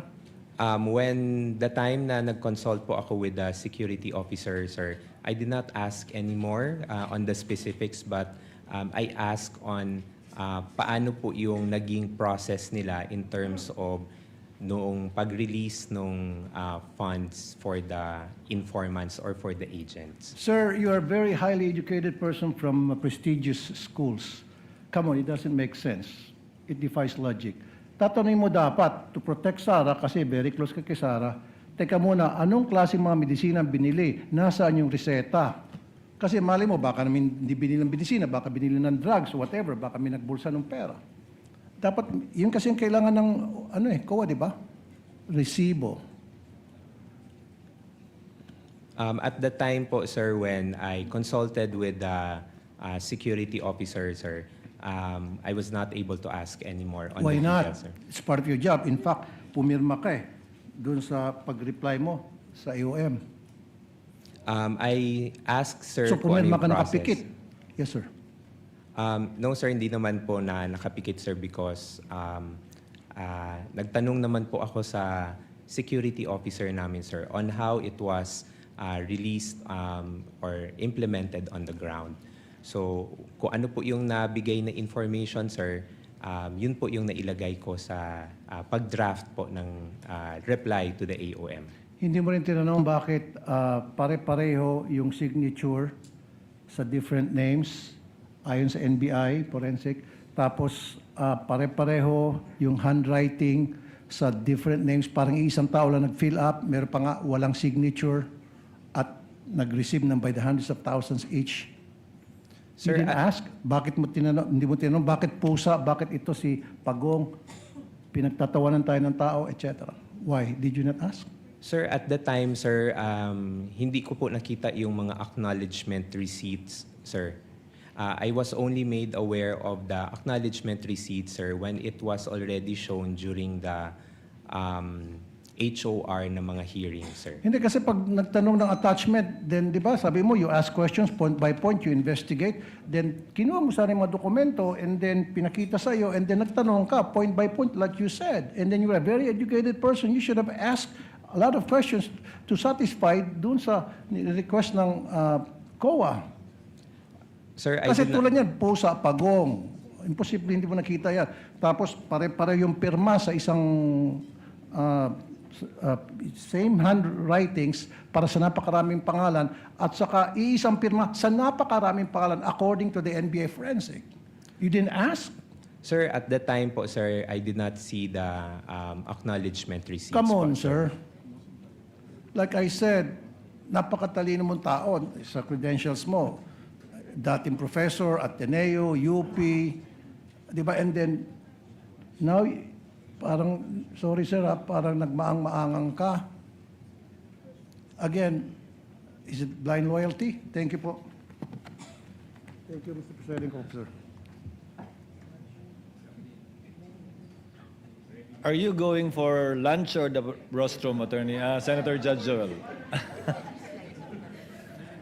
When the time na nag-consult po ako with the security officer, sir, I did not ask anymore on the specifics, but I asked on paano po yung naging process nila in terms of noong pag-release ng funds for the informants or for the agents. Sir, you are a very highly educated person from prestigious schools. Come on, it doesn't make sense. It defies logic. Tatanungin mo dapat, to protect Sara, kasi very close ka kay Sara, teka muna, anong klaseng mga medisina binili? Nasaan yung reseta? Kasi mali mo, baka namin hindi binili ng medisina, baka binili ng drugs, whatever, baka may nagbulsa ng pera. Dapat, yun kasi yung kailangan ng, COA, di ba? Resibo. At the time po, sir, when I consulted with the security officer, sir, I was not able to ask anymore on Why the not? details, sir. It's part of your job. In fact, pumirma ka doon sa pag-reply mo sa AOM. I asked, sir, So kung ano pumirma yung ka process. nakapikit. Yes, sir. No, sir, hindi naman po na nakapikit, sir, because nagtanong naman po ako sa security officer namin, sir, on how it was released or implemented on the ground. So, kung ano po yung nabigay na information, sir, yun po yung nailagay ko sa pag-draft po ng reply to the AOM. Hindi mo rin tinanong bakit pare-pareho yung signature sa different names ayon sa NBI, forensic, tapos pare-pareho yung handwriting sa different names, parang isang tao lang nag-fill up, meron pa nga walang signature at nag-receive ng by the hundreds of thousands each. Sir, You didn't ask? Bakit mo tinanong, hindi mo tinanong, bakit pusa, bakit ito si Pagong, pinagtatawanan tayo ng tao, etc. Why? Did you not ask? Sir, at the time, sir, hindi ko po nakita yung mga acknowledgement receipts, sir. I was only made aware of the acknowledgement receipts, sir, when it was already shown during the HOR na mga hearings, sir. Hindi kasi pag nagtanong ng attachment, then di ba, sabi mo, you ask questions point by point, you investigate, then kinuha mo sana yung mga dokumento, and then pinakita sa iyo, and then nagtanong ka point by point like you said, and then you are a very educated person, you should have asked a lot of questions to satisfy dun sa request ng COA. Sir, I Kasi did not- tulad yan, pusa, Pagong, imposible hindi mo nakita yan. Tapos pare-pare yung pirma sa isang same handwritings para sa napakaraming pangalan at saka iisang pirma sa napakaraming pangalan according to the NBA forensic. You didn't ask? Sir, at the time po, sir, I did not see the acknowledgement receipts. Come on, po, sir. Like I said, napakatalino mong tao sa credentials mo. Dating professor, Ateneo, UP, di ba? And then, now, parang, sorry sir, parang nagmaang-maangang ka. Again, is it blind loyalty? Thank you po. Thank you, Mr. Presiding Officer. Are you going for lunch or the rostrum, Attorney? Senator Judge Joel.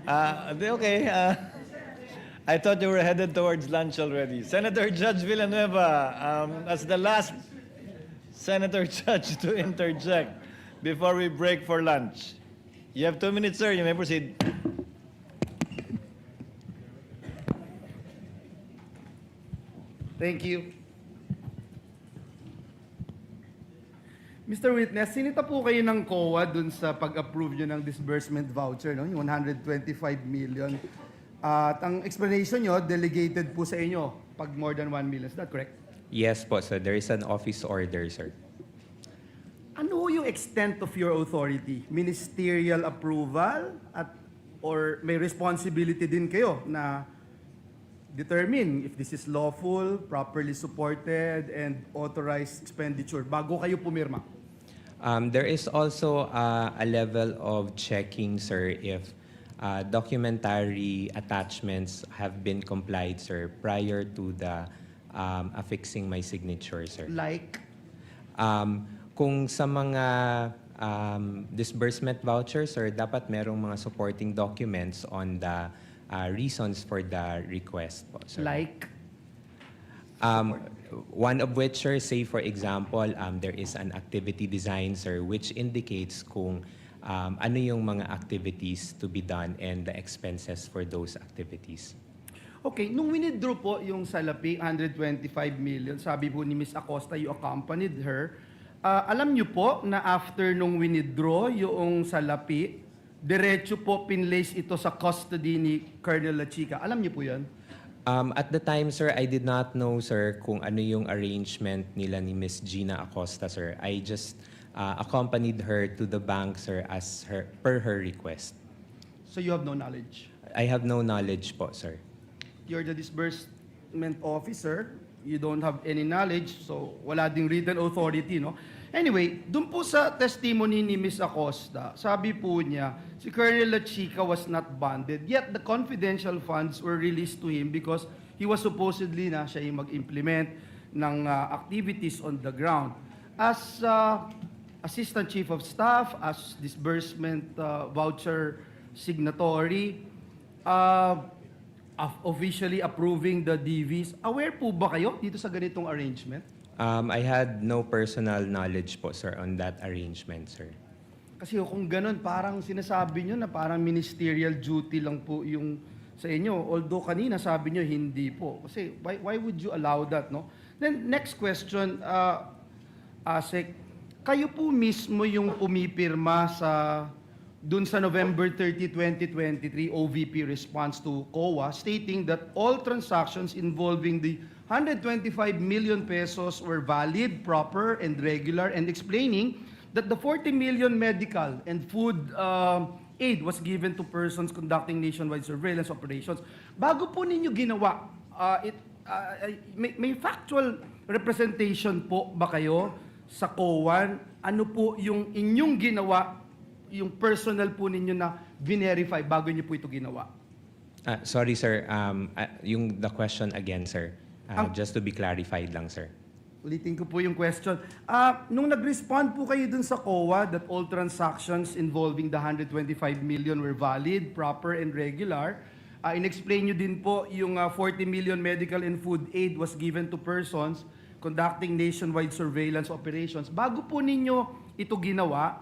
Okay. I thought you were headed towards lunch already. Senator Judge Villanueva, as the last Senator Judge to interject before we break for lunch. You have 2 minutes, sir. You may proceed. Thank you. Mr. Witness, sinita po kayo ng COA dun sa pag-approve nyo ng disbursement voucher, no? Yung 125 million. At ang explanation nyo, delegated po sa inyo pag more than 1 million. Is that correct? Yes po, sir. There is an office order, sir. Ano yung extent of your authority? Ministerial approval or may responsibility din kayo na determine if this is lawful, properly supported, and authorized expenditure bago kayo pumirma? There is also a level of checking, sir, if documentary attachments have been complied, sir, prior to the affixing my signature, sir. Like? Kung sa mga disbursement vouchers, sir, dapat merong mga supporting documents on the reasons for the request po, sir. Like? One of which, sir, say for example, there is an activity design, sir, which indicates kung ano yung mga activities to be done and the expenses for those activities. Okay, nung winidraw po yung salapi, 125 million, sabi po ni Ms. Acosta, you accompanied her. Alam niyo po na after nung winidraw yung salapi, diretso po pinlace ito sa custody ni Colonel Lachica. Alam niyo po yan? At the time, sir, I did not know, sir, kung ano yung arrangement nila ni Miss Gina Acosta, sir. I just accompanied her to the bank, sir, per her request. So you have no knowledge? I have no knowledge po, sir. You're the disbursement officer. You don't have any knowledge, so wala ding written authority, no? Anyway, dun po sa testimony ni Ms. Acosta, sabi po niya, si Colonel Lachica was not bonded, yet the confidential funds were released to him because he was supposedly na siya yung mag-implement ng activities on the ground. As Assistant Chief of Staff, as disbursement voucher signatory, officially approving the DVs, aware po ba kayo dito sa ganitong arrangement? I had no personal knowledge po, sir, on that arrangement, sir. Kasi kung ganun, parang sinasabi nyo na parang ministerial duty lang po yung sa inyo. Although kanina sabi nyo hindi po. Kasi why would you allow that, no? Then next question, Asek, kayo po mismo yung pumipirma dun sa November 30, 2023 OVP response to COA stating that all transactions involving the 125 million pesos were valid, proper, and regular, and explaining that the 40 million medical and food aid was given to persons conducting nationwide surveillance operations. Bago po ninyo ginawa, may factual representation po ba kayo sa COA? Ano po yung inyong ginawa, yung personal po ninyo na verify bago niyo po ito ginawa? Sorry, sir. The question again, sir. Just to be clarified lang, sir. Ulitin ko po yung question. Nung nag-respond po kayo dun sa COA that all transactions involving the 125 million were valid, proper, and regular, in-explain nyo din po yung 40 million medical and food aid was given to persons conducting nationwide surveillance operations. Bago po ninyo ito ginawa,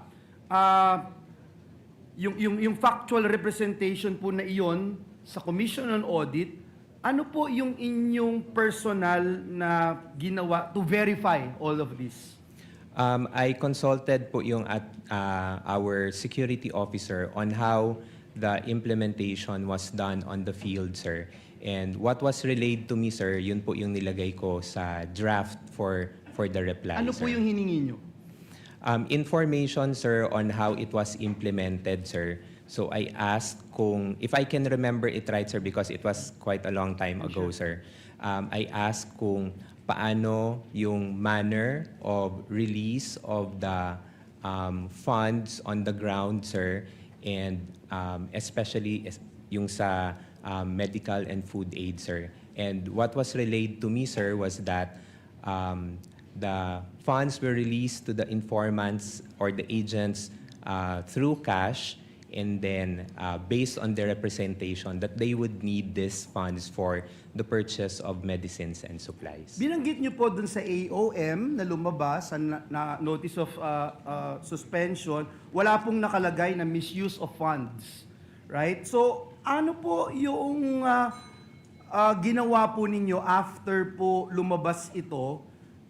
yung factual representation po na iyon sa Commission on Audit, ano po yung inyong personal na ginawa to verify all of this? I consulted po yung our security officer on how the implementation was done on the field, sir. And what was relayed to me, sir, yun po yung nilagay ko sa draft for the reply, Ano sir. po yung hiningi nyo? Information, sir, on how it was implemented, sir. So I asked if I can remember it right, sir, because it was quite a long time ago, sir. I asked kung paano yung manner of release of the funds on the ground, sir, and especially yung sa medical and food aid, sir. And what was relayed to me, sir, was that the funds were released to the informants or the agents through cash, and then based on their representation that they would need these funds for the purchase of medicines and supplies. Binanggit nyo po dun sa AOM na lumabas na notice of suspension, wala pong nakalagay na misuse of funds. Right? So, ano po yung ginawa po ninyo after po lumabas ito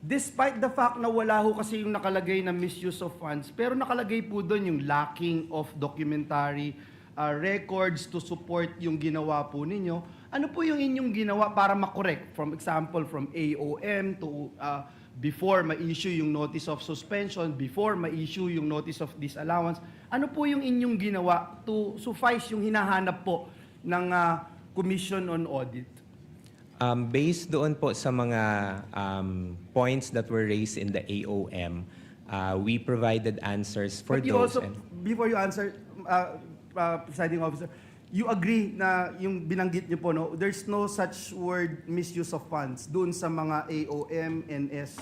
Despite the fact na wala ho kasi yung nakalagay na misuse of funds, pero nakalagay po doon yung lacking of documentary records to support yung ginawa po ninyo. Ano po yung inyong ginawa para makorek? From example, from AOM to before ma-issue yung notice of suspension, before ma-issue yung notice of disallowance. Ano po yung inyong ginawa to suffice yung hinahanap po ng Commission on Audit? Based doon po sa mga points that were raised in the AOM, we provided answers for But you those. also, before you answer, presiding officer, you agree na yung binanggit niyo po, no, there's no such word misuse of funds doon sa mga AOM, NS,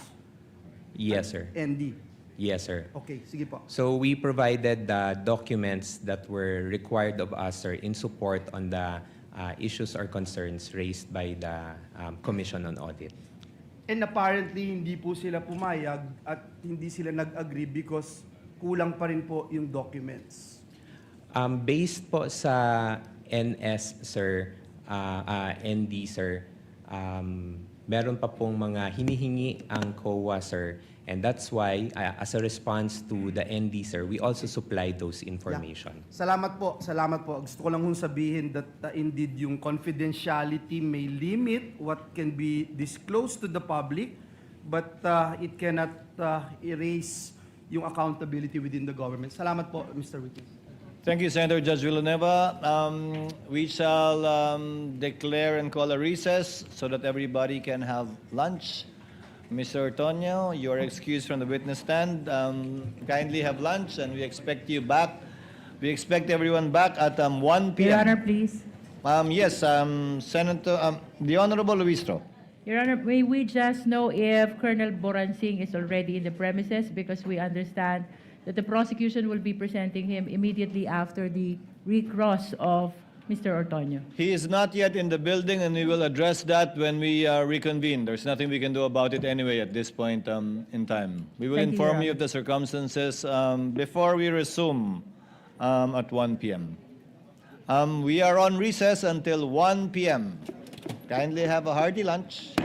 Yes, sir. ND. Yes, sir. Okay, sige po. So we provided the documents that were required of us, sir, in support on the issues or concerns raised by the Commission on Audit. And apparently, hindi po sila pumayag at hindi sila nag-agree because kulang pa rin po yung documents. Based po sa NS, sir, ND, sir, meron pa pong mga hinihingi ang COA, sir. And that's why, as a response to the ND, sir, we also supply those information. Salamat po, salamat po. Gusto ko lang hong sabihin that indeed yung confidentiality may limit what can be disclosed to the public, but it cannot erase yung accountability within the government. Salamat po, Mr. Witness. Thank you, Senator Judge Villanueva. We shall declare and call a recess so that everybody can have lunch. Mr. Ortonio, you are excused from the witness stand. Kindly have lunch, and we expect you back. We expect everyone back at 1 p.m. Your Honor, please. Yes, Senator, the Honorable Luistro. Your Honor, may we just know if Colonel Boransing is already in the premises, because we understand that the prosecution will be presenting him immediately after the recross of Mr. Ortonio. He is not yet in the building, and we will address that when we reconvene. There's nothing we can do about it anyway at this point in time. We will Thank you, inform Your you of the circumstances before we resume at 1 p.m. We are on recess until 1 p.m. Kindly have a hearty lunch.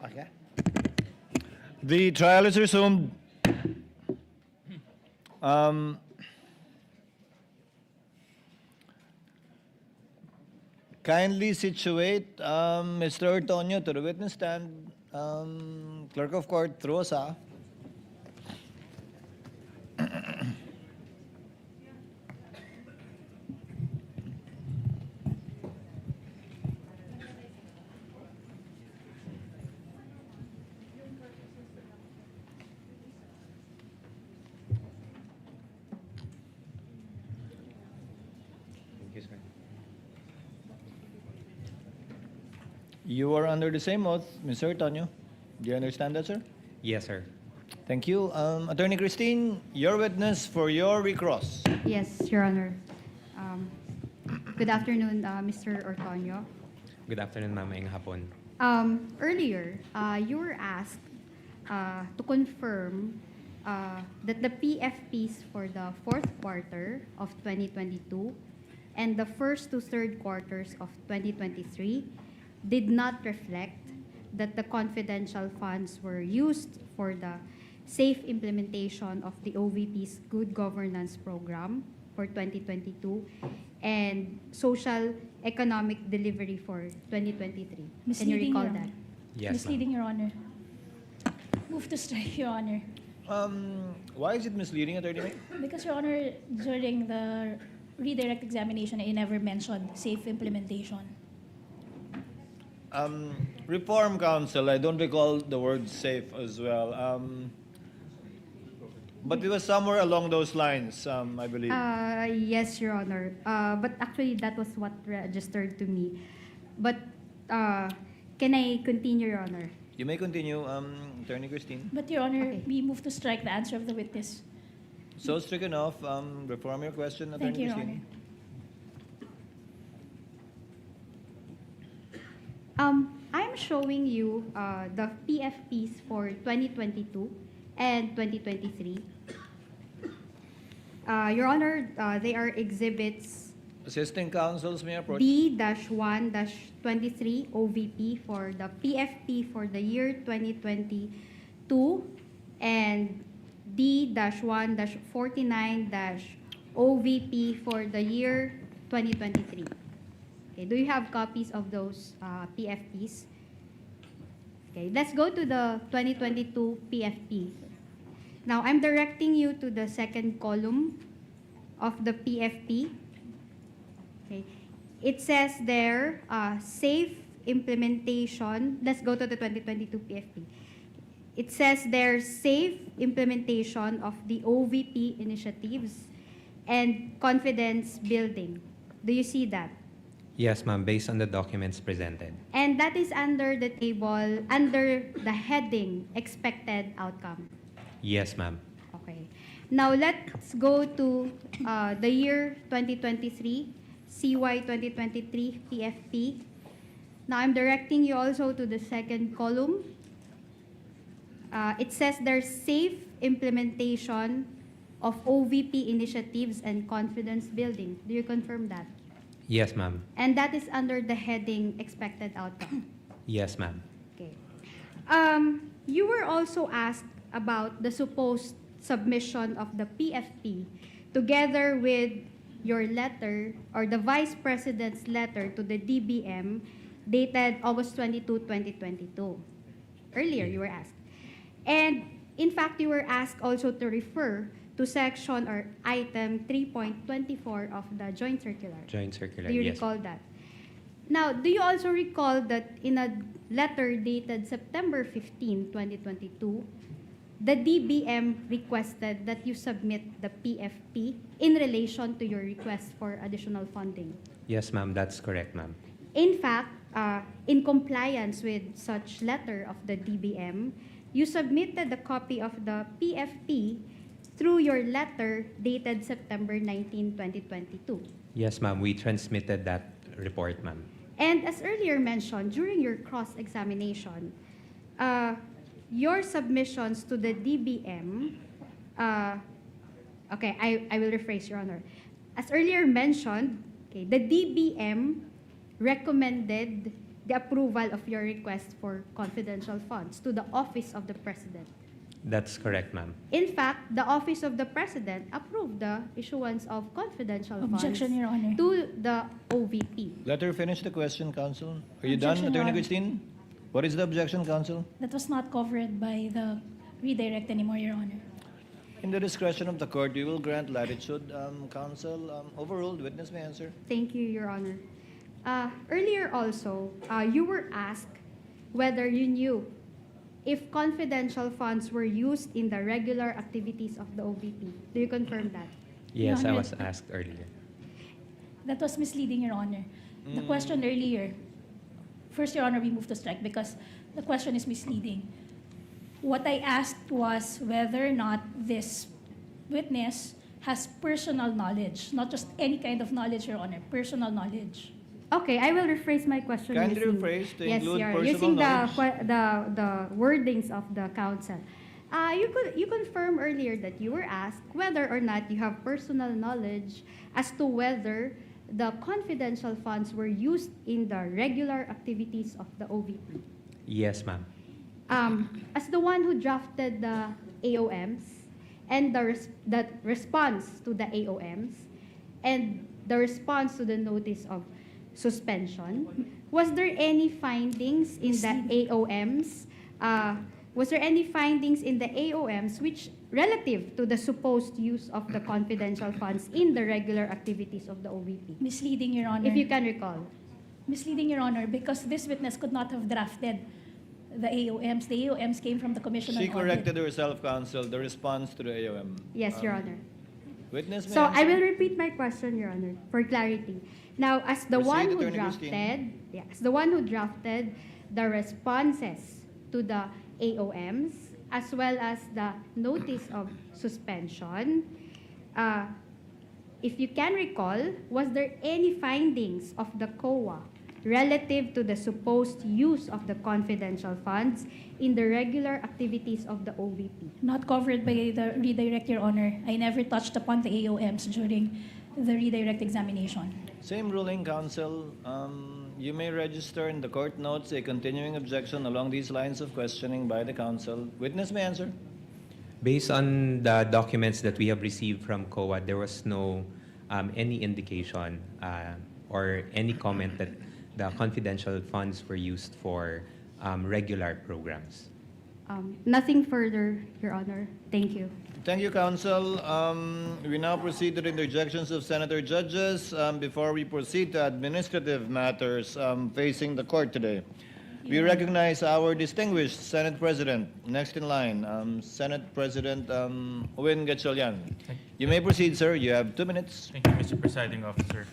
Okay. The trial is resumed. Kindly situate Mr. Ortonio to the witness stand. Clerk of Court, through us. Thank you, sir. You are under the same oath, Mr. Ortonio. Do you understand that, sir? Yes, sir. Thank you. Attorney Christine, your witness for your recross. Yes, Your Honor. Good afternoon, Mr. Ortonio. Good afternoon, ma'am. Maayong hapon. Earlier, you were asked to confirm that the PFPs for the fourth quarter of 2022 and the first to third quarters of 2023 did not reflect that the confidential funds were used for the safe implementation of the OVP's Good Governance Program for 2022 and social economic delivery for 2023. Can you Misleading, recall Your that? Honor. Yes, ma'am. Misleading, Your Honor. Move to strike, Your Honor. Why is it misleading, Attorney May? Because, Your Honor, during the redirect examination, I never mentioned safe implementation. Reform Council, I don't recall the word safe as well. But it was somewhere along those lines, I believe. Yes, Your Honor. But actually, that was what registered to me. But can I continue, Your Honor? You may continue, Attorney Christine. But, Your Honor, Okay. we move to strike the answer of the witness. So stricken off, reform your question, Attorney Thank you, Your Christine. Honor. I'm showing you the PFPs for 2022 and 2023. Your Honor, they are exhibits Assisting counsels may approach. D-1-23 OVP for the PFP for the year 2022 and D-1-49 OVP for the year 2023. Okay, do you have copies of those PFPs? Okay, let's go to the 2022 PFP. Now, I'm directing you to the second column of the PFP. Okay. It says there, safe implementation. Let's go to the 2022 PFP. It says there, safe implementation of the OVP initiatives and confidence building. Do you see that? Yes, ma'am, based on the documents presented. And that is under the table, under the heading, expected outcome. Yes, ma'am. Okay. Now, let's go to the year 2023, CY 2023 PFP. Now, I'm directing you also to the second column. It says there's safe implementation of OVP initiatives and confidence building. Do you confirm that? Yes, ma'am. And that is under the heading expected outcome. Yes, ma'am. Okay. You were also asked about the supposed submission of the PFP together with your letter or the Vice President's letter to the DBM dated August 22, 2022. Earlier, you were asked. And in fact, you were asked also to refer to section or item 3.24 of the Joint Circular. Joint circular, Do you yes. recall that? Now, do you also recall that in a letter dated September 15, 2022, the DBM requested that you submit the PFP in relation to your request for additional funding? Yes, ma'am, that's correct, ma'am. In fact, in compliance with such letter of the DBM, you submitted a copy of the PFP through your letter dated September 19, 2022. Yes, ma'am, we transmitted that report, ma'am. And as earlier mentioned, during your cross-examination, your submissions to the DBM, okay, I will rephrase, Your Honor. As earlier mentioned, okay, the DBM recommended the approval of your request for confidential funds to the Office of the President. That's correct, ma'am. In fact, the Office of the President approved the issuance of confidential funds Objection, Your Honor. to the OVP. Let her finish the question, counsel. Are you Objection, done, Your Attorney Honor. Christine? What is the objection, counsel? That was not covered by the redirect anymore, Your Honor. In the discretion of the court, we will grant latitude. Counsel, overruled. Witness may answer. Thank you, Your Honor. Earlier also, you were asked whether you knew if confidential funds were used in the regular activities of the OVP. Do you confirm that? Yes, I Honor. was asked earlier. That was misleading, Your Honor. The question earlier, first, Your Honor, we move to strike because the question is misleading. What I asked was whether or not this witness has personal knowledge, not just any kind of knowledge, Your Honor, personal knowledge. Okay, I will rephrase my question. Kindly using- rephrase to yes, include Your Honor, personal using knowledge. the wordings of the counsel. You confirmed earlier that you were asked whether or not you have personal knowledge as to whether the confidential funds were used in the regular activities of the OVP. Yes, ma'am. As the one who drafted the AOMs and the response to the AOMs and the response to the notice of suspension, was there any findings in the AOMs? Was there any findings in the AOMs which relative to the supposed use of the confidential funds in the regular activities of the OVP? Misleading, Your Honor. If you can recall. Misleading, Your Honor, because this witness could not have drafted the AOMs. The AOMs came from the Commission on She Audit. corrected herself, counsel, the response to the AOM. Yes, Your Honor. Witness may So answer. I will repeat my question, Your Honor, for clarity. Now, as the Proceed, one who Attorney Christine. drafted the responses to the AOMs as well as the notice of suspension, if you can recall, was there any findings of the COA relative to the supposed use of the confidential funds in the regular activities of the OVP? Not covered by the redirect, Your Honor. I never touched upon the AOMs during the redirect examination. Same ruling, counsel. You may register in the court notes a continuing objection along these lines of questioning by the counsel. Witness may answer. Based on the documents that we have received from COA, there was no any indication or any comment that the confidential funds were used for regular programs. Nothing further, Your Honor. Thank you. Thank you, counsel. We now proceed to the interjections of senator judges. Before we proceed to administrative matters facing the court today, we recognize our distinguished Senate President. Next in line, Senate President Owen Gatchalian. You may proceed, sir. You have 2 minutes. Thank you, Mr. Presiding Officer.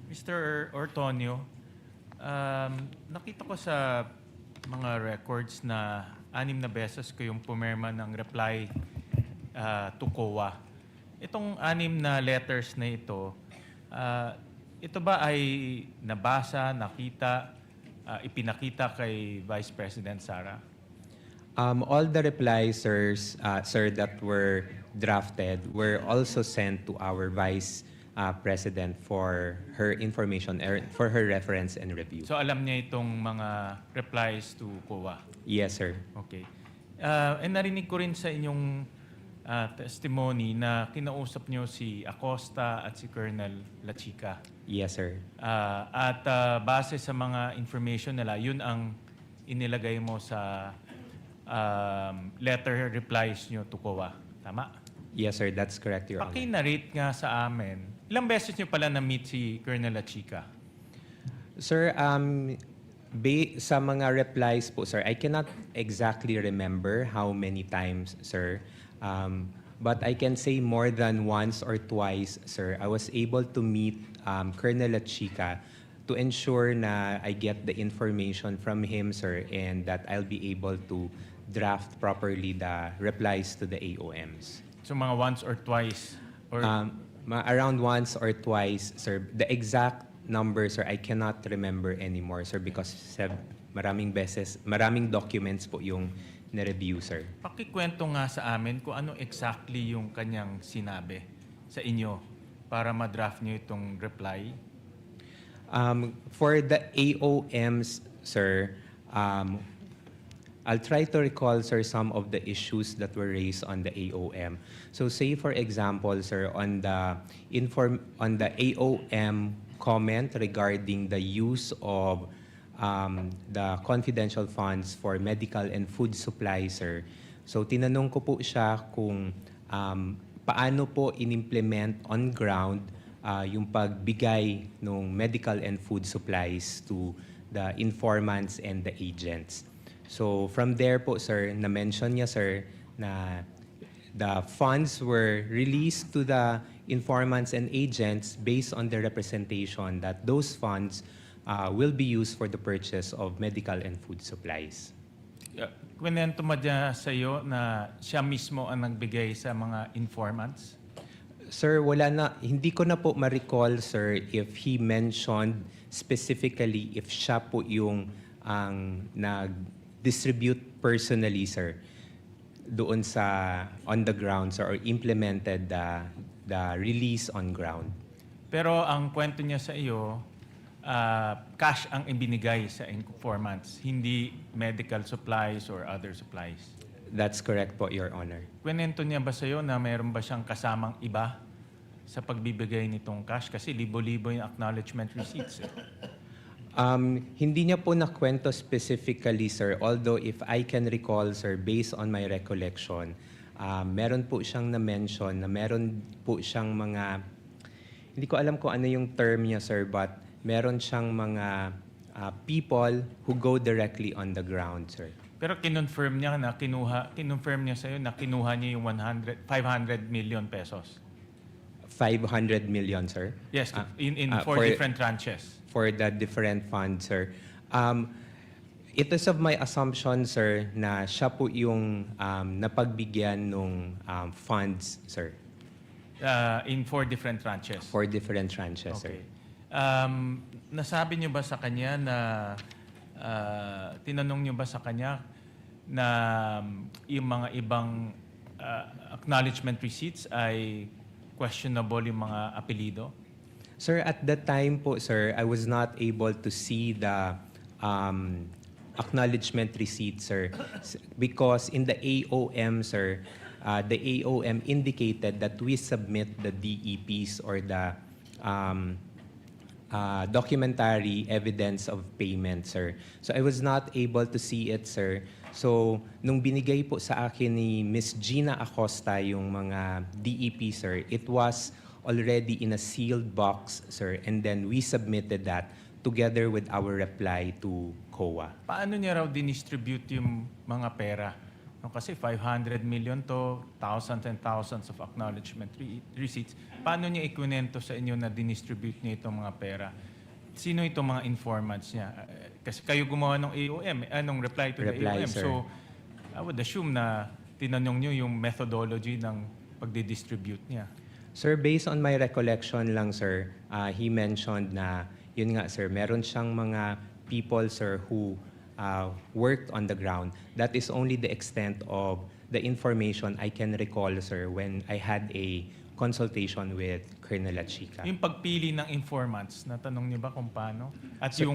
Mr. Ortonio, nakita ko sa mga records na 6 na beses ko yung pumirma ng reply to COA. Itong 6 na letters na ito ba ay nabasa, nakita, ipinakita kay Vice President Sara? All the replies, sir, that were drafted were also sent to our Vice President for her information, for her reference and review. So alam niya itong mga replies to COA? Yes, sir. Okay. Narinig ko rin sa inyong testimony na kinausap niyo si Acosta at si Colonel Lachica. Yes, sir. At base sa mga information nila, yun ang inilagay mo sa letter replies niyo to COA. Tama? Yes, sir. That's correct, Your Honor. Paki-narrate nga sa amin, ilang beses niyo pala na-meet si Colonel Lachica? Sir, sa mga replies po, sir, I cannot exactly remember how many times, sir. But I can say more than once or twice, sir, I was able to meet Colonel Lachica to ensure na I get the information from him, sir, and that I'll be able to draft properly the replies to the AOMs. So mga once or twice? Or Around once or twice, sir. The exact number, sir, I cannot remember anymore, sir, because maraming beses, maraming documents po yung na-review, sir. Pakikwento nga sa amin kung ano exactly yung kanyang sinabi sa inyo para ma-draft niyo itong reply. For the AOMs, sir, I'll try to recall, sir, some of the issues that were raised on the AOM. So say, for example, sir, on the AOM comment regarding the use of the confidential funds for medical and food supply, sir. So tinanong ko po siya kung paano po in-implement on ground yung pagbigay ng medical and food supplies to the informants and the agents. So from there po, sir, na-mention niya, sir, na the funds were released to the informants and agents based on the representation that those funds will be used for the purchase of medical and food supplies. Kwento mo dyan sa iyo na siya mismo ang nagbigay sa mga informants? Sir, wala na, hindi ko na po ma-recall, sir, if he mentioned specifically if siya po yung ang nag-distribute personally, sir, doon sa on the ground, sir, or implemented the release on ground. Pero ang kwento niya sa iyo, cash ang ibinigay sa informants, hindi medical supplies or other supplies. That's correct po, Your Honor. Kwento niya ba sa iyo na mayroon ba siyang kasamang iba sa pagbibigay nitong cash? Kasi libo-libo yung acknowledgement receipts. Hindi niya po nakwento specifically, sir. Although if I can recall, sir, based on my recollection, meron po siyang na-mention na meron po siyang mga, hindi ko alam kung ano yung term niya, sir, but meron siyang mga people who go directly on the ground, sir. Pero kinonfirm niya na kinonfirm niya sa iyo na kinuha niya yung 500 million pesos. 500 million, sir? Yes, in four different tranches. For the different funds, sir. It is of my assumption, sir, na siya po yung napagbigyan ng funds, sir. In 4 different tranches. 4 different tranches, sir. Okay. Nasabi niyo ba sa kanya na tinanong niyo ba sa kanya na yung mga ibang acknowledgement receipts ay questionable yung mga apelido? Sir, at that time po, sir, I was not able to see the acknowledgement receipt, sir, because in the AOM, sir, the AOM indicated that we submit the DEPs or the documentary evidence of payment, sir. So I was not able to see it, sir. So nung binigay po sa akin ni Miss Gina Acosta yung mga DEP, sir, it was already in a sealed box, sir, and then we submitted that together with our reply to COA. Paano niya raw dinistribute yung mga pera? No, kasi 500 million to, thousands and thousands of acknowledgement receipts. Paano niya ikwento sa inyo na dinistribute niya itong mga pera? Sino itong mga informants niya? Kasi kayo gumawa ng AOM, anong reply to the AOM. Sir. So, I would assume na tinanong niyo yung methodology ng pagdidistribute niya. Sir, based on my recollection lang, sir, he mentioned na, yun nga, sir, meron siyang mga people, sir, who worked on the ground. That is only the extent of the information I can recall, sir, when I had a consultation with Colonel Achica. Yung pagpili ng informants, natanong niyo ba kung paano? At Sir,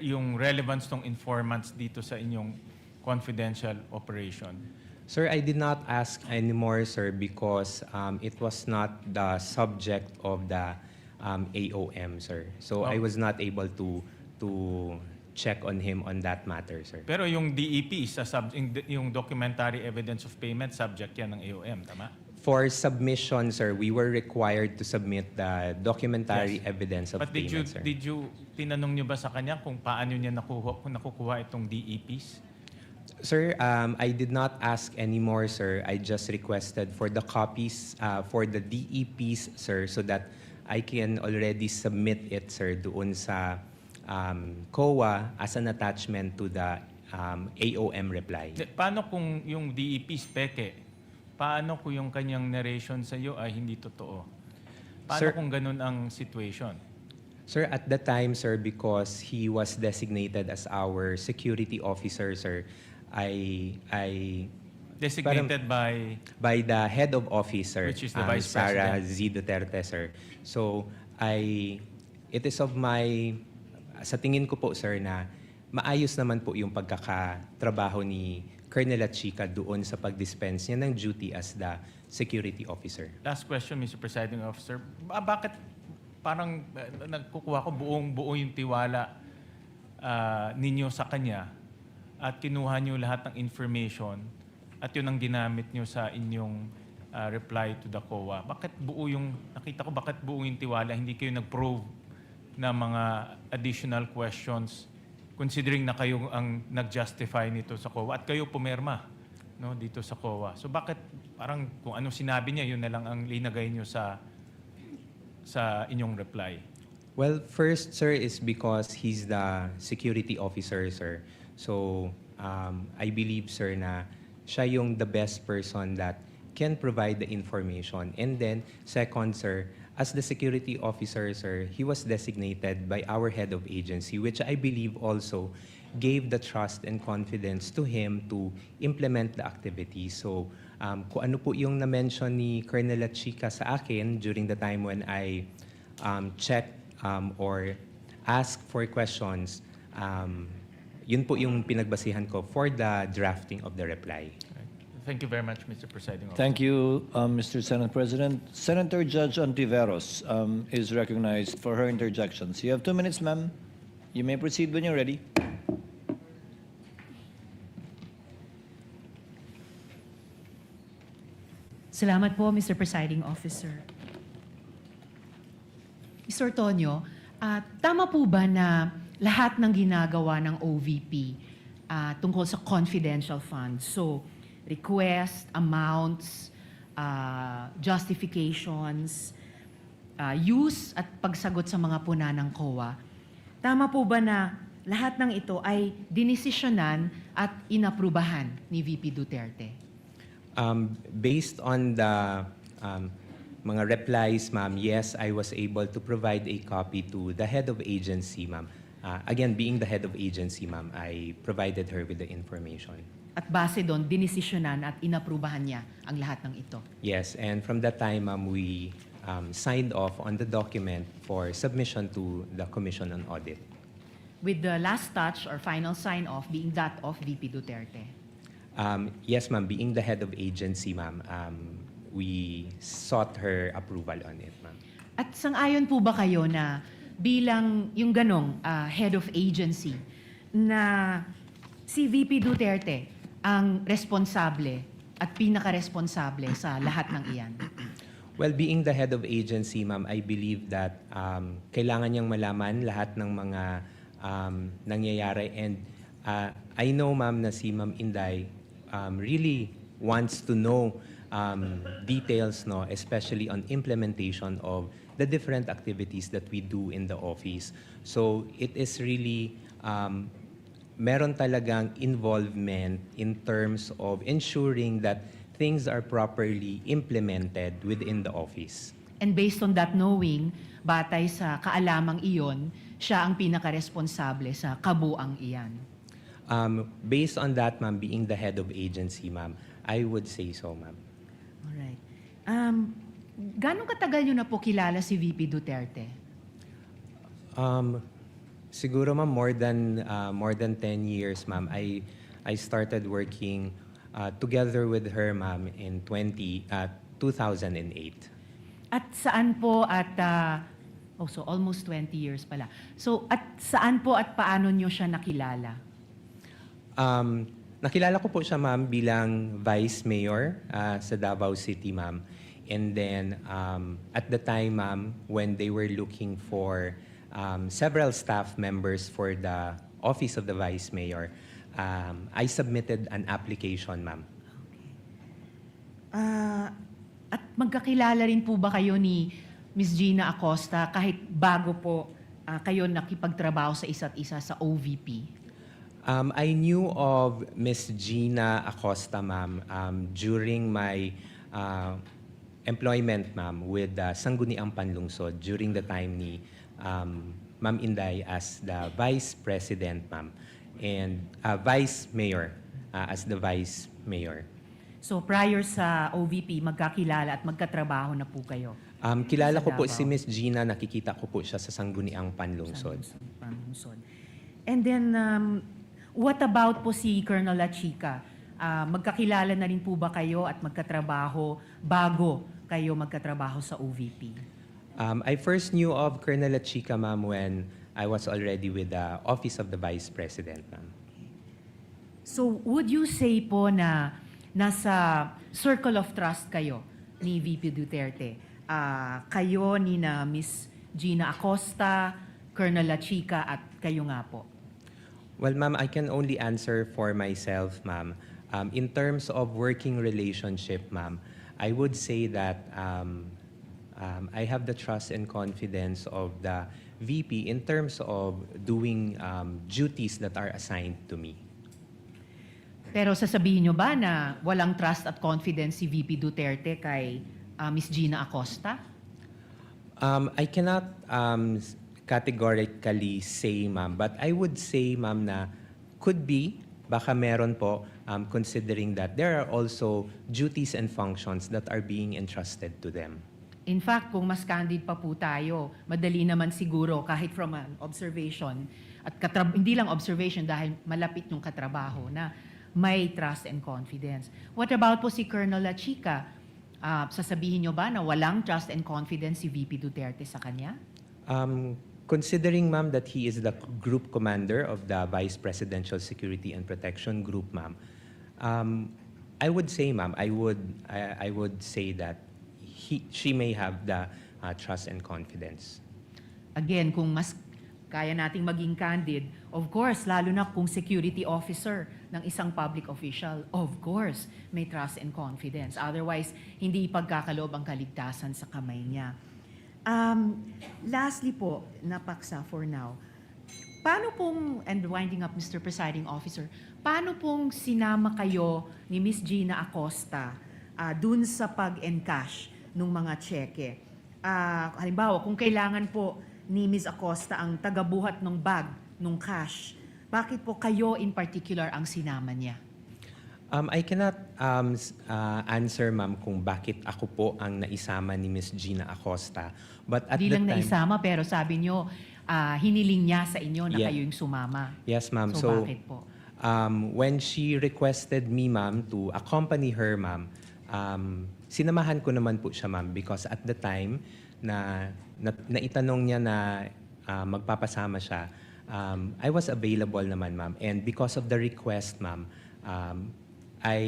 yung relevance ng informants dito sa inyong confidential operation? Sir, I did not ask anymore, sir, because it was not the subject of the AOM, sir. So I was not able to check on him on that matter, sir. Pero yung DEP, yung documentary evidence of payment, subject yan ng AOM, tama? For submission, sir, we were required to submit the documentary evidence of But payment, sir. tinanong niyo ba sa kanya kung paano niya nakukuha itong DEPs? Sir, I did not ask anymore, sir. I just requested for the copies for the DEPs, sir, so that I can already submit it, sir, doon sa COA as an attachment to the AOM reply. Paano kung yung DEPs peke? Paano kung yung kanyang narration sa iyo ay hindi totoo? Paano Sir, kung ganun ang situation? Sir, at the time, sir, because he was designated as our security officer, sir, I Designated by the head of office, sir, Which is the Vice Sara President. Duterte, sir. So it is of my, sa tingin ko po, sir, na maayos naman po yung pagkakatrabaho ni Colonel Chica doon sa pag-dispense niya ng duty as the security officer. Last question, Mr. Presiding Officer. Bakit parang nagkukuha ko buo yung tiwala ninyo sa kanya at kinuha niyo lahat ng information at yun ang ginamit niyo sa inyong reply to the COA? Nakita ko bakit buo yung tiwala, hindi kayo nag-probe na mga additional questions considering na kayo ang nag-justify nito sa COA at kayo pumirma, no, dito sa COA. So bakit parang kung ano sinabi niya, yun na lang ang linagay niyo sa inyong reply? Well, first, sir, is because he's the security officer, sir. So, I believe, sir, na siya yung the best person that can provide the information. And then, second, sir, as the security officer, sir, he was designated by our head of agency, which I believe also gave the trust and confidence to him to implement the activity. So, kung ano po yung na-mention ni Colonel Chica sa akin during the time when I checked or asked for questions, yun po yung pinagbasihan ko for the drafting of the reply. Thank you very much, Mr. Presiding Officer. Thank you, Mr. Senate President. Senator Judge Ontiveros is recognized for her interjections. You have 2 minutes, ma'am. You may proceed when you're ready. Salamat po, Mr. Presiding Officer. Mr. Tonyo, tama po ba na lahat ng ginagawa ng OVP tungkol sa confidential funds, so request, amounts, justifications, use at pagsagot sa mga puna ng COA, tama po ba na lahat ng ito ay dinesisyonan at inaprubahan ni VP Duterte? Based on the mga replies, ma'am, yes, I was able to provide a copy to the head of agency, ma'am. Again, being the head of agency, ma'am, I provided her with the information. At base doon, dinesisyonan at inaprubahan niya ang lahat ng ito? Yes, and from that time, ma'am, we signed off on the document for submission to the Commission on Audit. With the last touch or final sign-off being that of VP Duterte? Yes, ma'am, being the head of agency, ma'am, we sought her approval on it, ma'am. At sang-ayon po ba kayo na bilang yung ganong head of agency na si VP Duterte ang responsable at pinaka-responsable sa lahat ng iyan? Well, being the head of agency, ma'am, I believe that kailangan niyang malaman lahat ng mga nangyayari. And I know, ma'am, na si Ma'am Inday really wants to know details, no, especially on implementation of the different activities that we do in the office. So it is really meron talagang involvement in terms of ensuring that things are properly implemented within the office. And based on that knowing, batay sa kaalamang iyon, siya ang pinaka-responsable sa kabuang iyan? Based on that, ma'am, being the head of agency, ma'am, I would say so, ma'am. Alright. Gano'ng katagal nyo na po kilala si VP Duterte? Siguro, ma'am, more than 10 years, ma'am. I started working together with her, ma'am, in 2008. At saan po at, so almost 20 years pala. So at saan po at paano nyo siya nakilala? Nakilala ko po siya, ma'am, bilang Vice Mayor sa Davao City, ma'am. And then, at the time, ma'am, when they were looking for several staff members for the Office of the Vice Mayor, I submitted an application, ma'am. At magkakilala rin po ba kayo ni Ms. Gina Acosta kahit bago po kayo nakipagtrabaho sa isa't isa sa OVP? I knew of Ms. Gina Acosta, ma'am, during my employment, ma'am, with Sangguniang Panlungsod during the time ni Ma'am Inday as the Vice President, ma'am, and Vice Mayor as the Vice Mayor. So prior sa OVP, magkakilala at magkatrabaho na po kayo. Kilala Sa ko po Davao. si Miss Gina, nakikita ko po siya sa Sangguniang Panlungsod. Panlungsod. And then, what about po si Colonel La Chica? Magkakilala na rin po ba kayo at magkatrabaho bago kayo magkatrabaho sa OVP? I first knew of Colonel La Chica, ma'am, when I was already with the Office of the Vice President, ma'am. So, would you say po na nasa circle of trust kayo ni VP Duterte? Kayo ni na Miss Gina Acosta, Colonel La Chica at kayo nga po? Well, ma'am, I can only answer for myself, ma'am. In terms of working relationship, ma'am, I would say that I have the trust and confidence of the VP in terms of doing duties that are assigned to me. Pero sasabihin nyo ba na walang trust at confidence si VP Duterte kay Miss Gina Acosta? I cannot categorically say, ma'am, but I would say, ma'am, na could be, baka meron po, considering that there are also duties and functions that are being entrusted to them. In fact, kung mas candid pa po tayo, madali naman siguro kahit from an observation, at hindi lang observation dahil malapit yung katrabaho na may trust and confidence. What about po si Colonel La Chica? Sasabihin nyo ba na walang trust and confidence si VP Duterte sa kanya? Considering, ma'am, that he is the group commander of the Vice Presidential Security and Protection Group, ma'am, I would say, ma'am, I would say that she may have the trust and confidence. Again, kung mas kaya nating maging candid, of course, lalo na kung security officer ng isang public official, of course, may trust and confidence. Otherwise, hindi ipagkakaloob ang kaligtasan sa kamay niya. Lastly po, napaksa for now, paano pong, and winding up Mr. Presiding Officer, paano pong sinama kayo ni Miss Gina Acosta dun sa pag-encash ng mga cheque? Halimbawa, kung kailangan po ni Ms. Acosta ang tagabuhat ng bag, ng cash, bakit po kayo in particular ang sinama niya? I cannot answer, ma'am, kung bakit ako po ang naisama ni Miss Gina Acosta. But at Hindi the lang time, naisama, pero sabi niyo, hiniling niya sa inyo na Yeah. kayo yung sumama. Yes, ma'am. So, bakit po? When she requested me, ma'am, to accompany her, ma'am, sinamahan ko naman po siya, ma'am, because at the time na itanong niya na magpapasama siya, I was available naman, ma'am. And because of the request, ma'am, I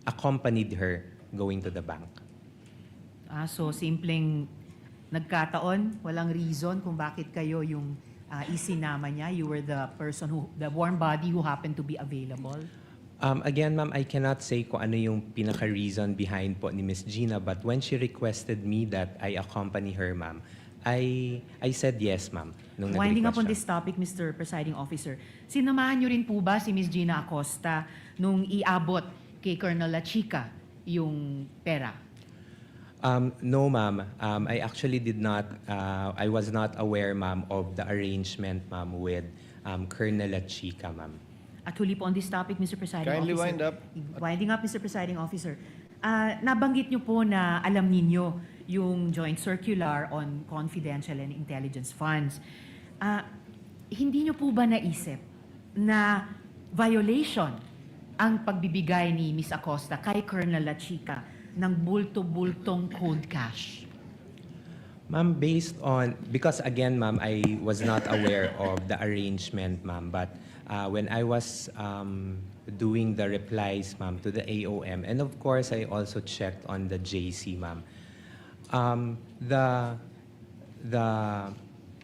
accompanied her going to the bank. So, simpleng nagkataon, walang reason kung bakit kayo yung isinama niya. You were the person the warm body who happened to be available. Again, ma'am, I cannot say kung ano yung pinaka-reason behind po ni Miss Gina, but when she requested me that I accompany her, ma'am, I said yes, ma'am. Nung Winding up on nag-request this topic, Mr. Presiding Officer, sinamahan niyo rin po ba si Miss Gina Acosta nung iabot kay Colonel La Chica yung pera? No, ma'am. I actually did not, I was not aware, ma'am, of the arrangement, ma'am, with Colonel La Chica, ma'am. At huli po on this topic, Mr. Presiding Kindly Officer. wind up. Winding up, Mr. Presiding Officer. Nabanggit niyo po na alam ninyo yung joint circular on confidential and intelligence funds. Hindi niyo po ba naisip na violation ang pagbibigay ni Ms. Acosta kay Colonel La Chica ng bulto-bultong cold cash? Ma'am, based on, because again, ma'am, I was not aware of the arrangement, ma'am, but when I was doing the replies, ma'am, to the AOM, and of course, I also checked on the JC, ma'am, the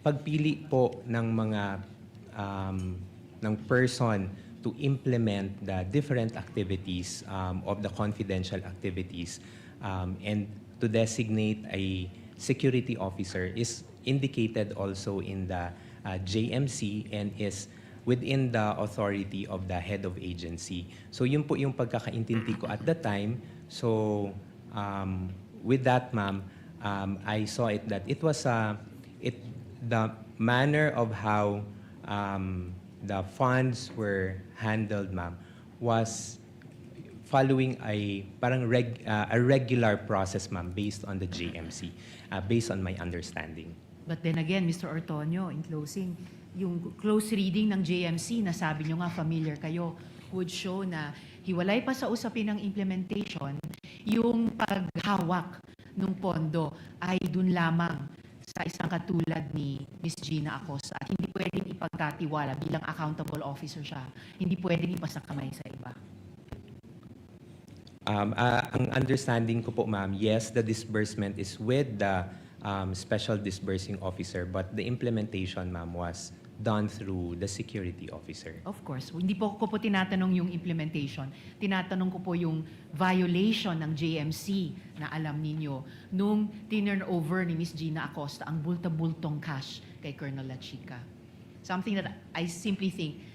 pagpili po ng mga ng person to implement the different activities of the confidential activities and to designate a security officer is indicated also in the JMC and is within the authority of the head of agency. So yun po yung pagkakaintindi ko at the time. So with that, ma'am, I saw it that it was the manner of how the funds were handled, ma'am, was following a regular process, ma'am, based on the JMC, based on my understanding. But then again, Mr. Ortonio, in closing, yung close reading ng JMC, na sabi nyo nga familiar kayo, would show na hiwalay pa sa usapin ng implementation, yung paghawak ng pondo ay dun lamang sa isang katulad ni Ms. Gina Acosta at hindi pwedeng ipagkatiwala bilang accountable officer siya. Hindi pwedeng ipasa kamay sa iba. Ang understanding ko po, ma'am, yes, the disbursement is with the special disbursing officer, but the implementation, ma'am, was done through the security officer. Of course, hindi po ko po tinatanong yung implementation. Tinatanong ko po yung violation ng JMC na alam ninyo nung tinurn over ni Ms. Gina Acosta ang bulta-bultong cash kay Colonel La Chica. Something that I simply think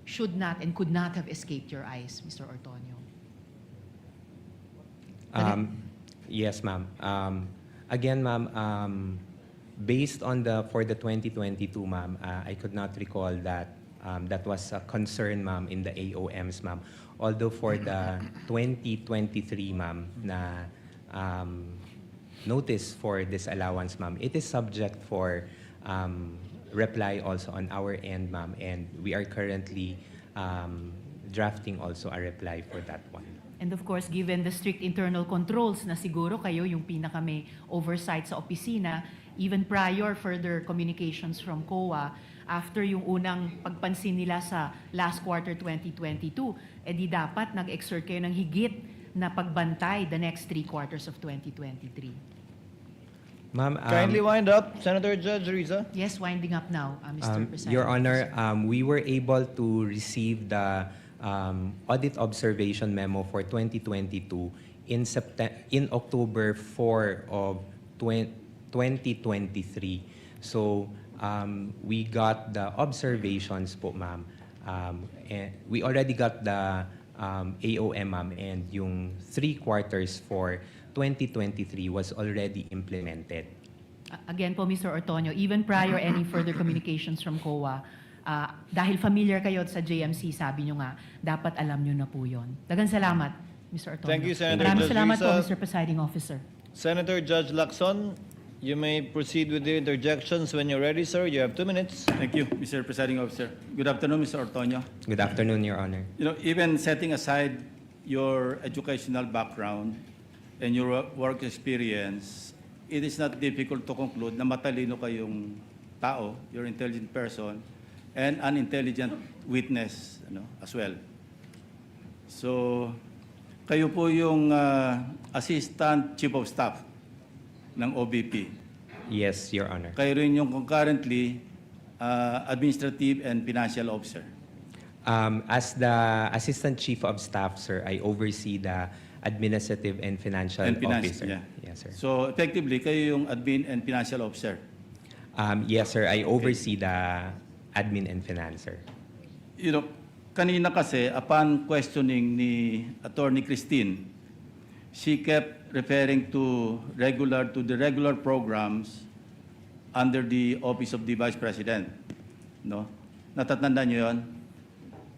should not and could not have escaped your eyes, Mr. Ortonio. Yes, ma'am. Again, ma'am, based on for the 2022, ma'am, I could not recall that that was a concern, ma'am, in the AOMs, ma'am. Although for the 2023, ma'am, na notice for disallowance, ma'am, it is subject for reply also on our end, ma'am, and we are currently drafting also a reply for that one. And of course, given the strict internal controls na siguro kayo yung pinaka may oversight sa opisina, even prior further communications from COA, after yung unang pagpansin nila sa last quarter 2022, edi dapat nag-exert kayo ng higit na pagbantay the next 3 quarters of 2023. Ma'am, Kindly wind up, Senator Judge Riza. Yes, winding up now, Mr. President. Your Honor, we were able to receive the audit observation memo for 2022 in October 4 of 2023. So we got the observations po, ma'am. And we already got the AOM, ma'am, and yung 3 quarters for 2023 was already implemented. Again po, Mr. Ortonio, even prior any further communications from COA, dahil familiar kayo sa JMC, sabi nyo nga, dapat alam nyo na po yun. Dagang salamat, Mr. Ortonio. Thank you, Senator Maraming Judge salamat po, Risa. Mr. Presiding Officer. Senator Judge Lacson, you may proceed with the interjections when you're ready, sir. You have 2 minutes. Thank you, Mr. Presiding Officer. Good afternoon, Mr. Ortonio. Good afternoon, Your Honor. You know, even setting aside your educational background and your work experience, it is not difficult to conclude na matalino kayong tao, you're an intelligent person, and an intelligent witness as well. So, kayo po yung Assistant Chief of Staff ng OBP. Yes, Your Honor. Kayo rin yung concurrently Administrative and Financial Officer. As the Assistant Chief of Staff, sir, I oversee the Administrative and Financial Officer. Yeah. Yes, sir. So, effectively, kayo yung Admin and Financial Officer. Yes, sir. I oversee the Admin and Financer. You know, kanina kasi, upon questioning ni Attorney Christine, she kept referring to the regular programs under the Office of the Vice President. No? Natatandaan niyo yun?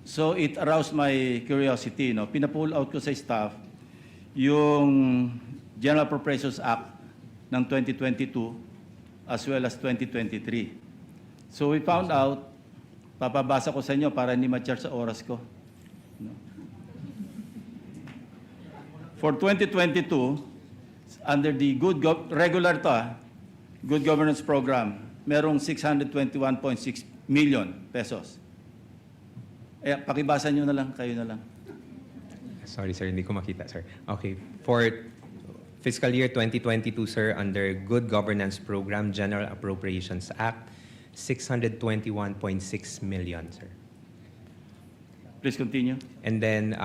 So it aroused my curiosity. No? Pina-pull out ko sa staff yung General Appropriations Act ng 2022 as well as 2023. So we found out, papabasa ko sa inyo para hindi ma-charge sa oras ko. No? For 2022, under the regular Good Governance Program, merong 621.6 million pesos. Eh, pakibasa nyo na lang, kayo na lang. Sorry, sir. Hindi ko makita, sir. Okay. For fiscal year 2022, sir, under Good Governance Program, General Appropriations Act, 621.6 million, sir. Please continue. And then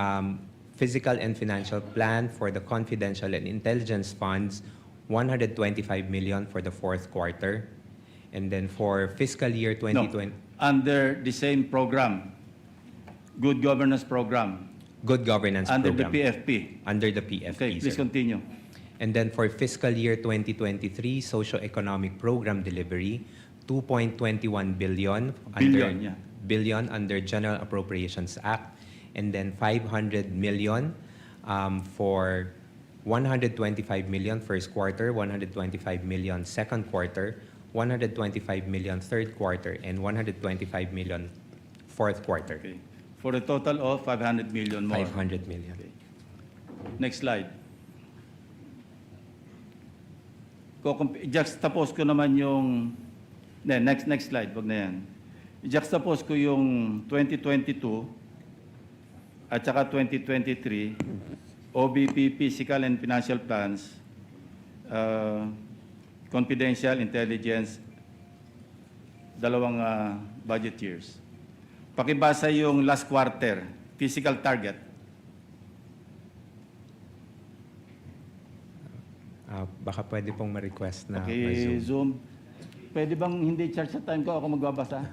Physical and Financial Plan for the Confidential and Intelligence Funds, 125 million for the 4th quarter. And then for fiscal year 2020... No, under the same program, Good Governance Program. Good Governance under Program. Under the PFP. Under the PFP, Okay, please sir. continue. And then for fiscal year 2023, Socio-Economic Program Delivery, 2.21 billion Billion under General Appropriations Act, and then 500 million for 125 million first quarter, 125 million second quarter, 125 million third quarter, and 125 million fourth quarter. Okay. For a total of 500 million more. 500 million. Okay. Next slide. I-juxtapose ko naman yung... Next slide, wag na yan. I-juxtapose ko yung 2022 at saka 2023 OBP Physical and Financial Plans, confidential intelligence, dalawang budget years. Pakibasa yung last quarter, physical target. Baka pwede pong ma-request na Okay, Zoom. Pwede bang hindi charge sa time ko ako magbabasa?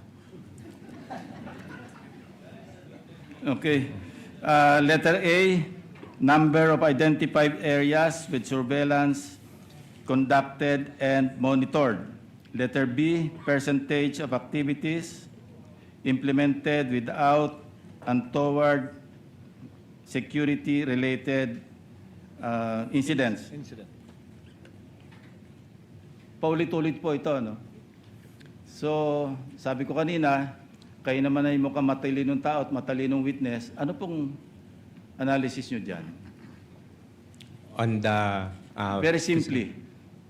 Okay. Letter A, number of identified areas with surveillance conducted and monitored. Letter B, percentage of activities implemented without untoward security-related incidents. Paulit-ulit po ito, no? So, sabi ko kanina, kayo naman ay mukhang matalinong tao at matalinong witness. Ano pong analysis nyo dyan? On the... Very simply,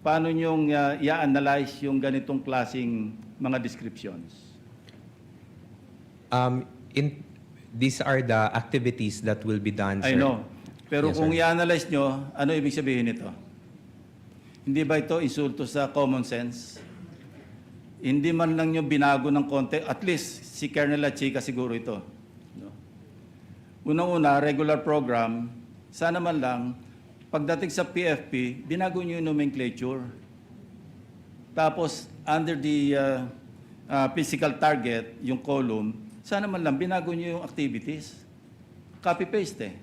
paano nyong i-analyze yung ganitong klaseng mga descriptions? These are the activities that will be done, sir. I know. Pero Yes, kung sir. i-analyze nyo, ano ibig sabihin nito? Hindi ba ito insulto sa common sense? Hindi man lang nyo binago ng konti, at least si Colonel Achika siguro ito. No? Unang-una, regular program, sana man lang, pagdating sa PFP, binago nyo yung nomenclature. Tapos, under the physical target, yung column, sana man lang, binago nyo yung activities. Copy-paste eh.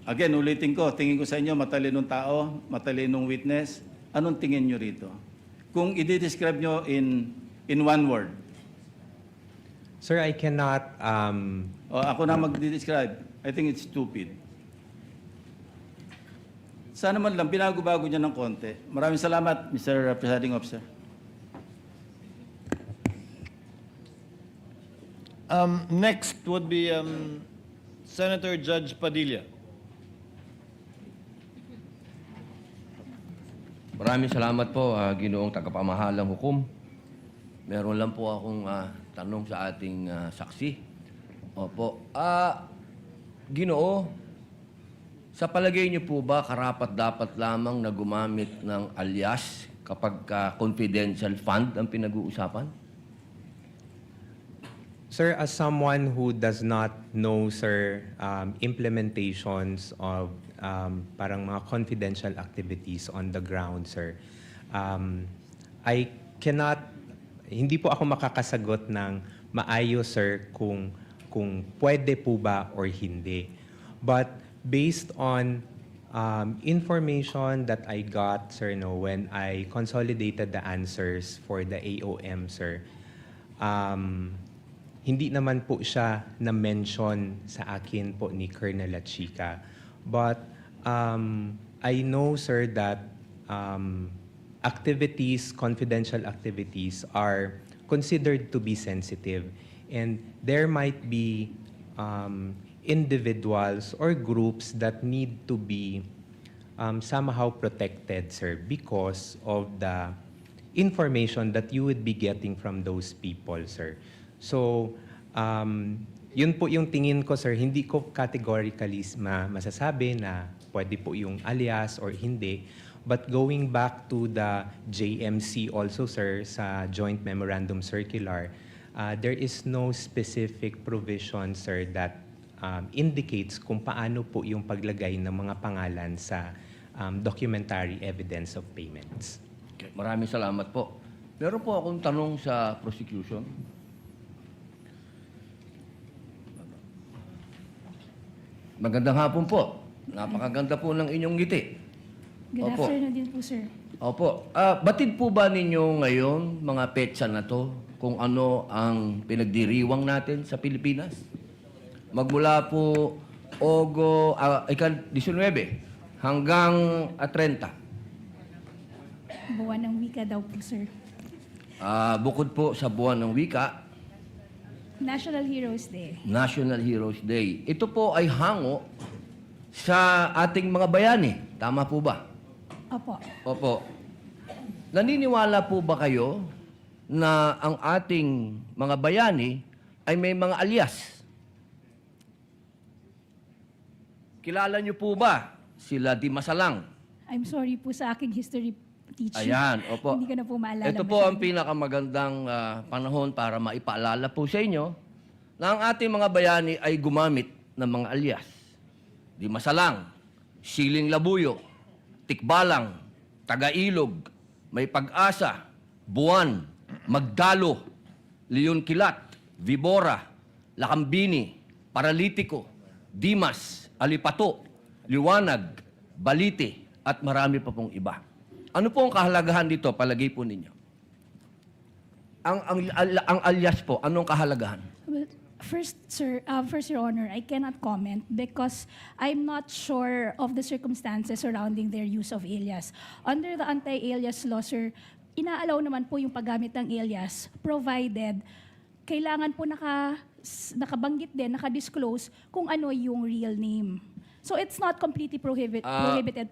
Again, ulitin ko, tingin ko sa inyo, matalinong tao, matalinong witness, anong tingin nyo rito? Kung i-describe nyo in one word. Sir, I cannot... Ako na mag-describe. I think it's stupid. Sana man lang, binago-bago niya ng konti. Maraming salamat, Mr. Presiding Officer. Next would be Senator Judge Padilla. Maraming salamat po, Ginoong Tagapamahalang Hukom. Meron lang po akong tanong sa ating saksi. Opo. Ginoo, sa palagay niyo po ba karapat-dapat lamang na gumamit ng alias kapag confidential fund ang pinag-uusapan? Sir, as someone who does not know, sir, implementations of parang mga confidential activities on the ground, sir, I cannot, hindi po ako makakasagot ng maayos, sir, kung pwede po ba or hindi. But based on information that I got, sir, no, when I consolidated the answers for the AOM, sir, hindi naman po siya na-mention sa akin po ni Colonel Achika. But I know, sir, that activities, confidential activities are considered to be sensitive. And there might be individuals or groups that need to be somehow protected, sir, because of the information that you would be getting from those people, sir. So, yun po yung tingin ko, sir. Hindi ko categorically masasabi na pwede po yung alias or hindi. But going back to the JMC also, sir, sa Joint Memorandum Circular, there is no specific provision, sir, that indicates kung paano po yung paglagay ng mga pangalan sa documentary evidence of payments. Okay. Maraming salamat po. Meron po akong tanong sa prosecution. Magandang hapon po. Napakaganda po ng inyong ngiti. Good afternoon din po, sir. Opo. Batid po ba ninyo ngayon, mga petsa na to, kung ano ang pinagdiriwang natin sa Pilipinas? Magmula po 19 hanggang 30. Buwan ng wika daw po, sir. Bukod po sa buwan ng wika, National Heroes Day. National Heroes Day. Ito po ay hango sa ating mga bayani. Tama po ba? Opo. Opo. Naniniwala po ba kayo na ang ating mga bayani ay may mga alias? Kilala niyo po ba sila Di Masalang? I'm sorry po sa aking history teaching. Ayan, opo. Hindi ko na po maalala. Ito po ang pinakamagandang panahon para maipaalala po sa inyo na ang ating mga bayani ay gumamit ng mga alias. Di Masalang, Siling Labuyo, Tikbalang, Tagailog, May Pag-asa, Buwan, Magdalo, Leon Kilat, Vibora, Lakambini, Paralitiko, Dimas, Alipato, Liwanag, Balite, at marami pa pong iba. Ano po ang kahalagahan dito, palagay po ninyo? Ang alias po, anong kahalagahan? Well, first, Your Honor, I cannot comment because I'm not sure of the circumstances surrounding their use of alias. Under the anti-alias law, sir, inaalaw naman po yung paggamit ng alias provided kailangan po nakabanggit din, nakadisclose kung ano yung real name. So it's not completely prohibited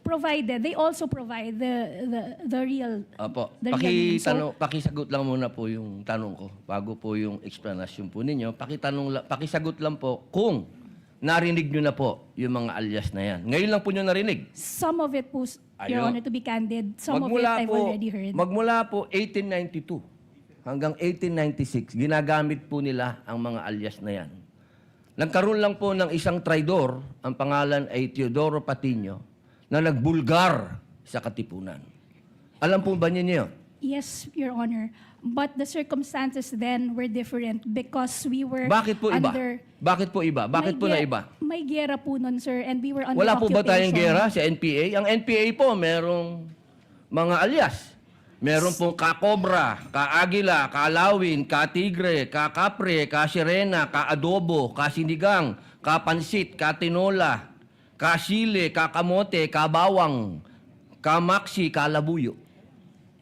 provided they also provide the real Apo, the real name. So, pakisagot lang muna po yung tanong ko bago po yung explanation po ninyo. Pakisagot lang po kung narinig nyo na po yung mga alias na yan. Ngayon lang po nyo narinig. some of it po, Your Ayun. Honor, to be candid, some of it I've already heard. Magmula po 1892 hanggang 1896, ginagamit po nila ang mga alias na yan. Nagkaroon lang po ng isang traidor, ang pangalan ay Teodoro Patiño, na nagbulgar sa Katipunan. Alam po ba niyo yun? Yes, Your Honor. But the circumstances then were different because we were Bakit po iba? under... Bakit po iba? Bakit po na iba? May gera po nun, sir, and we were under Wala po ba tayong occupation. gera sa NPA? Ang NPA po, merong mga alias. Meron pong ka-Cobra, ka-Agila, ka-Alawin, ka-Tigre, ka-Kapre, ka-Sirena, ka-Adobo, ka-Sinigang, ka-Pansit, ka-Tinola, ka-Sile, ka-Kamote, ka-Bawang, ka-Maxi, ka-Labuyo.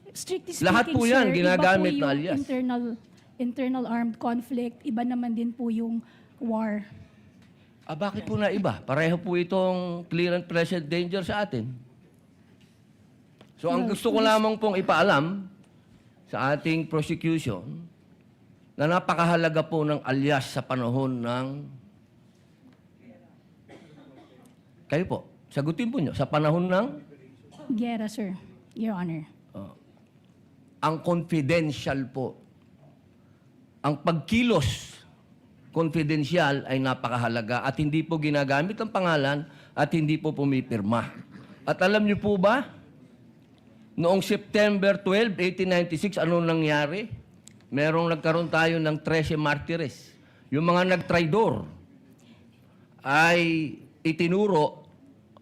Strictly speaking, Lahat po yan sir, ginagamit iba po na yung alias. internal armed conflict, iba naman din po yung war. Bakit po na iba? Pareho po itong clear and present danger sa atin. So ang gusto ko lamang pong ipaalam sa ating prosecution na napakahalaga po ng alias sa panahon ng... Kayo po, sagutin po nyo, sa panahon ng... Gera, sir, Your Honor. Ang confidential po. Ang pagkilos confidential ay napakahalaga at hindi po ginagamit ang pangalan at hindi po pumipirma. At alam niyo po ba, noong September 12, 1896, ano nangyari? Nagkaroon tayo ng 13 martires. Yung mga nagtraidor ay itinuro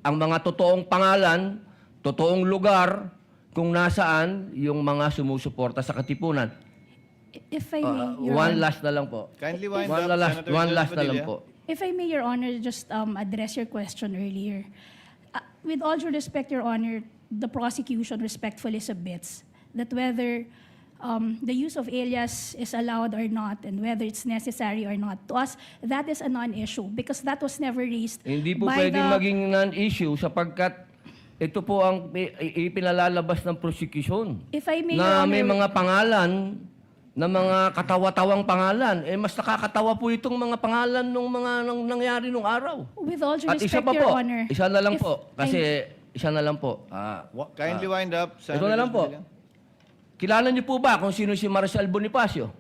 ang mga totoong pangalan, totoong lugar, kung nasaan yung mga sumusuporta sa Katipunan. If I may, Your One Honor. last na lang po. Kindly wind One up, last, Senator one Jel last na lang Padilla. po. If I may, Your Honor, just address your question earlier. With all due respect, Your Honor, the prosecution respectfully submits that whether the use of alias is allowed or not and whether it's necessary or not, to us, that is a non-issue because that was never raised Hindi po by pwedeng the... maging non-issue sapagkat ito po ang ipinalalabas ng prosecution. If I may, Na Your may Honor, mga pangalan, na mga katawa-tawang pangalan. Mas nakakatawa po itong mga pangalan ng mga nangyari nung araw. with all due At isa respect, pa Your po, Honor, isa na lang if po. Kasi isa na lang po. Kindly wind up, Ito Senator na lang Jel po. Padilla. Kilala niyo po ba kung sino si Marcial Bonifacio?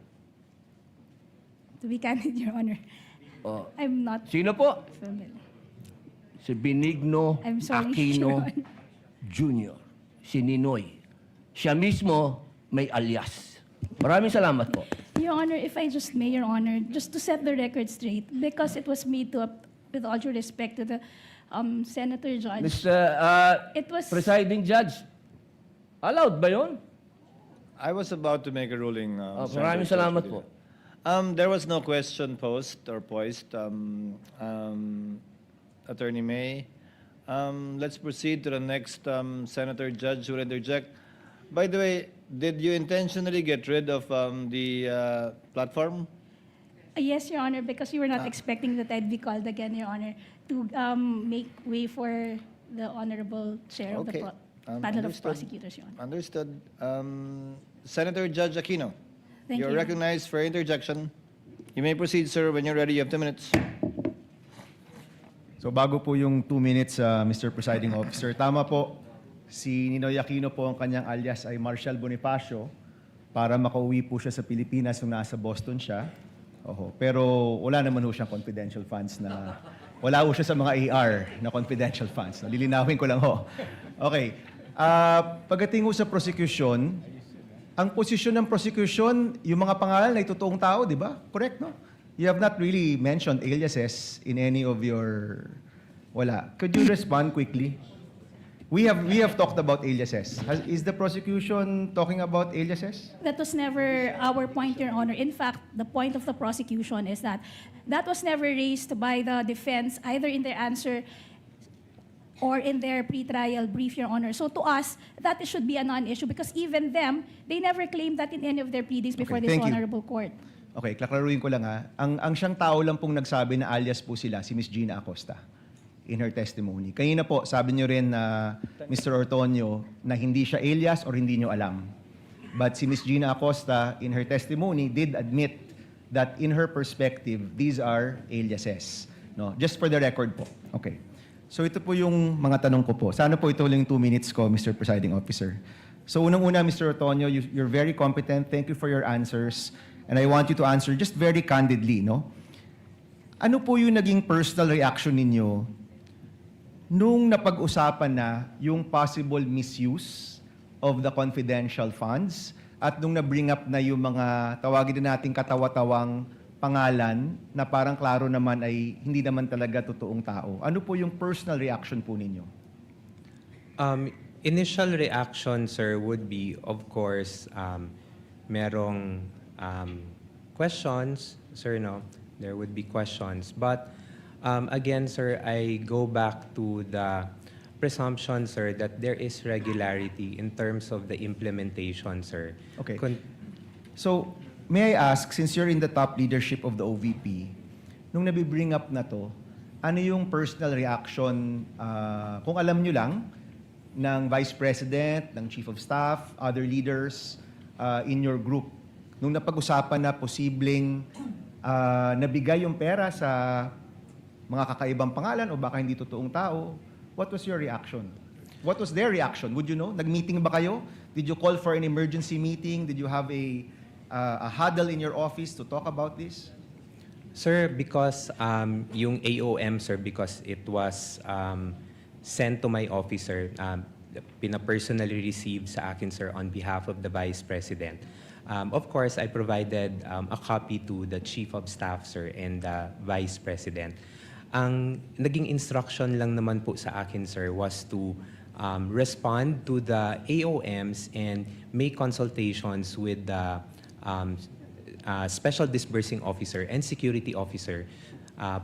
to be candid, Your Honor, Oh. I'm not Sino po? familiar. Si Benigno I'm sorry, Aquino Your Honor. Jr. Si Ninoy. Siya mismo may alias. Maraming salamat po. Your Honor, if I just may, Your Honor, just to set the record straight, because it was made to, with all due respect to the Senator Judge, Mr. it was... Presiding Judge, allowed ba yun? I was about to make a ruling, Senator Maraming Jel salamat Padilla. po. There was no question posed, Attorney May. Let's proceed to the next Senator Judge who will interject. By the way, did you intentionally get rid of the platform? Yes, Your Honor, because we were not expecting that I'd be called again, Your Honor, to make way for the Honorable Chair of the Okay. Panel of Understood. Prosecutors, Your Honor. Understood. Senator Judge Aquino, Thank you're you. recognized for interjection. You may proceed, sir. When you're ready, you have 2 minutes. So bago po yung 2 minutes, Mr. Presiding Officer, tama po, si Ninoy Aquino po ang kanyang alias ay Marshal Bonifacio para makauwi po siya sa Pilipinas nung nasa Boston siya. Oho. Pero wala naman ho siyang confidential funds na, wala ho siya sa mga AR na confidential funds. Lilinawin ko lang ho. Okay. Pagdating ho sa prosecution, ang posisyon ng prosecution, yung mga pangalan ay totoong tao, di ba? Correct, no? You have not really mentioned aliases in any of your... Wala. Could you respond quickly? We have talked about aliases. Is the prosecution talking about aliases? That was never our point, Your Honor. In fact, the point of the prosecution is that that was never raised by the defense, either in their answer or in their pretrial brief, Your Honor. So to us, that should be a non-issue because even them, they never claimed that in any of their pleadings before this thank you. honorable court. Okay, klaklaruin ko lang ha. Ang siyang tao lang pong nagsabi na alias po sila, si Miss Gina Acosta, in her testimony. Kanina po, sabi niyo rin na Mr. Ortonio na hindi siya alias or hindi niyo alam. But si Miss Gina Acosta, in her testimony, did admit that in her perspective, these are aliases. No? Just for the record po. Okay. So ito po yung mga tanong ko po. Sana po ito lang 2 minutes ko, Mr. Presiding Officer. So unang-una, Mr. Ortonio, you're very competent. Thank you for your answers. And I want you to answer just very candidly, no? Ano po yung naging personal reaction ninyo nung napag-usapan na yung possible misuse of the confidential funds at nung na-bring up na yung mga tawagin din nating katawa-tawang pangalan na parang klaro naman ay hindi naman talaga totoong tao? Ano po yung personal reaction po ninyo? Initial reaction, sir, would be, of course, merong questions, sir, no? There would be questions. But again, sir, I go back to the presumption, sir, that there is regularity in terms of the implementation, sir. Okay. So, may I ask, since you're in the top leadership of the OVP, nung nabibring up na to, ano yung personal reaction, kung alam nyo lang, ng Vice President, ng Chief of Staff, other leaders in your group, nung napag-usapan na posibleng nabigay yung pera sa mga kakaibang pangalan o baka hindi totoong tao, what was your reaction? What was their reaction? Would you know? Nag-meeting ba kayo? Did you call for an emergency meeting? Did you have a huddle in your office to talk about this? Sir, because yung AOM, sir, because it was sent to my office, sir, pina-personally received sa akin, sir, on behalf of the Vice President. Of course, I provided a copy to the Chief of Staff, sir, and the Vice President. Ang naging instruction lang naman po sa akin, sir, was to respond to the AOMs and make consultations with the Special Disbursing Officer and Security Officer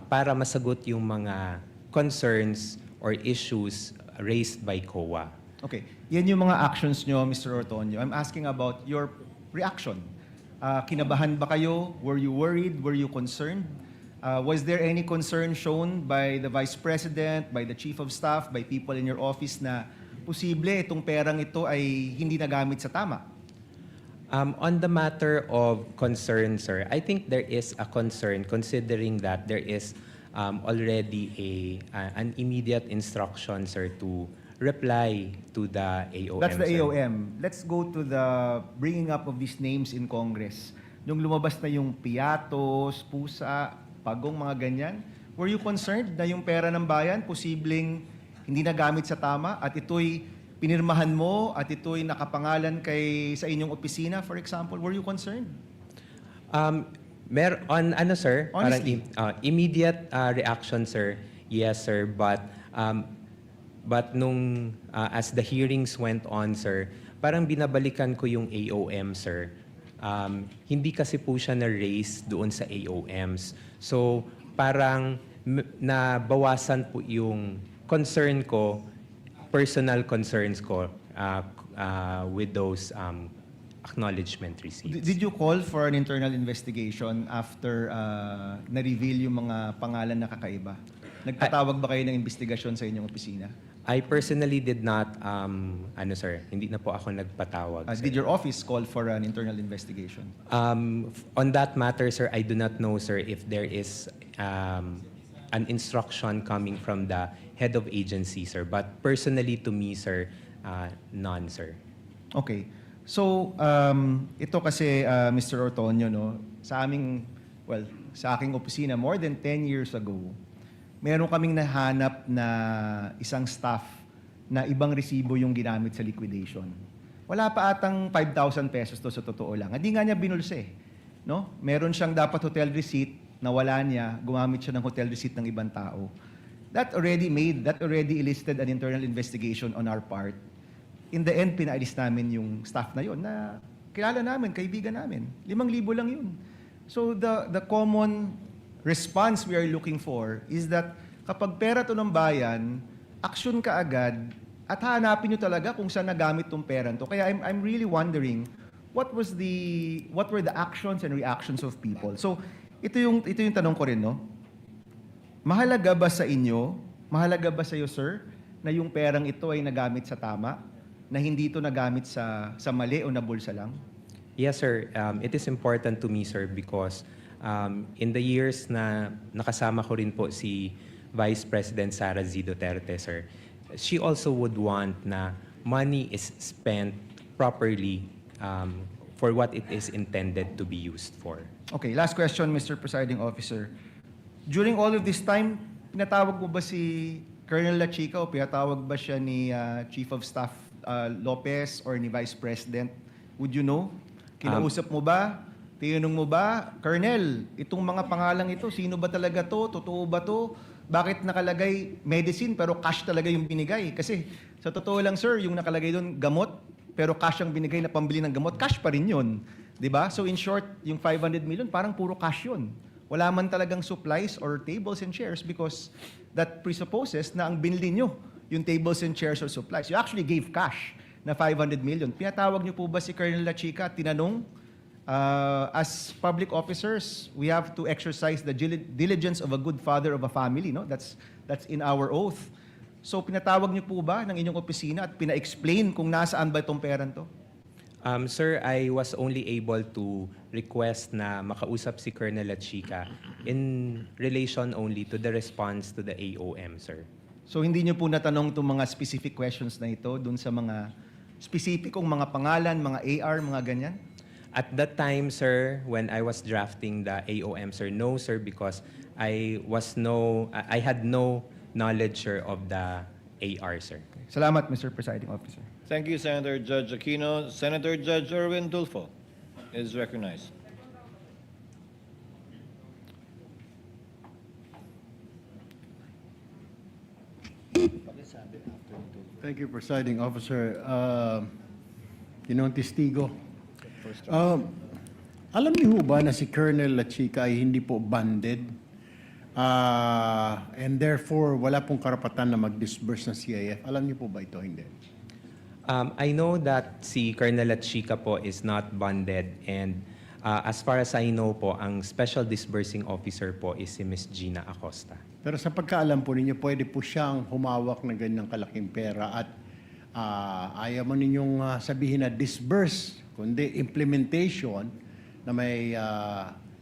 para masagot yung mga concerns or issues raised by COA. Okay. Yan yung mga actions nyo, Mr. Ortonio. I'm asking about your reaction. Kinabahan ba kayo? Were you worried? Were you concerned? Was there any concern shown by the Vice President, by the Chief of Staff, by people in your office na posible itong perang ito ay hindi nagamit sa tama? On the matter of concern, sir, I think there is a concern considering that there is already an immediate instruction, sir, to reply to the AOM. That's the sir. AOM. Let's go to the bringing up of these names in Congress. Yung lumabas na yung piyatos, pusa, pagong, mga ganyan. Were you concerned na yung pera ng bayan posibleng hindi nagamit sa tama at ito'y pinirmahan mo at ito'y nakapangalan sa inyong opisina, for example? Were you concerned? Sir, Honestly. parang immediate reaction, sir. Yes, sir, but nung as the hearings went on, sir, parang binabalikan ko yung AOM, sir. hindi kasi po siya na-raise doon sa AOMs. So parang nabawasan po yung concern ko, personal concerns ko with those acknowledgement receipts. Did you call for an internal investigation after na-reveal yung mga pangalan na kakaiba? Nagpatawag ba kayo ng investigasyon sa inyong opisina? I personally did not, sir, hindi na po ako nagpatawag. Sir. Did your office call for an internal investigation? On that matter, sir, I do not know, sir, if there is an instruction coming from the head of agency, sir. But personally to me, sir, none, sir. Okay. So, ito kasi, Mr. Ortonio, no, sa aking opisina, more than 10 years ago, meron kaming nahanap na isang staff na ibang resibo yung ginamit sa liquidation. Wala pa atang 5,000 pesos to sa totoo lang. Hindi nga niya binulse. No? Meron siyang dapat hotel receipt na wala niya, gumamit siya ng hotel receipt ng ibang tao. That already elicited an internal investigation on our part. In the end, pinaalis namin yung staff na yon na kilala namin, kaibigan namin. 5,000 lang yun. So the common response we are looking for is that kapag pera to ng bayan, action ka agad at hanapin nyo talaga kung saan nagamit tong pera to. Kaya I'm really wondering what were the actions and reactions of people. So ito yung tanong ko rin, no? Mahalaga ba sa inyo, mahalaga ba sa iyo, sir, na yung perang ito ay nagamit sa tama, na hindi ito nagamit sa mali o na bulsa lang? Yes, sir. It is important to me, sir, because in the years na nakasama ko rin po si Vice President Sara Duterte, sir, she also would want na money is spent properly for what it is intended to be used for. Okay, last question, Mr. Presiding Officer. During all of this time, pinatawag mo ba si Colonel La Chica o pinatawag ba siya ni Chief of Staff Lopez or ni Vice President? Would you know? Kinausap mo ba? Tinanong mo ba, Colonel, itong mga pangalang ito, sino ba talaga to? Totoo ba to? Bakit nakalagay medicine pero cash talaga yung binigay? Kasi sa totoo lang, sir, yung nakalagay doon gamot, pero cash ang binigay na pambili ng gamot, cash pa rin yun. Diba? So in short, yung 500 million, parang puro cash yun. Wala man talagang supplies or tables and chairs because that presupposes na ang binili nyo yung tables and chairs or supplies. You actually gave cash na 500 million. Pinatawag nyo po ba si Colonel La Chica at tinanong, as public officers, we have to exercise the diligence of a good father of a family, no? That's in our oath. So pinatawag niyo po ba ng inyong opisina at pina-explain kung nasaan ba itong peran to? Sir, I was only able to request na makausap si Colonel La Chica in relation only to the response to the AOM, sir. So hindi niyo po natanong itong mga specific questions na ito dun sa mga specificong mga pangalan, mga AR, mga ganyan? At that time, sir, when I was drafting the AOM, sir, no, sir, because I had no knowledge, sir, of the AR, sir. Salamat, Mr. Presiding Officer. Thank you, Senator Judge Aquino. Senator Judge Erwin Tulfo is recognized. Thank you, Presiding Officer. Ginoong Testigo. Alam niyo ba na si Colonel La Chica ay hindi po banded and therefore wala pong karapatan na mag-disburse ng CIF? Alam niyo po ba ito? Hindi. I know that si Colonel La Chica po is not bonded and as far as I know po, ang Special Disbursing Officer po is si Ms. Gina Acosta. Pero sa pagkaalam po ninyo, pwede po siyang humawak ng ganyang kalaking pera at ayaw mo ninyong sabihin na disburse, kundi implementation na may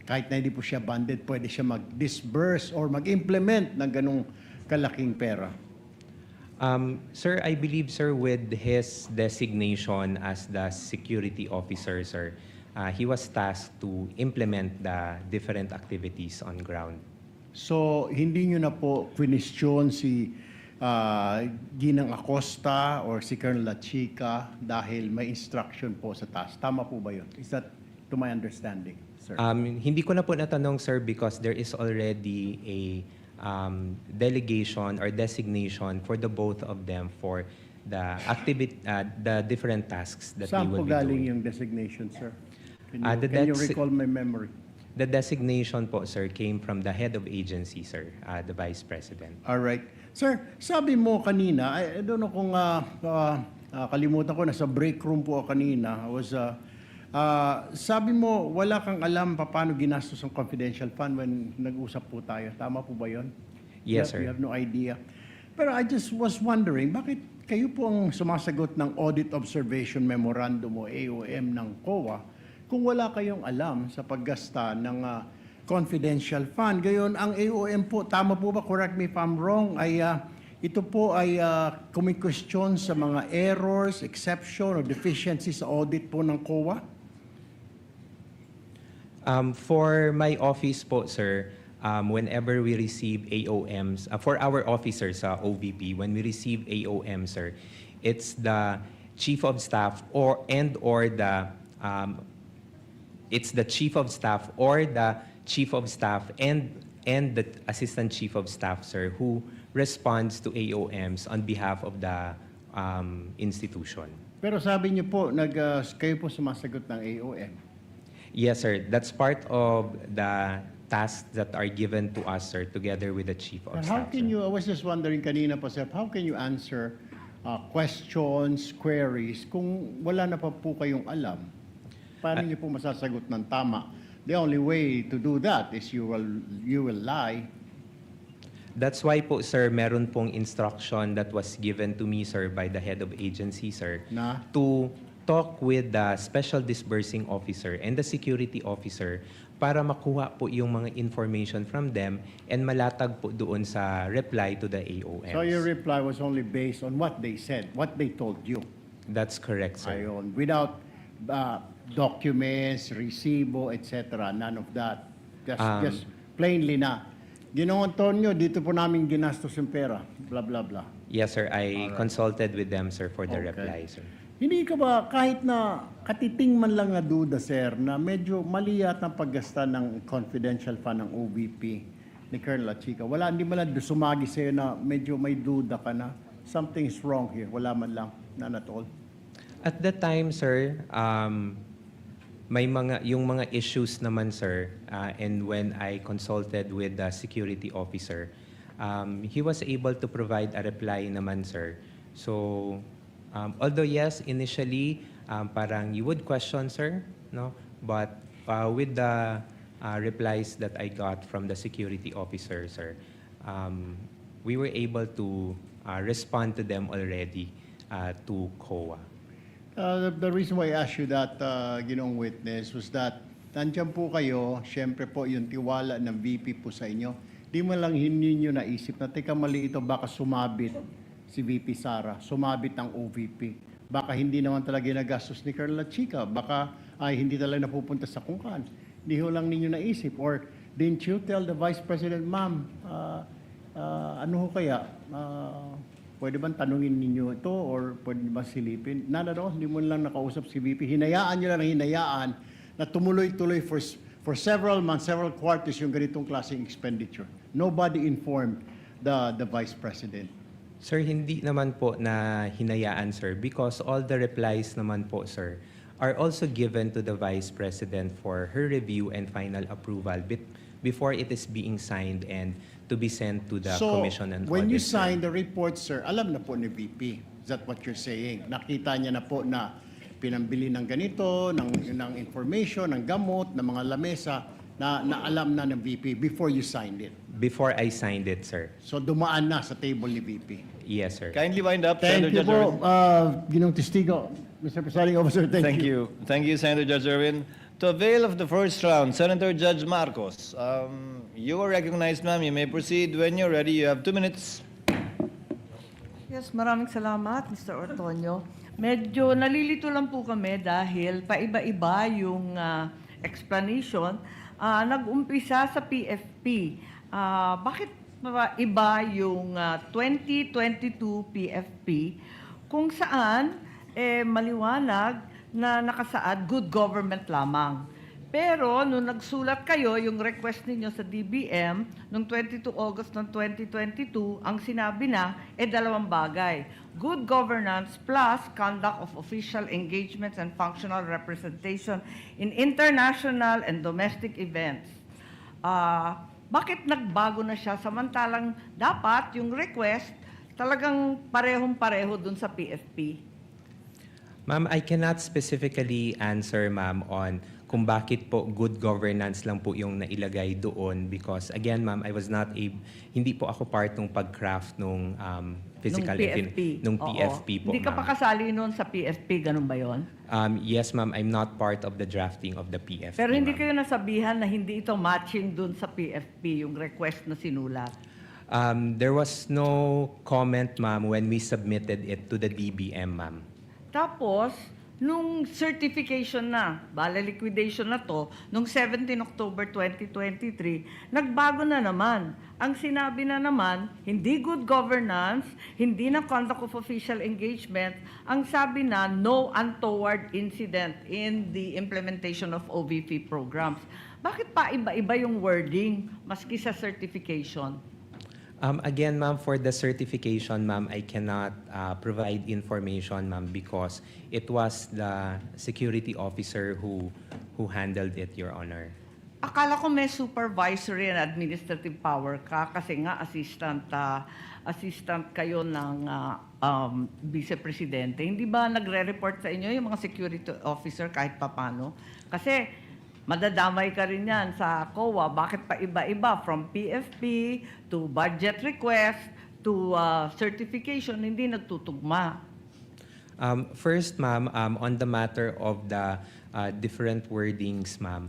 kahit na hindi po siya banded, pwede siya mag-disburse or mag-implement ng ganong kalaking pera. Sir, I believe, sir, with his designation as the security officer, sir, he was tasked to implement the different activities on ground. So, hindi nyo na po question si Ginang Acosta or si Colonel La Chica dahil may instruction po sa taas. Tama po ba yun? Is that to my understanding, sir? Hindi ko na po natanong, sir, because there is already a delegation or designation for the both of them for the the different tasks that Saan they will po be galing doing. yung designation, sir? Can you recall my memory? The designation po, sir, came from the head of agency, sir, the Vice President. All right. Sir, sabi mo kanina, I don't know kung kalimutan ko, nasa break room po ako kanina. Sabi mo, wala kang alam paano ginastos ang confidential fund when nag-usap po tayo. Tama po ba yun? Yes, sir. You have no idea. Pero I just was wondering, bakit kayo po ang sumasagot ng Audit Observation Memorandum o AOM ng COA kung wala kayong alam sa paggasta ng confidential fund? Gayon, ang AOM po, tama po ba, correct me if I'm wrong, ay ito po ay kumikwestiyon sa mga errors, exception, or deficiencies sa audit po ng COA? For my office po, sir, whenever we receive AOMs, for our officers sa OVP, when we receive AOM, sir, it's the Chief of Staff or the it's the Chief of Staff or the Chief of Staff and the Assistant Chief of Staff, sir, who responds to AOMs on behalf of the institution. Pero sabi niyo po, kayo po sumasagot ng AOM. Yes, sir. That's part of the tasks that are given to us, sir, together with the Chief of And Staff. how can sir. you, I was just wondering kanina po, sir, how can you answer questions, queries, kung wala na pa po kayong alam? Paano niyo po masasagot ng tama? The only way to do that is you will lie. That's why po, sir, meron pong instruction that was given to me, sir, by the head of agency, sir, Na? to talk with the Special Disbursing Officer and the Security Officer para makuha po yung mga information from them and malatag po doon sa reply to the AOMs. So your reply was only based on what they said, what they told you. That's correct, sir. Ayon, without documents, resibo, etc. None of that. Just plainly na. Ginoong Antonio, dito po namin ginastos yung pera. Blah, blah, blah. Yes, sir. I consulted with them, sir, for the Okay. reply, sir. Hindi ka ba, kahit na katiting man lang na duda, sir, na medyo mali yata ang paggasta ng confidential fund ng OVP ni Colonel Chica, wala, hindi man lang sumagi sa'yo na medyo may duda ka na something is wrong here. Wala man lang, none at all. At that time, sir, may yung mga issues naman, sir, and when I consulted with the security officer, he was able to provide a reply naman, sir. So, although yes, initially, parang you would question, sir, no? But with the replies that I got from the security officer, sir, we were able to respond to them already to COA. The reason why I asked you that, ginong witness, was that nandiyan po kayo, syempre po yung tiwala ng VP po sa inyo. Di mo lang ninyo naisip na, teka mali ito, baka sumabit si VP Sara, sumabit ang OVP. Baka hindi naman talaga nagastos ni Colonel Chica, baka hindi talaga napupunta sa kungkan. Hindi ho lang ninyo naisip. Or didn't you tell the Vice President, ma'am, ano ho kaya? Pwede bang tanungin ninyo ito or pwede ba silipin? None at all, hindi mo lang nakausap si VP. Hinayaan nyo lang hinayaan na tumuloy-tuloy for several months, several quarters yung ganitong klaseng expenditure. Nobody informed the Vice President. Sir, hindi naman po na hinayaan, sir, because all the replies naman po, sir, are also given to the Vice President for her review and final approval before it is being signed and to be sent to the Commission and when you Audit, sir. sign the report, sir, alam na po ni VP. Is that what you're saying? Nakita niya na po na pinambili ng ganito, ng information, ng gamot, ng mga lamesa, na alam na ng VP before you signed it. Before I signed it, sir. So dumaan na sa table ni VP. Yes, sir. Kindly wind up, Thank Senator you Judge po, Irwin. Ginong Testigo. Mr. Presiding Officer, thank you. Thank you, Senator Judge Irwin. To avail of the first round, Senator Judge Marcos, you are recognized, ma'am. You may proceed when you're ready. You have 2 minutes. Yes, maraming salamat, Mr. Ortonio. Medyo nalilito lang po kami dahil paiba-iba yung explanation. Nag-umpisa sa PFP. Bakit iba yung 2022 PFP kung saan maliwanag na nakasaad good government lamang. Pero nung nagsulat kayo, yung request ninyo sa DBM, nung 22 August ng 2022, ang sinabi na, dalawang bagay. Good governance plus conduct of official engagements and functional representation in international and domestic events. Bakit nagbago na siya samantalang dapat yung request talagang parehong-pareho dun sa PFP? Ma'am, I cannot specifically answer, ma'am, on kung bakit po good governance lang po yung nailagay doon because again, ma'am, I was not hindi po ako part ng pag-craft nung physical nung Oo. PFP po, Hindi ka pa ma'am. kasali noon sa PFP, ganun ba yon? Yes, ma'am, I'm not part of the drafting of the PFP. Pero hindi ma'am. kayo nasabihan na hindi ito matching dun sa PFP, yung request na sinulat. There was no comment, ma'am, when we submitted it to the DBM, ma'am. Tapos, nung certification na, bale liquidation na to, nung 17 October 2023, nagbago na naman. Ang sinabi na naman, hindi good governance, hindi na conduct of official engagement, ang sabi na no untoward incident in the implementation of OVP programs. Bakit pa iba-iba yung wording maski sa certification? Again, ma'am, for the certification, ma'am, I cannot provide information, ma'am, because it was the security officer who handled it, Your Honor. Akala ko may supervisory and administrative power ka kasi nga assistant kayo ng vice-presidente. Hindi ba nagre-report sa inyo yung mga security officer kahit papano? Kasi madadamay ka rin yan sa COA. Bakit pa iba-iba? From PFP to budget request to certification, hindi nagtutugma. First, ma'am, on the matter of the different wordings, ma'am,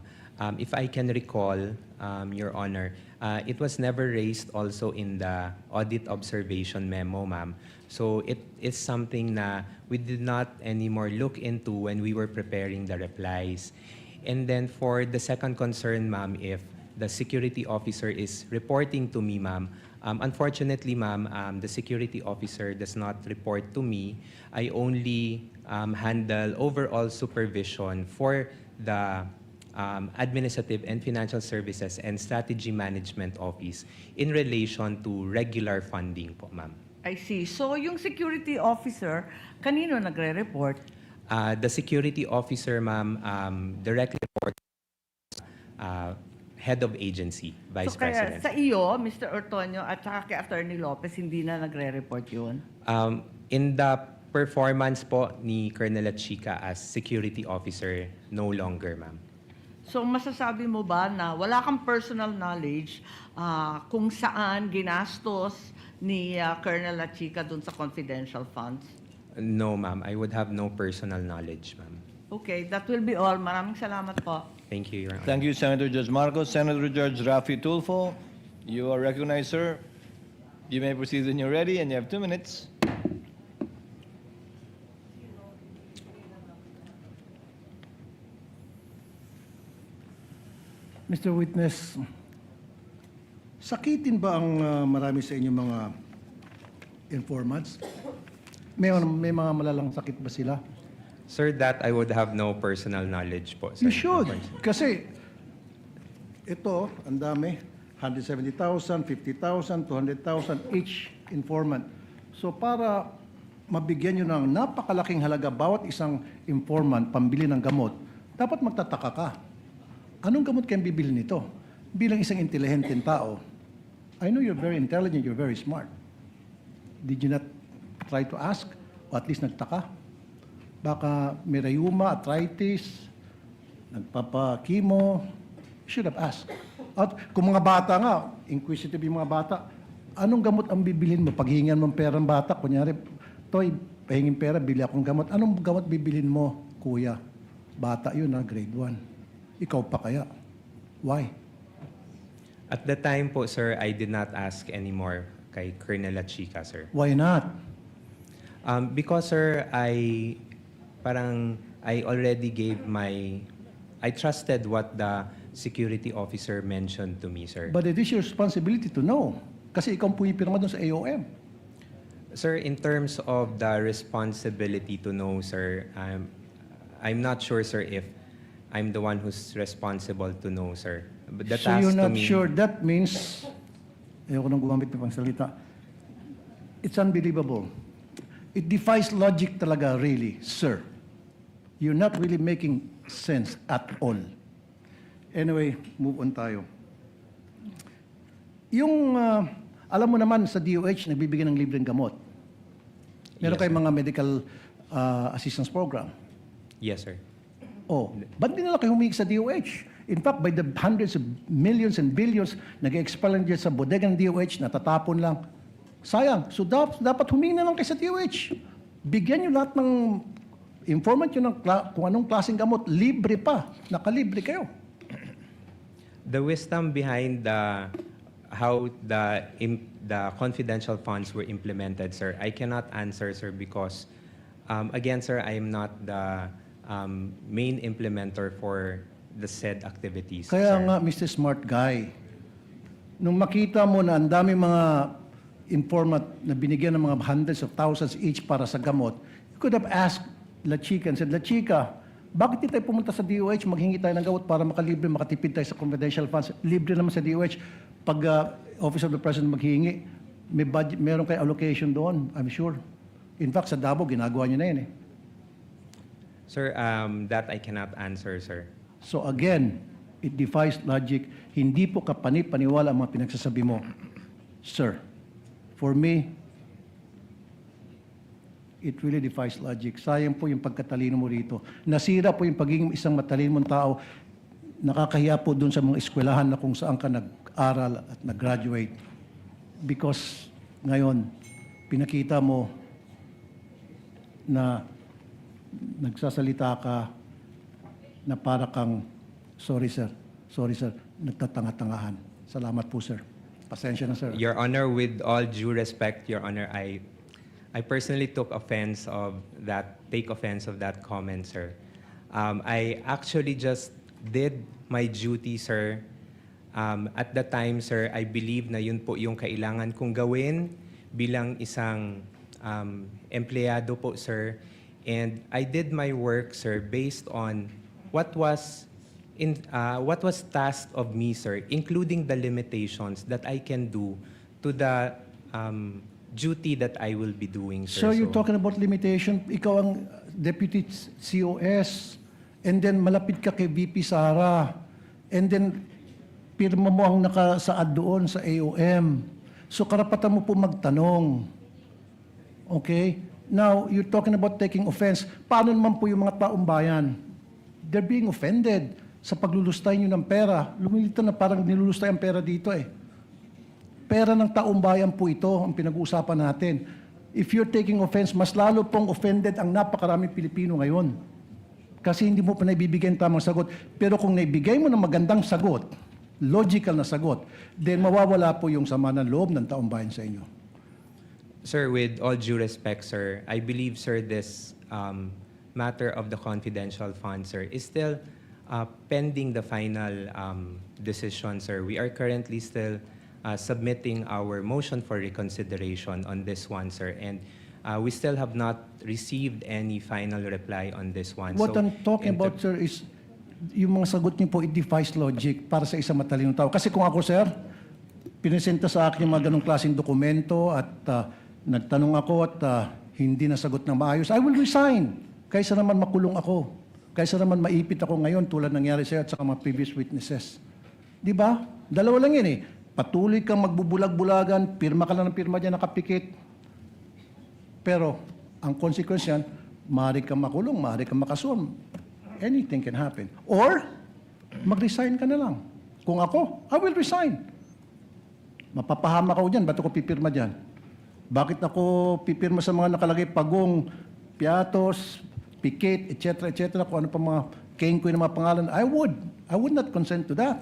if I can recall, Your Honor, it was never raised also in the audit observation memo, ma'am. So it is something na we did not anymore look into when we were preparing the replies. And then for the second concern, ma'am, if the security officer is reporting to me, ma'am, unfortunately, ma'am, the security officer does not report to me. I only handle overall supervision for the Administrative and Financial Services and Strategy Management Office in relation to regular funding po, ma'am. I see. So yung security officer, kanino nagre-report? The security officer, ma'am, directly reports head of agency, Vice So kaya President. sa iyo, Mr. Ortonio, at saka kay Attorney Lopez, hindi na nagre-report yun? In the performance po ni Colonel Chica as security officer, no longer, ma'am. So masasabi mo ba na wala kang personal knowledge kung saan ginastos ni Colonel Chica dun sa confidential funds? No, ma'am. I would have no personal knowledge, ma'am. Okay, that will be all. Maraming salamat po. Thank you, Your Honor. Thank you, Senator Judge Marcos. Senator Judge Rafi Tulfo, you are recognized, sir. You may proceed when you're ready, and you have 2 minutes. Mr. Witness, sakitin ba ang marami sa inyong mga informants? May mga malalang sakit ba sila? Sir, that I would have no personal knowledge po, sir. You should. Kasi ito, ang dami. 170,000, 50,000, 200,000 each informant. So para mabigyan nyo ng napakalaking halaga bawat isang informant pambili ng gamot, dapat magtataka ka. Anong gamot kayong bibili nito? Bilang isang intelihenteng tao, I know you're very intelligent, you're very smart. Did you not try to ask? O at least nagtaka? Baka may rheuma, arthritis, nagpapakimo, you should have asked. At kung mga bata nga, inquisitive yung mga bata, anong gamot ang bibilhin mo? Paghihingan mo ng pera ng bata, kunyari, Toy, pahingin pera, bili akong gamot. Anong gamot bibilhin mo, kuya? Bata yun, grade 1. Ikaw pa kaya? Why? At the time po, sir, I did not ask anymore kay Colonel Chica, sir. Why not? Because, sir, I already gave I trusted what the security officer mentioned to me, sir. But it is your responsibility to know. Kasi ikaw ang pumipirma doon sa AOM. Sir, in terms of the responsibility to know, sir, I'm not sure, sir, if I'm the one who's responsible to know, sir. But the So task you're to not me, sure. That means, ayoko nang gumamit ng pangsalita, it's unbelievable. It defies logic talaga, really, sir. You're not really making sense at all. Anyway, move on tayo. Yung, alam mo naman sa DOH, nagbibigay ng libreng gamot. Meron Yes, kayong sir. mga medical assistance program. yes, sir. Oh, ba't di nila kayo humingi sa DOH? In fact, by the hundreds of millions and billions, nag-expel lang dyan sa bodega ng DOH, natatapon lang. Sayang. So dapat humingi na lang kayo sa DOH. Bigyan nyo lahat ng informant nyo ng kung anong klaseng gamot. Libre pa. Nakalibre kayo. The wisdom behind how the confidential funds were implemented, sir, I cannot answer, sir, because again, sir, I am not the main implementer for the said activities. Kaya sir. nga, Mr. Smart Guy, nung makita mo na ang dami mga informant na binigyan ng mga hundreds of thousands each para sa gamot, you could have asked La Chica and said, La Chica, bakit di tayo pumunta sa DOH, maghingi tayo ng gamot para makalibre, makatipid tayo sa confidential funds? Libre naman sa DOH. Pag Office of the President maghingi, may budget, meron kayo allocation doon, I'm sure. In fact, sa Davao, ginagawa nyo na yun eh. Sir, that I cannot answer, sir. So again, it defies logic. Hindi po kapani-paniwala ang mga pinagsasabi mo. Sir, for me, it really defies logic. Sayang po yung pagkatalino mo rito. Nasira po yung pagiging isang matalino mong tao. Nakakahiya po dun sa mga eskwelahan na kung saan ka nag-aral at nag-graduate. Because ngayon, pinakita mo na nagsasalita ka na para kang, sorry sir, nagtatanga-tangahan. Salamat po sir. Pasensya na sir. Your Honor, with all due respect, Your Honor, I personally take offense of that comment, sir. I actually just did my duty, sir. At the time, sir, I believe na yun po yung kailangan kong gawin bilang isang empleyado po, sir. And I did my work, sir, based on what was tasked of me, sir, including the limitations that I can do to the duty that I will be doing, sir. So you're talking about limitation. Ikaw ang deputy COS, and then malapit ka kay VP Sara, and then pirma mo ang nakasaad doon sa AOM. So karapatan mo po magtanong. Okay? Now, you're talking about taking offense. Paano naman po yung mga taong bayan? They're being offended sa paglulustay nyo ng pera. Lumilito na parang nilulustay ang pera dito eh. Pera ng taong bayan po ito ang pinag-uusapan natin. If you're taking offense, mas lalo pong offended ang napakaraming Pilipino ngayon. Kasi hindi mo pa naibibigay ang tamang sagot. Pero kung naibigay mo ng magandang sagot, logical na sagot, then mawawala po yung sama ng loob ng taong bayan sa inyo. Sir, with all due respect, sir, I believe, sir, this matter of the confidential fund, sir, is still pending the final decision, sir. We are currently still submitting our motion for reconsideration on this one, sir, and we still have not received any final reply on this one. What So, I'm talking about, sir, is yung mga sagot niyo po, it defies logic para sa isang matalinong tao. Kasi kung ako, sir, pinesenta sa akin yung mga ganong klaseng dokumento at nagtanong ako at hindi nasagot ng maayos, I will resign. Kaysa naman makulong ako. Kaysa naman maipit ako ngayon tulad nangyari sa'yo at sa mga previous witnesses. Di ba? Dalawa lang yan eh. Patuloy kang magbubulag-bulagan, pirma ka lang ng pirma dyan, nakapikit. Pero ang consequence yan, maaari kang makulong, maaari kang makasuhan. Anything can happen. Or, mag-resign ka na lang. Kung ako, I will resign. Mapapahama ako dyan, ba't ako pipirma dyan? Bakit ako pipirma sa mga nakalagay pagong, piatos, pikit, etc., kung ano pa mga kengkoy na mga pangalan? I would not consent to that.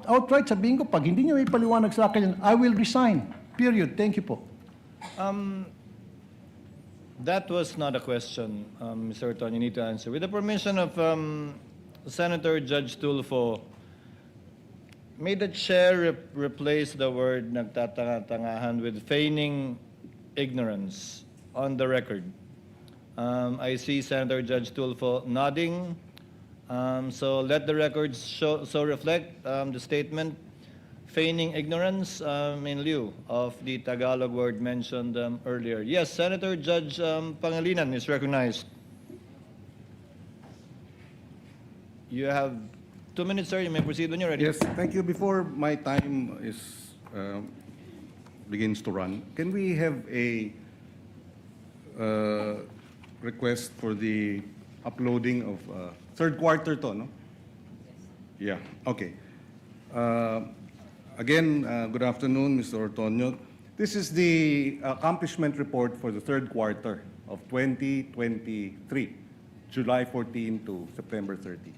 Outright sabihin ko, pag hindi niyo ipaliwanag sa akin, I will resign. Period. Thank you po. That was not a question, Mr. Orton, you need to answer. With the permission of Senator Judge Tulfo, may the chair replace the word nagtatanga-tangahan with feigning ignorance on the record? I see Senator Judge Tulfo nodding. So let the records so reflect the statement, feigning ignorance in lieu of the Tagalog word mentioned earlier. Yes, Senator Judge Pangilinan is recognized. You have 2 minutes, sir. You may proceed when you're ready. Yes, thank you. Before my time begins to run, can we have a request for the uploading of third quarter to, no? Yeah, okay. Again, good afternoon, Mr. Ortonio. This is the accomplishment report for the third quarter of 2023, July 14 to September 30.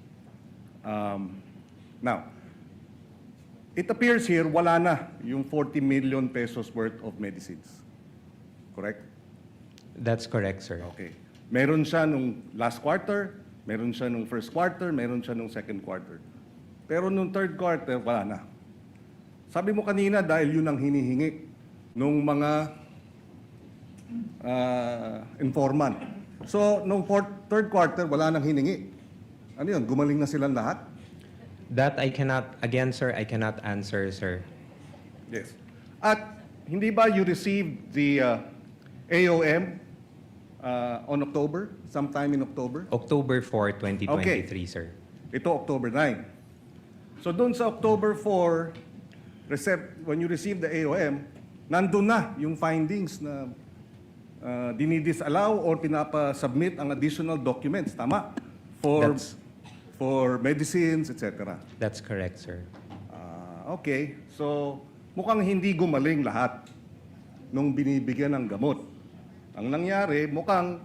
Now, it appears here wala na yung 40 million pesos worth of medicines. Correct? That's correct, sir. Okay. Meron siya nung last quarter, meron siya nung first quarter, meron siya nung second quarter. Pero nung third quarter, wala na. Sabi mo kanina dahil yun ang hinihingi nung mga informant. So, nung third quarter, wala nang hiningi. Ano yun? Gumaling na silang lahat? That I cannot, again, sir, I cannot answer, sir. Yes. At hindi ba you received the AOM on October? Sometime in October? October 4, 2023, Okay. sir. Ito, October 9. So doon sa October 4, when you receive the AOM, nandun na yung findings na dinidisallow or pinapa-submit ang additional documents. Tama? For medicines, etc. That's correct, sir. Okay. So, mukhang hindi gumaling lahat nung binibigyan ng gamot. Ang nangyari, mukhang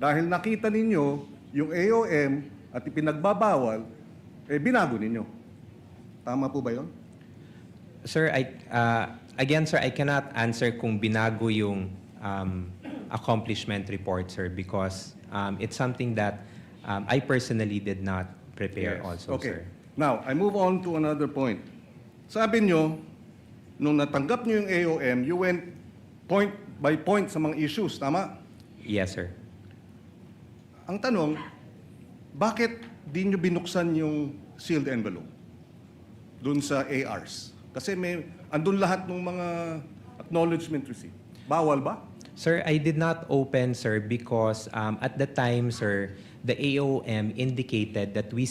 dahil nakita ninyo yung AOM at ipinagbabawal, binago ninyo. Tama po ba yun? Sir, again, sir, I cannot answer kung binago yung accomplishment report, sir, because it's something that I personally did not prepare also, Okay. sir. Now, I move on to another point. Sabi nyo, nung natanggap nyo yung AOM, you went point by point sa mga issues, tama? Yes, sir. Ang tanong, bakit di nyo binuksan yung sealed envelope dun sa ARs? Kasi andun lahat ng mga acknowledgement receipt. Bawal ba? Sir, I did not open, sir, because at the time, sir, the AOM indicated that we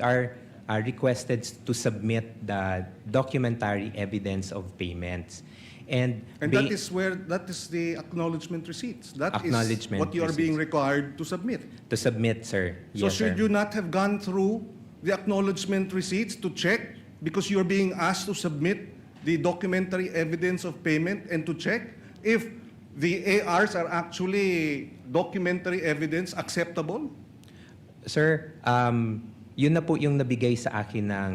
are requested to submit the documentary evidence of payments. And that is the acknowledgement receipts. That is Acknowledgement what you are being receipts. required to submit. To submit, sir. So Yes, should sir. you not have gone through the acknowledgement receipts to check because you're being asked to submit the documentary evidence of payment and to check if the ARs are actually documentary evidence acceptable? Sir, yun na po yung nabigay sa akin ng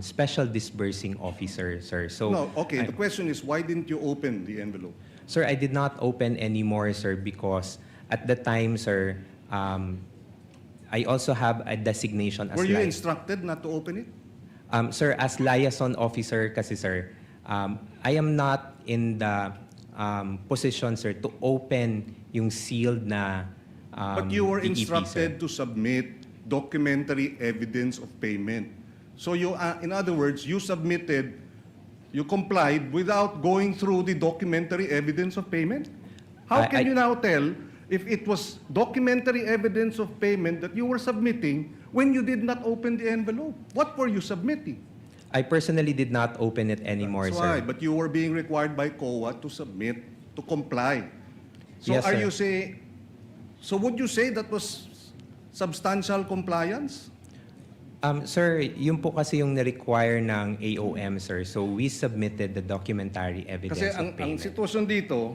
Special Disbursing Officer, sir. So, No, okay. The question is, why didn't you open the envelope? Sir, I did not open anymore, sir, because at the time, sir, I also have a designation as Were you instructed not to open it? Sir, as liaison officer kasi, sir, I am not in the position, sir, to open yung sealed na But you were DEP, sir. instructed to submit documentary evidence of payment. So you, in other words, you complied without going through the documentary evidence of payment? How can you now tell if it was documentary evidence of payment that you were submitting when you did not open the envelope? What were you submitting? I personally did not open it anymore, That's sir. why, but you were being required by COA to submit, to comply. So Yes, sir. So would you say that was substantial compliance? Sir, yun po kasi yung na-require ng AOM, sir. So we submitted the documentary evidence Kasi of ang payment. sitwasyon dito,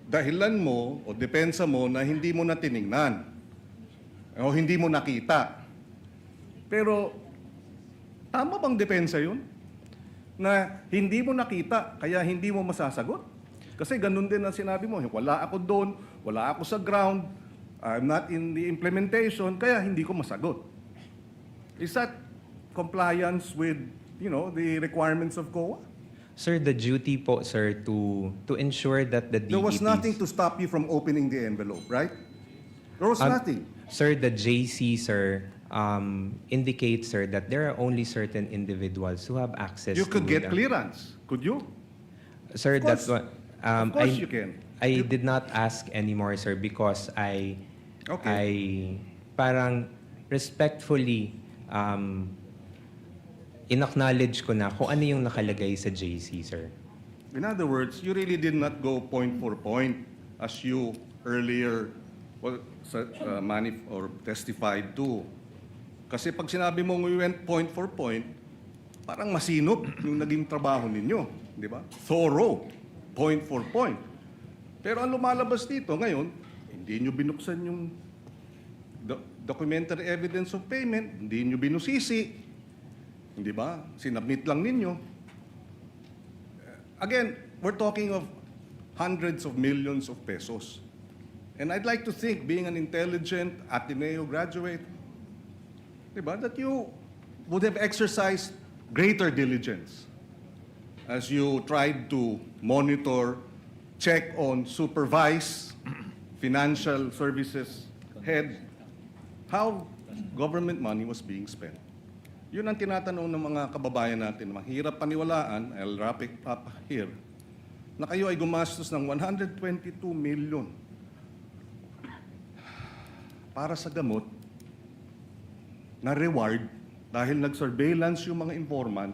dahilan mo o depensa mo na hindi mo na tiningnan o hindi mo nakita. Pero tama bang depensa yun? Na hindi mo nakita, kaya hindi mo masasagot? Kasi ganun din ang sinabi mo, wala ako doon, wala ako sa ground, I'm not in the implementation, kaya hindi ko masagot. Is that compliance with, the requirements of COA? Sir, the duty po, sir, to ensure that the DEPs... There was nothing to stop you from opening the envelope, right? There was nothing. Sir, the JC, sir, indicates, sir, that there are only certain individuals who have access You could to get the- clearance, could you? Sir, Of that's course. what... Of course you can. I did not ask anymore, sir, because I parang respectfully in-acknowledge ko na kung ano yung nakalagay sa JC, sir. In other words, you really did not go point for point as you earlier testified to. Kasi pag sinabi mo we went point for point, parang masinop yung naging trabaho ninyo, di ba? Thorough, point for point. Pero ang lumalabas dito ngayon, hindi nyo binuksan yung documentary evidence of payment, hindi nyo binusisi, di ba? Sinabmit lang ninyo. Again, we're talking of hundreds of millions of pesos. And I'd like to think, being an intelligent Ateneo graduate, diba, that you would have exercised greater diligence as you tried to monitor, check on, supervise financial services head how government money was being spent. Yun ang tinatanong ng mga kababayan natin. Mahirap paniwalaan, I'll wrap it up here, na kayo ay gumastos ng 122 million para sa gamot na reward dahil nag-surveillance yung mga informant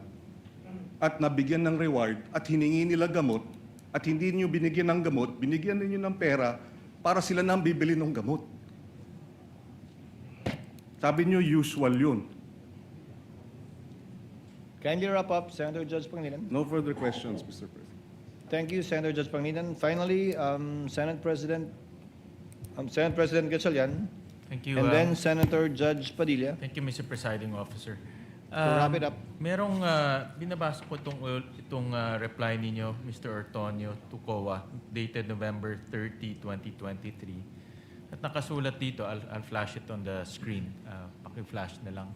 at nabigyan ng reward at hiningi nila gamot at hindi niyo binigyan ng gamot, binigyan niyo ng pera para sila nang bibili ng gamot. Sabi niyo usual yun. Kindly wrap up, Senator Judge Pangilinan. No further questions, Mr. President. Thank you, Senator Judge Pangilinan. Finally, Senate President Gatchalian. Thank you. And then Senator Judge Padilla. Thank you, Mr. Presiding Officer. To wrap it up. Merong binabasa ko itong reply ninyo, Mr. Ortonio, to COA, dated November 30, 2023. At nakasulat dito, I'll flash it on the screen. Paki-flash na lang.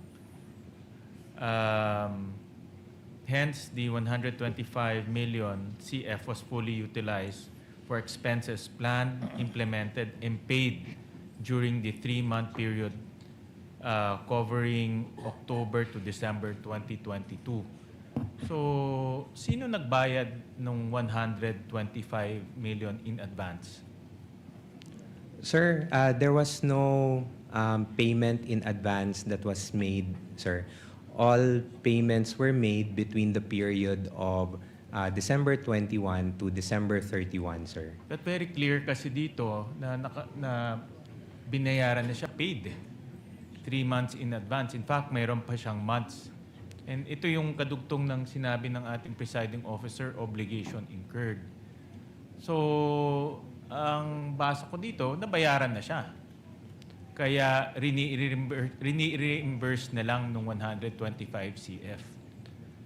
Hence, the 125 million CF was fully utilized for expenses planned, implemented, and paid during the 3-month period covering October to December 2022. So, sino nagbayad ng 125 million in advance? Sir, there was no payment in advance that was made, sir. All payments were made between the period of December 21 to December 31, sir. But very clear kasi dito na binayaran na siya paid 3 months in advance. In fact, mayroon pa siyang months. And ito yung kadugtong ng sinabi ng ating presiding officer, obligation incurred. So, ang basa ko dito, nabayaran na siya. Kaya reimburse na lang ng 125 CF.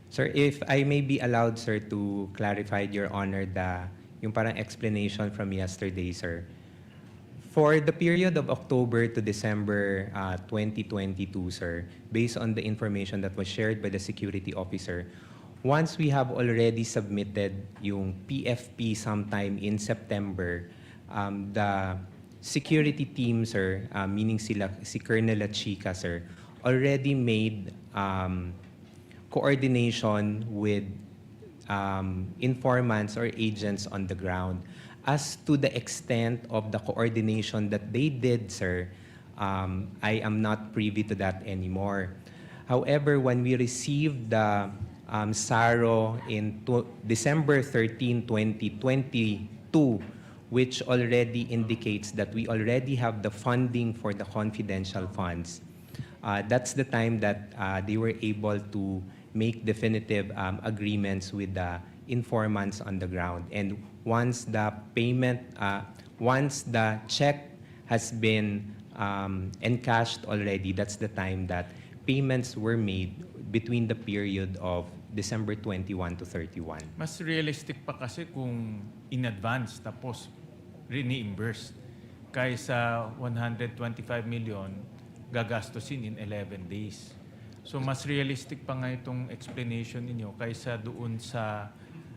Sir, if I may be allowed, sir, to clarify, Your Honor, yung parang explanation from yesterday, sir. For the period of October to December 2022, sir, based on the information that was shared by the security officer, once we have already submitted yung PFP sometime in September, the security team, sir, meaning si Colonel Chica, sir, already made coordination with informants or agents on the ground. As to the extent of the coordination that they did, sir, I am not privy to that anymore. However, when we received the SARO in December 13, 2022, which already indicates that we already have the funding for the confidential funds, that's the time that they were able to make definitive agreements with the informants on the ground. And once the payment, once the check has been encashed already, that's the time that payments were made between the period of December 21 to 31. Mas realistic pa kasi kung in advance tapos reimburse kaysa 125 million gagastusin in 11 days. So mas realistic pa nga itong explanation ninyo kaysa doon sa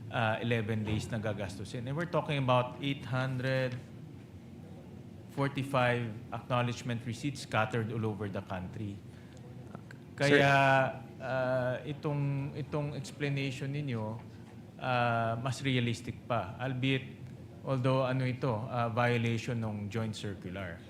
11 days na gagastusin. And we're talking about 840 45 acknowledgement receipts scattered all over the country. Kaya itong explanation ninyo mas realistic pa, albeit although violation ng joint circular.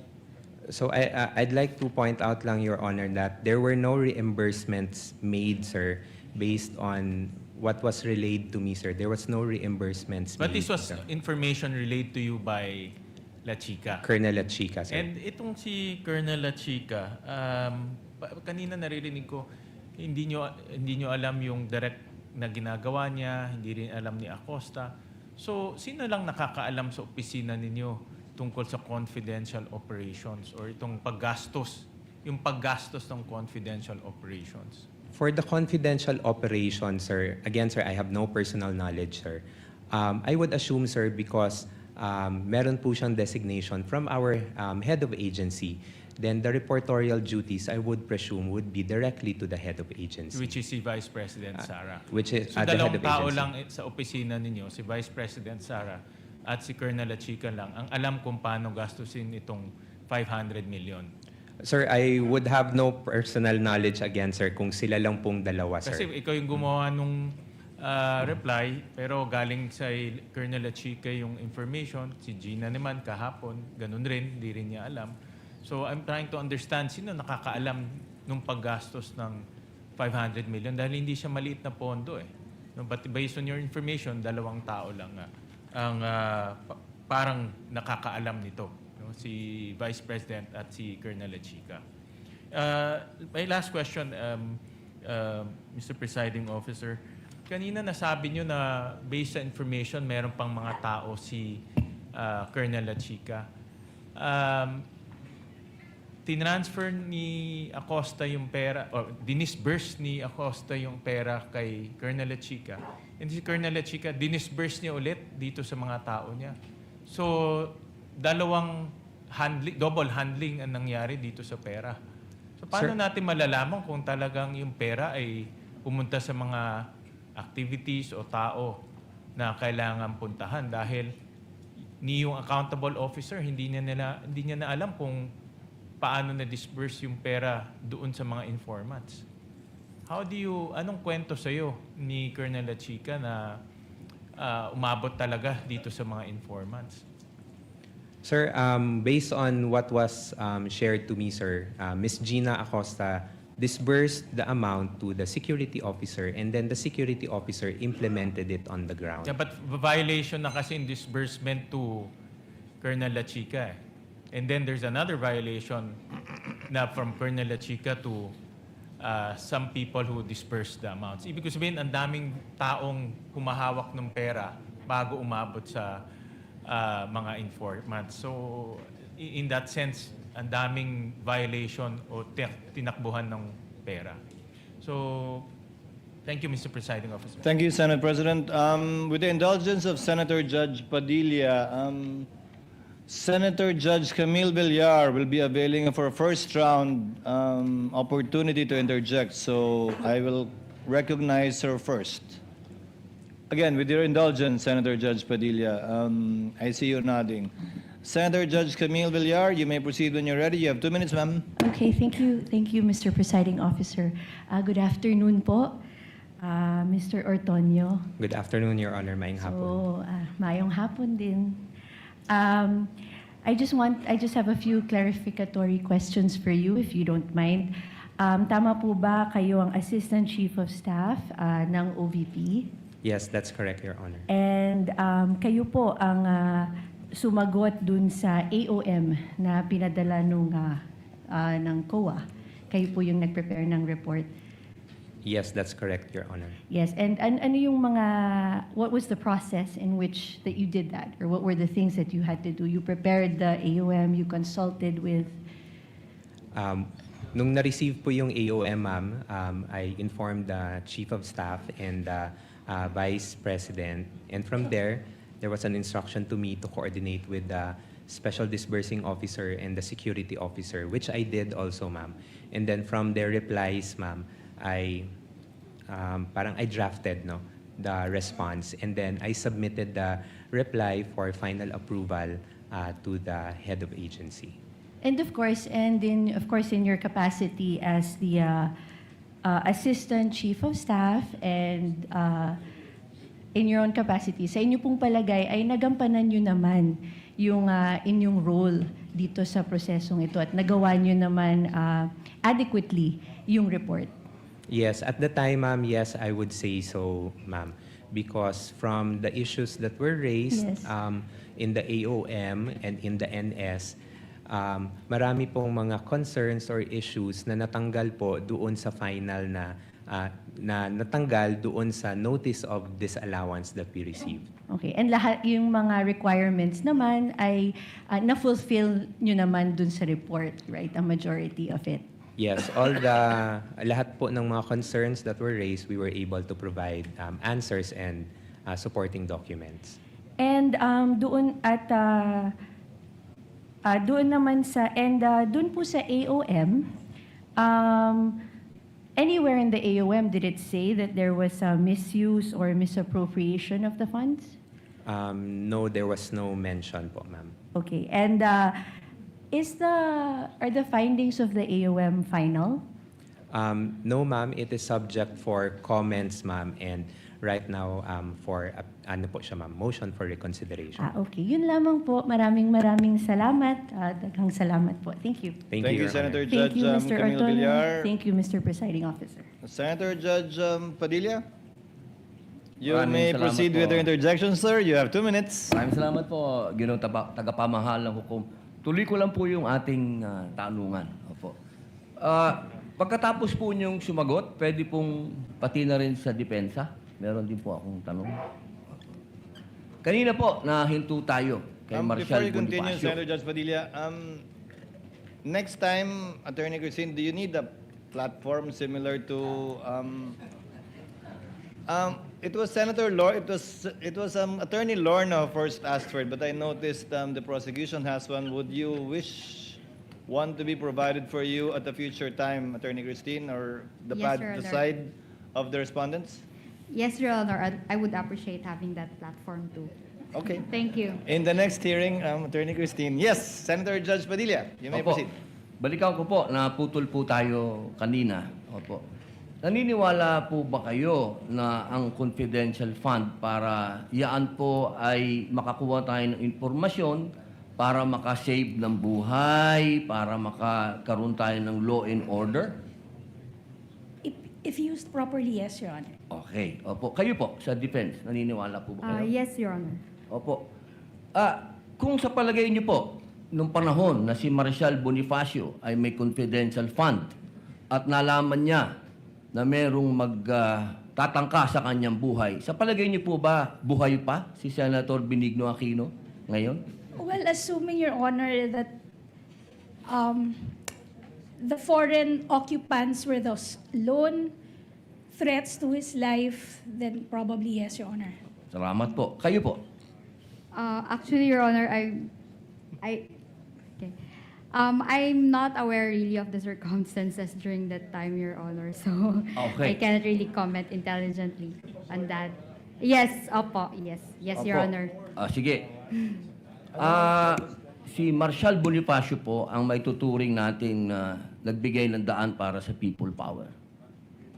So I'd like to point out lang, Your Honor, that there were no reimbursements made, sir, based on what was relayed to me, sir. There was no reimbursements But made. this was sir. information relayed to you by La Chica. Colonel La Chica, sir. And itong si Colonel La Chica, kanina naririnig ko, hindi nyo alam yung direct na ginagawa niya, hindi rin alam ni Acosta. So, sino lang nakakaalam sa opisina ninyo tungkol sa confidential operations or itong paggastos, yung paggastos ng confidential operations? For the confidential operations, sir, again, sir, I have no personal knowledge, sir. I would assume, sir, because meron po siyang designation from our head of agency, then the reportorial duties, I would presume, would be directly to the head of agency. Which is si Vice President Sara. Which is So, the head dalawang of tao agency. lang sa opisina ninyo, si Vice President Sara at si Colonel La Chica lang, ang alam kung paano gastusin itong 500 million. Sir, I would have no personal knowledge again, sir, kung sila lang pong dalawa, sir. Kasi ikaw yung gumawa nung reply, pero galing sa Colonel La Chica yung information, si Gina naman kahapon, ganun rin, hindi rin niya alam. So I'm trying to understand sino nakakaalam nung paggastos ng 500 million dahil hindi siya maliit na pondo eh. No, but based on your information, dalawang tao lang ang parang nakakaalam nito. No? Si Vice President at si Colonel La Chica. My last question, Mr. Presiding Officer. Kanina nasabi nyo na based sa information, meron pang mga tao si Colonel La Chica. Tinransfer ni Acosta yung pera, o dinisburse ni Acosta yung pera kay Colonel La Chica. And si Colonel La Chica, dinisburse niya ulit dito sa mga tao niya. So, double handling ang nangyari dito sa pera. So, paano natin malalaman kung talagang yung pera ay pumunta sa mga activities o tao na kailangan puntahan dahil ni yung accountable officer hindi niya na alam kung paano na-disburse yung pera doon sa mga informants. Anong kwento sa'yo ni Colonel La Chica na umabot talaga dito sa mga informants? Sir, based on what was shared to me, sir, Ms. Gina Acosta disbursed the amount to the security officer and then the security officer implemented it on the ground. Yeah, but violation na kasi in disbursement to Colonel La Chica eh. And then there's another violation na from Colonel La Chica to some people who disperse the amounts. Ibig sabihin, ang daming taong humahawak ng pera bago umabot sa mga informants. So, in that sense, ang daming violation o tinakbuhan ng pera. So, thank you, Mr. Presiding Officer. Thank you, Senate President. With the indulgence of Senator Judge Padilla, Senator Judge Camille Villar will be availing for a first round opportunity to interject. So I will recognize her first. Again, with your indulgence, Senator Judge Padilla, I see you nodding. Senator Judge Camille Villar, you may proceed when you're ready. You have 2 minutes, ma'am. Okay, thank you, Mr. Presiding Officer. Good afternoon po, Mr. Ortonio. Good afternoon, Your Honor. Maayong hapon. So, mayong hapon din. I just have a few clarificatory questions for you, if you don't mind. Tama po ba kayo ang Assistant Chief of Staff ng OVP? Yes, that's correct, Your Honor. And kayo po ang sumagot dun sa AOM na pinadala ng COA. Kayo po yung nag-prepare ng report. Yes, that's correct, Your Honor. Yes, and ano yung what was the process in which that you did that? Or what were the things that you had to do? You prepared the AOM, you consulted with? Nung na-receive po yung AOM, ma'am, I informed the Chief of Staff and the Vice President. And from there was an instruction to me to coordinate with the Special Disbursing Officer and the Security Officer, which I did also, ma'am. And then from their replies, ma'am, I drafted the response and then I submitted the reply for final approval to the head of agency. And of course, in your capacity as the Assistant Chief of Staff and in your own capacity, sa inyo pong palagay ay nagampanan nyo naman yung inyong role dito sa prosesong ito at nagawa nyo naman adequately yung report. Yes, at the time, ma'am, yes, I would say so, ma'am. Because from the issues that were raised Yes. in the AOM and in the NS, marami pong mga concerns or issues na natanggal po doon sa final na natanggal doon sa notice of disallowance that we received. Okay, and lahat yung mga requirements naman ay na-fulfill nyo naman dun sa report, right? A majority of it. Yes, lahat po ng mga concerns that were raised, we were able to provide answers and supporting documents. And doon naman doon po sa AOM, anywhere in the AOM did it say that there was a misuse or misappropriation of the funds? No, there was no mention po, ma'am. Okay, and are the findings of the AOM final? No, ma'am, it is subject for comments, ma'am, and right now for po siya, ma'am, motion for reconsideration. Okay, yun lamang po. Maraming salamat. Daghang salamat po. Thank you. Thank you, Your Senator Honor. Judge Thank you, Mr. Camilo Ortoño. Villar. Thank you, Mr. Presiding Officer. Senator Judge Padilla? You Maraming may salamat proceed po. with your interjection, sir. You have 2 minutes. Maraming salamat po, Ginoong tagapamahal ng hukom. Tuloy ko lang po yung ating tanungan. Opo. Pagkatapos po niyong sumagot, pwede pong pati na rin sa depensa. Meron din po akong tanong. Kanina po, nahinto tayo kay Before Marshal you continue, Bonifacio. Senator Judge Padilla, next time, Attorney Christine, do you need a platform similar to it was Senator Attorney Lorna first asked for it, but I noticed the prosecution has one. Would you wish one to be provided for you at a future time, Attorney Christine, or Yes, Your the Honor. side of the respondents? Yes, Your Honor, I would appreciate having that platform too. Okay. Thank you. In the next hearing, Attorney Christine. Yes, Senator Judge Padilla, you may Opo. proceed. Balikan ko po, naputol po tayo kanina. Opo. Naniniwala po ba kayo na ang confidential fund para yaan po ay makakuha tayo ng informasyon para makasave ng buhay, para makakaroon tayo ng law and order? If used properly, yes, Your Honor. Okay. Opo. Kayo po, sa defense, naniniwala po ba kayo? Yes, Your Honor. Opo. Kung sa palagay niyo po, nung panahon na si Marshal Bonifacio ay may confidential fund at nalaman niya na merong magtatangka sa kanyang buhay, sa palagay niyo po ba buhay pa si Senator Benigno Aquino ngayon? Well, assuming, Your Honor, that the foreign occupants were those lone threats to his life, then probably yes, Your Honor. Salamat po. Kayo po? Actually, Your Honor, I'm not aware really of the circumstances during that time, Your Honor. So Okay. I cannot really comment intelligently on that. Yes, opo. Yes, Your Opo. Honor. Sige. Si Marshal Bonifacio po ang may tuturing natin na nagbigay ng daan para sa people power.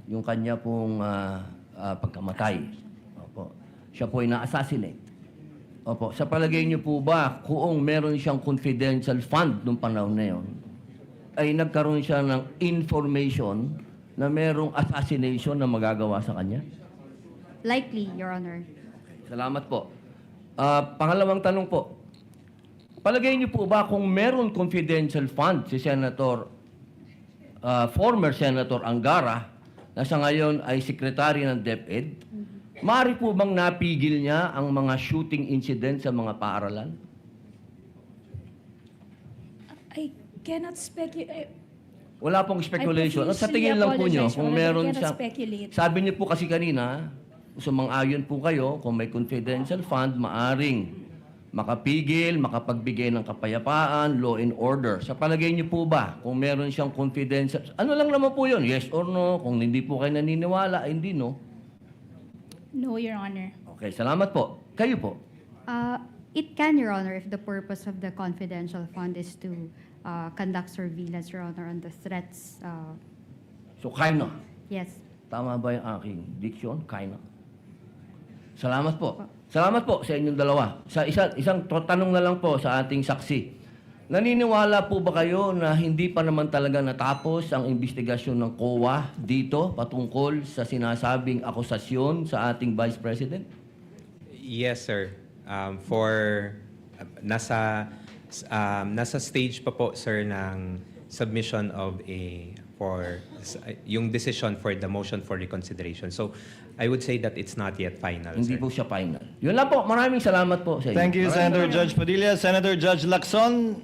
Yung kanya pong pagkamatay. Opo. Siya po ay na-assassinate. Opo. Sa palagay niyo po ba, kung meron siyang confidential fund nung panahon na yon, ay nagkaroon siya ng information na merong assassination na magagawa sa kanya? Likely, Your Honor. Salamat po. Pangalawang tanong po. Palagay niyo po ba kung meron confidential fund si former Senator Angara, na sa ngayon ay Secretary ng DepEd, maaari po bang napigil niya ang mga shooting incident sa mga paaralan? I cannot speculate. Wala pong speculation. I Sa tingin lang po niyo, apologize, kung Your Honor, meron I cannot siyang... speculate. Sabi niyo po kasi kanina, sumang-ayon po kayo, kung may confidential fund, maaring makapigil, makapagbigay ng kapayapaan, law and order. Sa palagay niyo po ba, kung meron siyang confidential... Ano lang naman po yun? Yes or no? Kung hindi po kayo naniniwala, hindi no? No, Your Honor. Okay, salamat po. Kayo po? It can, Your Honor, if the purpose of the confidential fund is to conduct surveillance, Your Honor, on the threats. So, kinda. Yes. Tama ba yung aking diction? Kinda. Salamat po. Salamat po sa inyong dalawa. Sa isang tanong na lang po sa ating saksi. Naniniwala po ba kayo na hindi pa naman talaga natapos ang investigasyon ng COA dito patungkol sa sinasabing akusasyon sa ating Vice President? Yes, sir. Nasa stage pa po, sir, ng submission of yung decision for the motion for reconsideration. So, I would say that it's not yet final, Hindi sir. po siya final. Yun lang po. Maraming salamat po sa inyo. Thank you, Senator Judge Padilla. Senator Judge Lacson,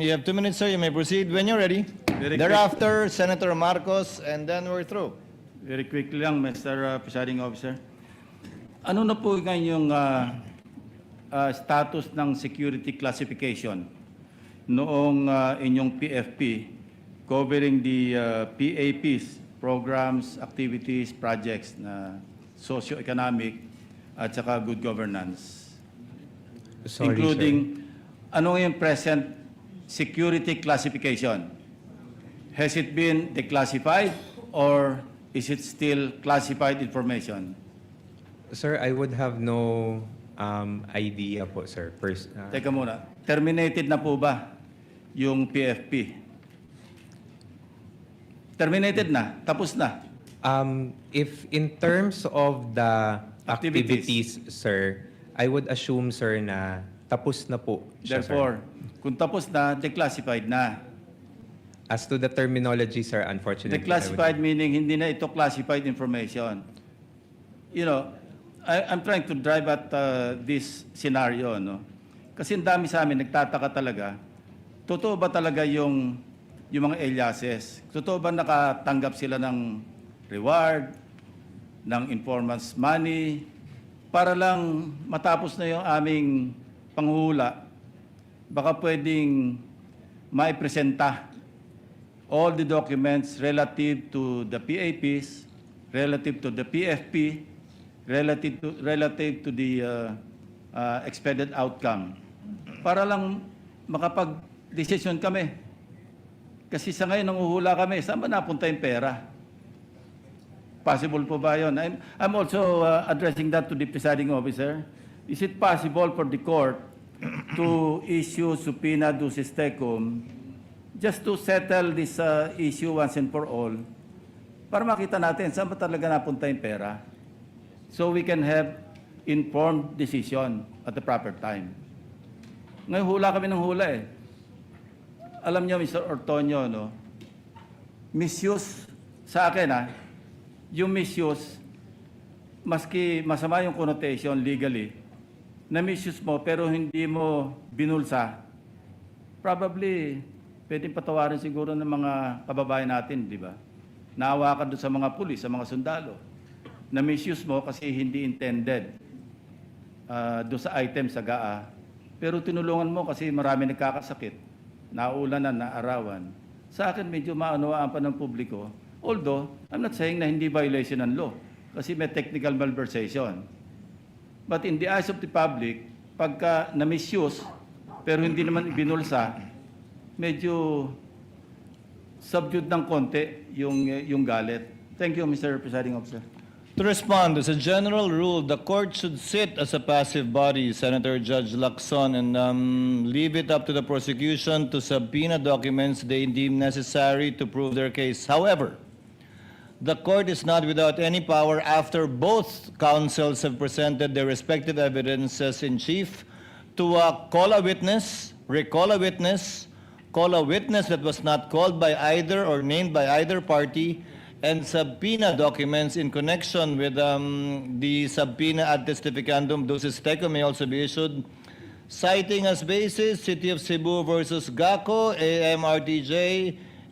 you have 2 minutes, sir. You may proceed when you're ready. Thereafter, Senator Marcos, and then we're through. Very quickly lang, Mr. Presiding Officer. Ano na po ngayon yung status ng security classification noong inyong PFP covering the PAPs, programs, activities, projects na socio-economic at saka good governance? Sorry, including, ano yung present security classification? Has it been declassified or is it still classified information? Sir, I would have no idea po, sir. Teka muna, terminated na po ba yung PFP? Terminated na? Tapos na? If in terms of the activities, sir, I would assume, sir, na tapos na po siya, sir. Therefore, kung tapos na, declassified na. As to the terminology, sir, unfortunately, Declassified meaning hindi na ito classified information. You know, I'm trying to drive at this scenario, no? Kasi ang dami sa amin nagtataka talaga. Totoo ba talaga yung mga aliases? Totoo ba nakatanggap sila ng reward, ng informants money, para lang matapos na yung aming panghuhula? Baka pwedeng maipresenta all the documents relative to the PAPs, relative to the PFP, relative to the expected outcome, para lang makapag-decision kami. Kasi sa ngayon, nanguhula kami, saan ba napunta yung pera? Possible po ba yun? I'm also addressing that to the presiding officer. Is it possible for the court to issue subpoena ducis tecum just to settle this issue once and for all, para makita natin saan ba talaga napunta yung pera, so we can have informed decision at the proper time. Ngayon, hula kami ng hula eh. Alam niyo, Mr. Ortonio, no? Misuse sa akin, yung misuse, maski masama yung connotation legally, na misuse mo pero hindi mo binulsa, probably pwedeng patawarin siguro ng mga kababayan natin, di ba? Naawa ka doon sa mga pulis, sa mga sundalo, na misuse mo kasi hindi intended doon sa item sa GAA, pero tinulungan mo kasi marami nagkakasakit, naulanan, naarawan. Sa akin, medyo maunawaan pa ng publiko. Although, I'm not saying na hindi violation ng law kasi may technical malversation. But in the eyes of the public, pagka na-misuse pero hindi naman binulsa, medyo subdued ng konti yung galit. Thank you, Mr. Presiding Officer. To respond, as a general rule, the court should sit as a passive body, Senator Judge Lacson, and leave it up to the prosecution to subpoena documents they deem necessary to prove their case. However, the court is not without any power after both counsels have presented their respective evidences in chief to call a witness, recall a witness, call a witness that was not called by either or named by either party, and subpoena documents in connection with the subpoena ad testificandum ducis tecum may also be issued, citing as basis City of Cebu versus GACO, AMRTJ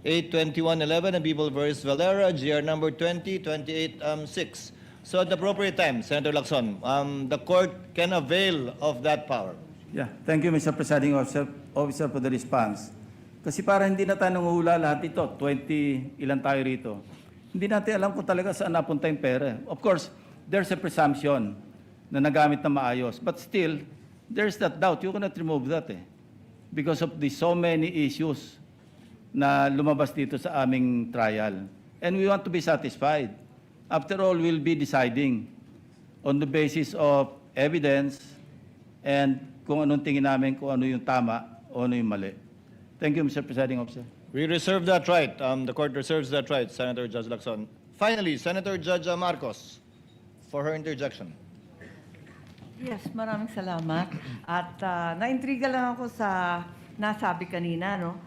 82111, and People versus Valera, GR number 20-28-6. So at the appropriate time, Senator Lacson, the court can avail of that power. Yeah, thank you, Mr. Presiding Officer, for the response. Kasi para hindi na tayo nanguhula lahat ito, 20 ilan tayo rito, hindi natin alam kung talaga saan napunta yung pera. Of course, there's a presumption na nagamit na maayos. But still, there's that doubt. You cannot remove that because of the so many issues na lumabas dito sa aming trial. And we want to be satisfied. After all, we'll be deciding on the basis of evidence and kung anong tingin namin, kung ano yung tama o ano yung mali. Thank you, Mr. Presiding Officer. We reserve that right. The court reserves that right, Senator Judge Lacson. Finally, Senator Judge Marcos for her interjection. Yes, maraming salamat. At naintriga lang ako sa nasabi kanina, no?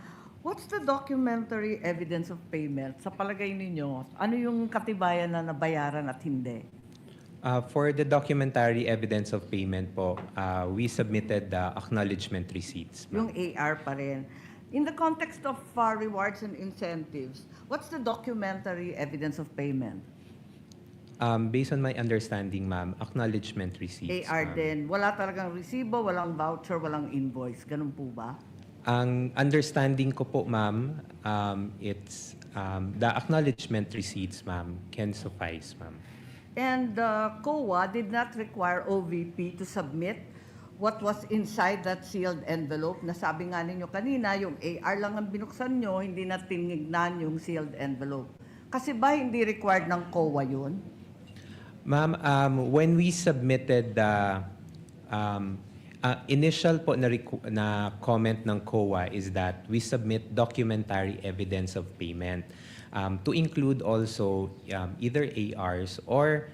What's the documentary evidence of payment? Sa palagay ninyo, ano yung katibayan na nabayaran at hindi? For the documentary evidence of payment po, we submitted the acknowledgement receipts. Yung AR pa rin. In the context of rewards and incentives, what's the documentary evidence of payment? Based on my understanding, ma'am, acknowledgement receipts. AR ma'am. din. Wala talagang resibo, walang voucher, walang invoice. Ganun po ba? Ang understanding ko po, ma'am, it's the acknowledgement receipts, ma'am, can suffice, ma'am. And COA did not require OVP to submit what was inside that sealed envelope. Nasabi nga ninyo kanina, yung AR lang ang binuksan nyo, hindi na tinignan yung sealed envelope. Kasi ba hindi required ng COA yun? Ma'am, when we submitted the initial po na comment ng COA is that we submit documentary evidence of payment to include also either ARs or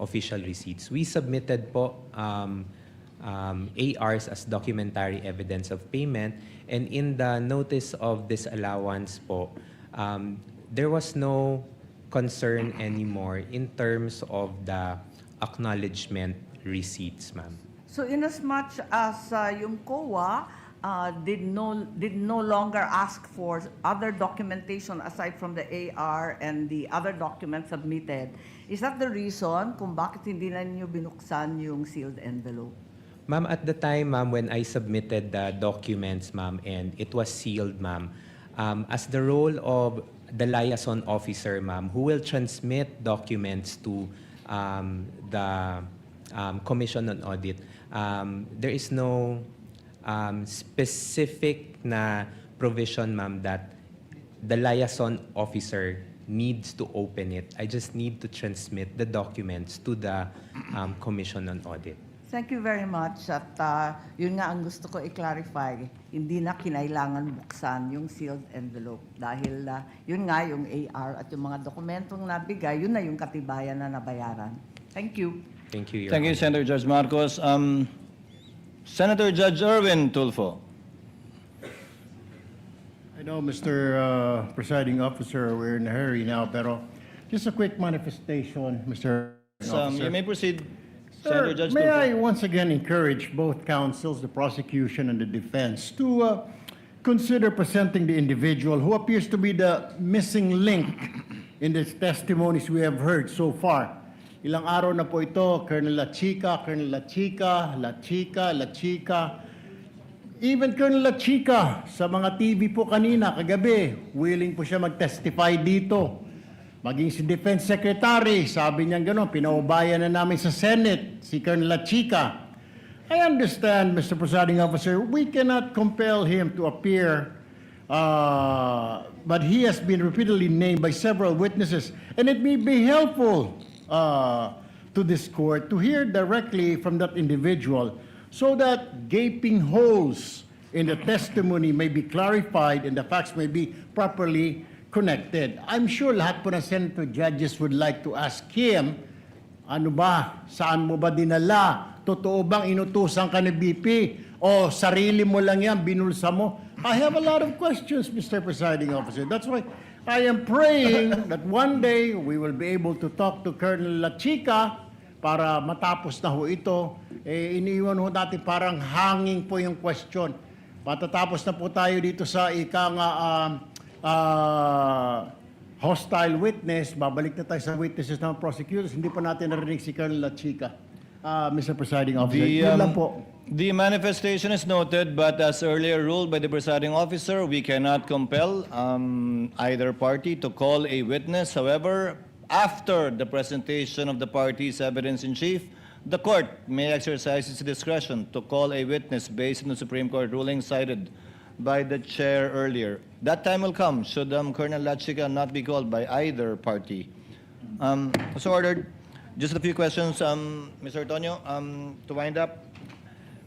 official receipts. We submitted po ARs as documentary evidence of payment, and in the notice of disallowance po, there was no concern anymore in terms of the acknowledgement receipts, ma'am. So inasmuch as yung COA did no longer ask for other documentation aside from the AR and the other documents submitted, is that the reason kung bakit hindi na ninyo binuksan yung sealed envelope? Ma'am, at the time, ma'am, when I submitted the documents, ma'am, and it was sealed, ma'am, as the role of the liaison officer, ma'am, who will transmit documents to the Commission on Audit, there is no specific na provision, ma'am, that the liaison officer needs to open it. I just need to transmit the documents to the Commission on Audit. Thank you very much. At yun nga ang gusto ko i-clarify, hindi na kinailangan buksan yung sealed envelope dahil yun nga yung AR at yung mga dokumentong nabigay, yun na yung katibayan na nabayaran. Thank you. Thank you, Your Thank you, Honor. Senator Judge Marcos. Senator Judge Erwin Tulfo. I know, Mr. Presiding Officer, we're in a hurry now, pero just a quick manifestation, Mr. Officer. You may proceed, Sir, Senator Judge may Tulfo. I once again encourage both counsels, the prosecution and the defense, to consider presenting the individual who appears to be the missing link in the testimonies we have heard so far. Ilang araw na po ito, Colonel La Chica, Colonel La Chica, La Chica, La Chica. Even Colonel La Chica, sa mga TV po kanina, kagabi, willing po siya mag-testify dito. Maging si Defense Secretary, sabi niya gano'n, pinaubayan na namin sa Senate, si Colonel La Chica. I understand, Mr. Presiding Officer, we cannot compel him to appear, but he has been repeatedly named by several witnesses, and it may be helpful to this court to hear directly from that individual so that gaping holes in the testimony may be clarified and the facts may be properly connected. I'm sure lahat po ng Senator judges would like to ask him, ano ba, saan mo ba dinala? Totoo bang inutusan ka ni BP? O sarili mo lang yan, binulsa mo? I have a lot of questions, Mr. Presiding Officer. That's why I am praying that one day we will be able to talk to Colonel La Chica para matapos na ho ito. Iniiwan ho natin parang hanging po yung question. Patatapos na po tayo dito sa hostile witness, babalik na tayo sa witnesses ng prosecutors. Hindi pa natin narinig si Colonel La Chica. Mr. Presiding Officer, yun lang po. The manifestation is noted, but as earlier ruled by the presiding officer, we cannot compel either party to call a witness. However, after the presentation of the party's evidence in chief, The court may exercise its discretion to call a witness based on the Supreme Court ruling cited by the chair earlier. That time will come should Colonel Lachica not be called by either party. So ordered. Just a few questions, Mr. Antonio. To wind up,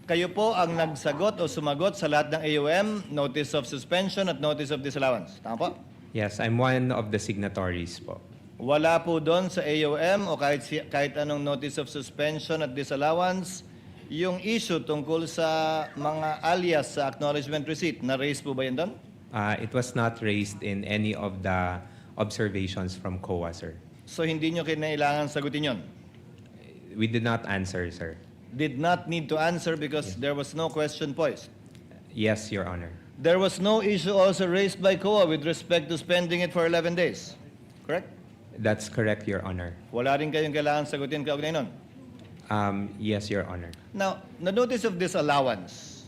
kayo po ang nagsagot o sumagot sa lahat ng AOM, notice of suspension at notice of disallowance. Tama po? Yes, I'm one of the signatories po. Wala po doon sa AOM o kahit anong notice of suspension at disallowance yung issue tungkol sa mga alias sa acknowledgement receipt. Na-raise po ba yun doon? It was not raised in any of the observations from COA, sir. So hindi nyo kinailangan sagutin yon? We did not answer, sir. Did not need to answer because there was no question posed. Yes, Your Honor. There was no issue also raised by COA with respect to spending it for 11 days. Correct? That's correct, Your Honor. Wala rin kayong kailangan sagutin kaugnay nun. Yes, Your Honor. Now, the notice of disallowance,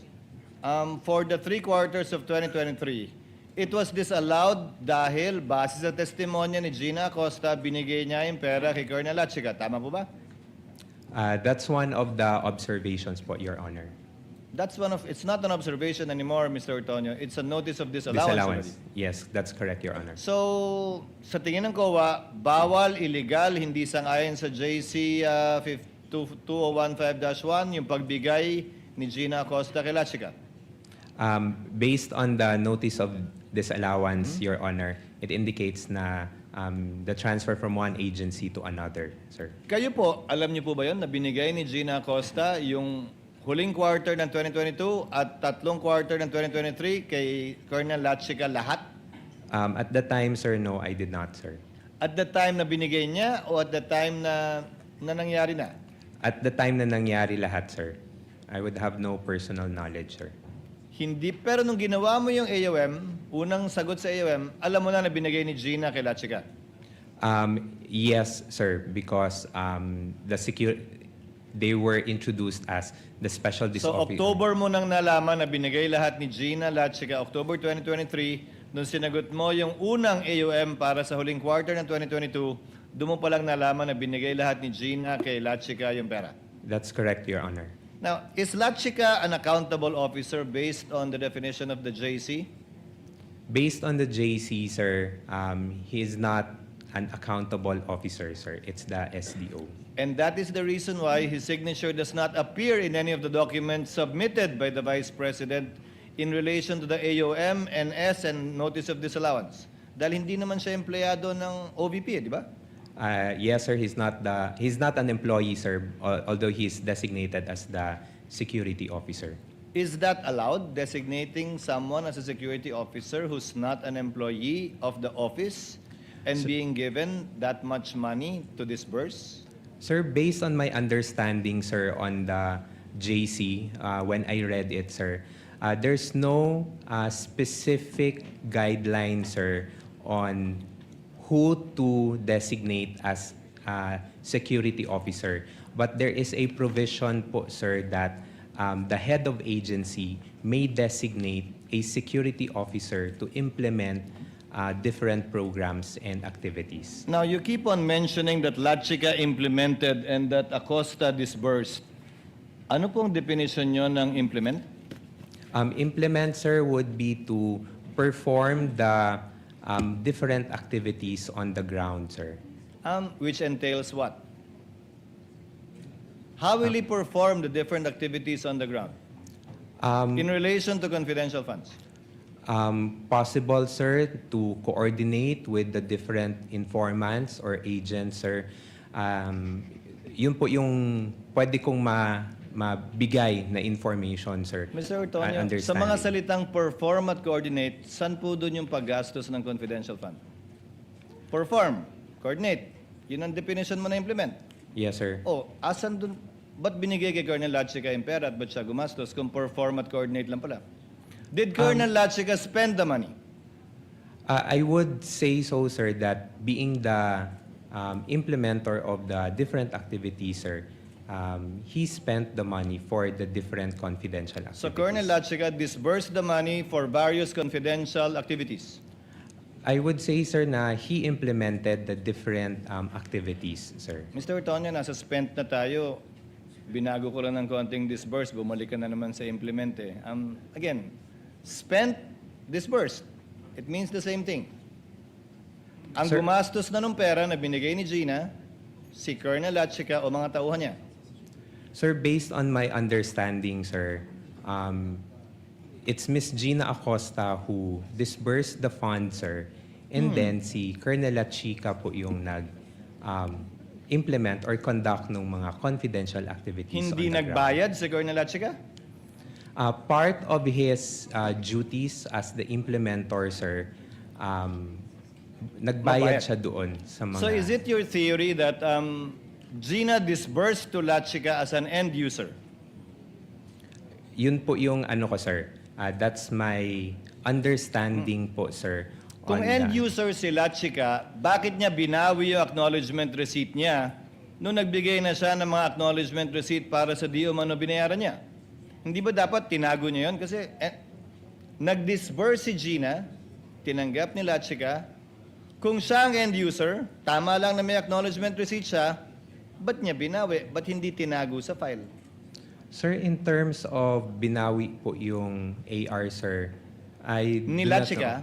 for the 3 quarters of 2023, it was disallowed dahil base sa testimonya ni Gina Acosta, binigay niya yung pera kay Colonel Lachica. Tama po ba? That's one of the observations po, Your Honor. It's not an observation anymore, Mr. Antonio. It's a notice of disallowance. Disallowance. Yes, that's correct, Your Honor. So, sa tingin ng COA, bawal, illegal, hindi sang-ayon sa JC 2015-1 yung pagbigay ni Gina Acosta kay Lachica. Based on the notice of disallowance, Your Honor, it indicates na the transfer from one agency to another, sir. Kayo po, alam niyo po ba yun na binigay ni Gina Acosta yung huling quarter ng 2022 at 3 quarter ng 2023 kay Colonel Lachica lahat? At the time, sir, no, I did not, sir. At the time na binigay niya o at the time na nangyari na? At the time na nangyari lahat, sir. I would have no personal knowledge, sir. Hindi, pero nung ginawa mo yung AOM, unang sagot sa AOM, alam mo na binigay ni Gina kay Lachica? Yes, sir, because they were introduced as the special So, October mo nang nalaman na binigay lahat ni Gina Lachica, October 2023, nung sinagot mo yung unang AOM para sa huling quarter ng 2022, doon mo palang nalaman na binigay lahat ni Gina kay Lachica yung pera? That's correct, Your Honor. Now, is Lachica an accountable officer based on the definition of the JC? Based on the JC, sir, he is not an accountable officer, sir. It's the SDO. And that is the reason why his signature does not appear in any of the documents submitted by the Vice President in relation to the AOM, NS, and Notice of Disallowance. Dahil hindi naman siya empleyado ng OVP, di ba? Yes, sir. He's not an employee, sir, although he's designated as the security officer. Is that allowed, designating someone as a security officer who's not an employee of the office and being given that much money to disburse? Sir, based on my understanding, sir, on the JC, when I read it, sir, there's no specific guideline, sir, on who to designate as a security officer. But there is a provision po, sir, that the head of agency may designate a security officer to implement different programs and activities. Now, you keep on mentioning that Lachica implemented and that Acosta disbursed. Ano pong definition nyo ng implement? Implement, sir, would be to perform the different activities on the ground, sir. Which entails what? How will he perform the different activities on the ground in relation to confidential funds? Possible, sir, to coordinate with the different informants or agents, sir. Yun po yung pwede kong mabigay na information, sir. Mr. Antonio, sa mga salitang perform at coordinate, saan po doon yung paggastos ng confidential fund? Perform, coordinate. Yun ang definition mo na implement. Yes, sir. Oh, asan doon? Ba't binigay kay Colonel Lachica yung pera at ba't siya gumastos kung perform at coordinate lang pala? Did Colonel Lachica spend the money? I would say so, sir, that being the implementer of the different activities, sir, he spent the money for the different confidential activities. So Colonel Lachica disbursed the money for various confidential activities? I would say, sir, na he implemented the different activities, sir. Mr. Antonio, nasa spent na tayo. binago ko lang ng konting disburse, bumalik ka na naman sa implement eh. Again, spent, disbursed. It means the same thing. Ang Sir- gumastos na ng pera na binigay ni Gina, si Colonel at sika o mga tauhan niya. Sir, based on my understanding, sir, it's Miss Gina Acosta who disbursed the fund, sir. And then si Colonel Chica po yung implement or conduct ng mga confidential activities Hindi on the ground. nagbayad si Colonel at sika? Part of his duties as the implementor, sir, nagbayad Mabayad. siya doon sa mga... So is it your theory that Gina disbursed to Lachika as an end user? Yun po yung ano ko, sir. That's my understanding po, sir. Kung on end that. user si Lachika, bakit niya binawi yung acknowledgement receipt niya nung nagbigay na siya ng mga acknowledgement receipt para sa di umano binayaran niya? Hindi ba dapat tinago niya yun? Kasi nag-disburse si Gina, tinanggap ni Lachika. Kung siya ang end user, tama lang na may acknowledgement receipt siya, ba't niya binawi? Ba't hindi tinago sa file? Sir, in terms of binawi po yung AR, sir, Ni Lachika?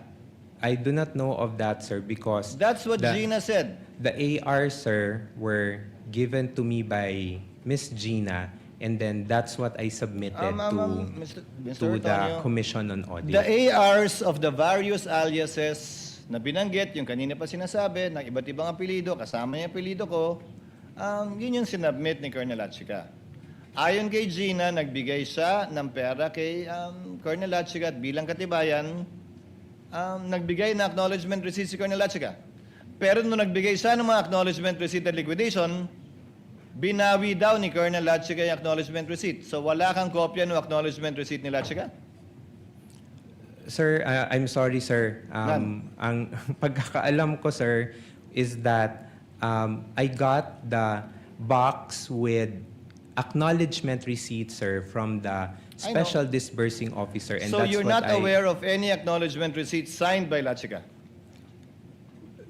I do not know of that, sir, because... That's what Gina said. The AR, sir, were given to me by Miss Gina, and then that's what I submitted Mr. to the Antonio, Commission on Audit. The ARs of the various aliases na binanggit, yung kanina pa sinasabi, ng iba't ibang apelido, kasama yung apelido ko, yun yung sinubmit ni Colonel Lachika. Ayon kay Gina, nagbigay siya ng pera kay Colonel Lachika at bilang katibayan, nagbigay na acknowledgement receipt si Colonel Lachika. Pero nung nagbigay siya ng mga acknowledgement receipt at liquidation, binawi daw ni Colonel Lachika yung acknowledgement receipt. So wala kang kopya ng acknowledgement receipt ni Lachika? Sir, I'm sorry, sir. Ang pagkakaalam ko, sir, is that I got the box with acknowledgement receipt, sir, from the Special Disbursing Officer. And So that's you're what not aware of any acknowledgement receipt signed by Lachika?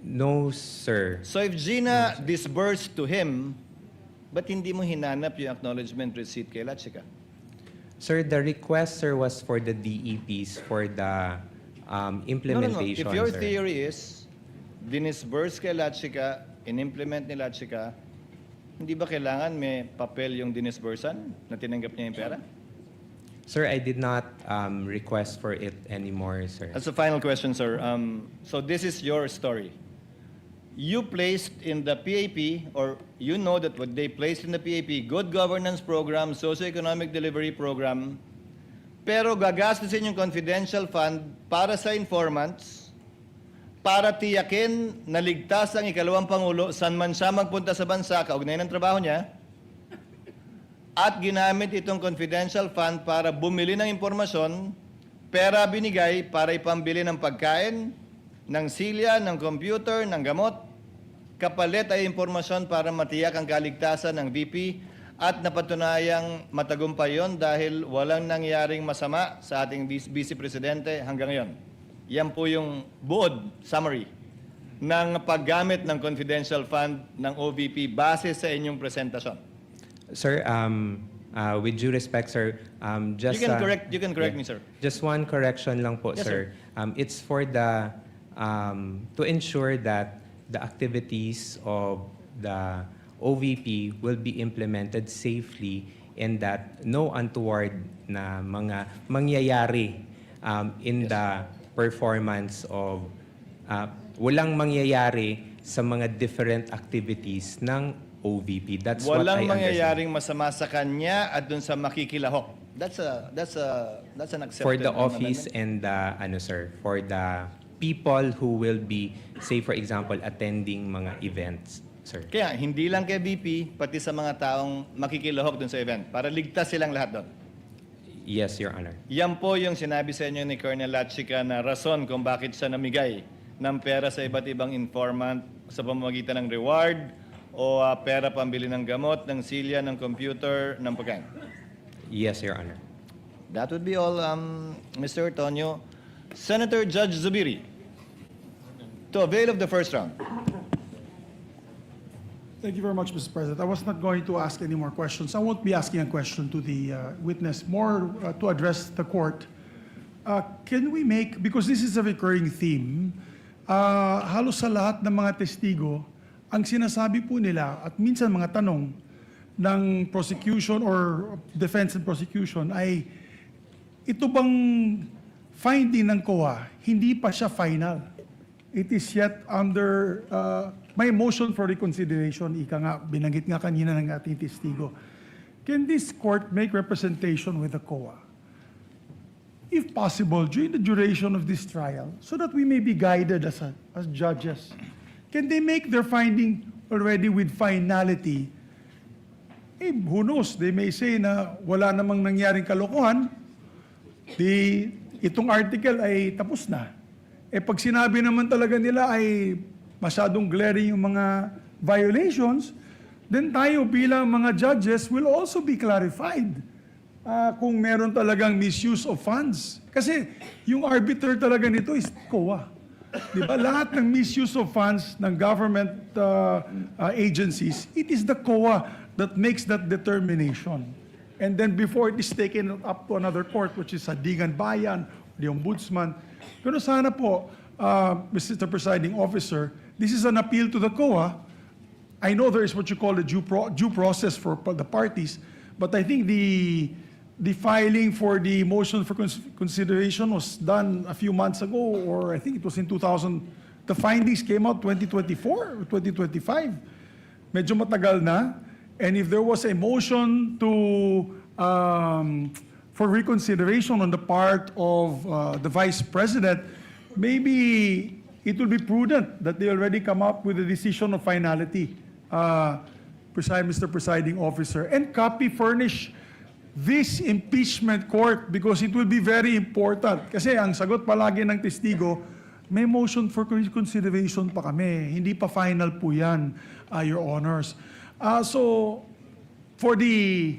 No, sir. So if Gina disbursed to him, ba't hindi mo hinanap yung acknowledgement receipt kay Lachika? Sir, the request, sir, was for the DEPs for the implementation, If your sir. theory is, dinisburse kay Lachika, in-implement ni Lachika, hindi ba kailangan may papel yung dinisbursan na tinanggap niya yung pera? Sir, I did not request for it anymore, sir. That's the final question, sir. So this is your story. You placed in the PAP, or you know that what they placed in the PAP, Good Governance Program, Socioeconomic Delivery Program, pero gagastusin yung confidential fund para sa informants, para tiyakin na ligtas ang ikalawang Pangulo saan man siya magpunta sa bansa, kaugnay ng trabaho niya, at ginamit itong confidential fund para bumili ng impormasyon, pera binigay para ipambili ng pagkain, ng silya, ng computer, ng gamot, kapalit ay impormasyon para matiyak ang kaligtasan ng VP at napatunayang matagumpay yon dahil walang nangyaring masama sa ating Vice Presidente hanggang ngayon. Yan po yung buod summary ng paggamit ng confidential fund ng OVP base sa inyong presentasyon. Sir, with due respect, sir, just... You can correct me, sir. Just one correction lang po, Yes, sir. It's for the... to ensure that the activities of the OVP will be implemented safely and that no untoward na mga mangyayari in the performance of... walang mangyayari sa mga different activities ng OVP. That's what I Walang understand. mangyayaring masama sa kanya at dun sa makikilahok. That's an accepted For the office amendment. and sir, for the people who will be, say for example, attending mga events, sir. Kaya hindi lang kay VP, pati sa mga taong makikilahok dun sa event para ligtas silang lahat doon. Yes, Your Honor. Yan po yung sinabi sa inyo ni Colonel Lachika na rason kung bakit siya namigay ng pera sa iba't ibang informant sa pamamagitan ng reward o pera pambili ng gamot, ng silya, ng computer, ng pagkain. Yes, Your Honor. That would be all, Mr. Antonio. Senator Judge Zubiri, to avail of the first round. Thank you very much, Mr. President. I was not going to ask any more questions. I won't be asking a question to the witness, more to address the court. Can we make, because this is a recurring theme, halos sa lahat ng mga testigo, ang sinasabi po nila at minsan mga tanong ng prosecution or defense and prosecution ay ito bang finding ng COA, hindi pa siya final. It is yet under, may motion for reconsideration, ika nga, binanggit nga kanina ng ating testigo. Can this court make representation with the COA? If possible, during the duration of this trial, so that we may be guided as judges. Can they make their finding already with finality? Who knows, they may say na wala namang nangyaring kalokohan, itong article ay tapos na. Pag sinabi naman talaga nila ay masyadong glaring yung mga violations, then tayo bilang mga judges will also be clarified kung meron talagang misuse of funds. Kasi yung arbiter talaga nito is COA. Di ba? Lahat ng misuse of funds ng government agencies, it is the COA that makes that determination. And then before it is taken up to another court, which is Sandigan Bayan, the Ombudsman. Pero sana po, Mr. Presiding Officer, this is an appeal to the COA. I know there is what you call a due process for the parties, but I think the filing for the motion for consideration was done a few months ago, or I think it was in 2000. The findings came out 2024 or 2025. Medyo matagal na. And if there was a motion for reconsideration on the part of the Vice President, maybe it will be prudent that they already come up with a decision of finality, Mr. Presiding Officer, and furnish this impeachment court because it will be very important. Kasi ang sagot palagi ng testigo, may motion for consideration pa kami. Hindi pa final po yan, Your Honors. So, for the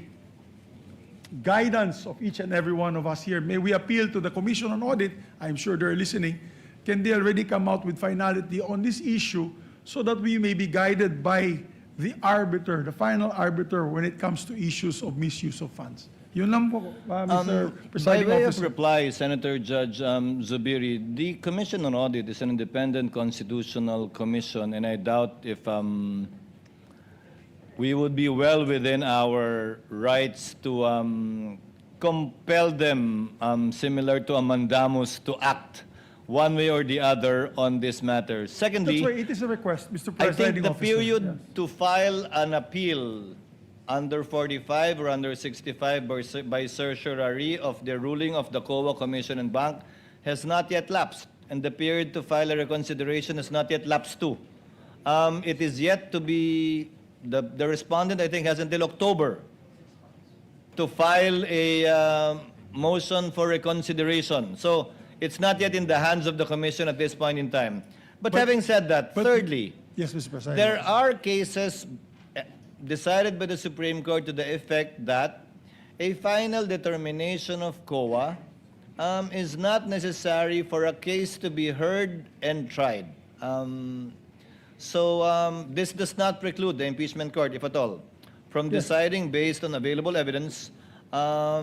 guidance of each and every one of us here, may we appeal to the Commission on Audit, I'm sure they're listening, can they already come out with finality on this issue so that we may be guided by the arbiter, the final arbiter, when it comes to issues of misuse of funds. Yun lang po, Mr. Presiding By way of Officer. reply, Senator Judge Zubiri, the Commission on Audit is an independent constitutional commission, and I doubt if we would be well within our rights to compel them, similar to a mandamus, to act one way or the other on this matter. Secondly, That's why it is a request, Mr. I Presiding think the Officer. period to file an appeal under 45 or under 65 by certiorari of the ruling of the COA Commission and Bank has not yet lapsed, and the period to file a reconsideration has not yet lapsed too. It is yet to be, the respondent I think has until October to file a motion for reconsideration. So it's not yet in the hands of the Commission at this point in time. But having said that, thirdly, Yes, Mr. President. there are cases decided by the Supreme Court to the effect that a final determination of COA is not necessary for a case to be heard and tried. This does not preclude the impeachment court, if at all, from deciding based on available evidence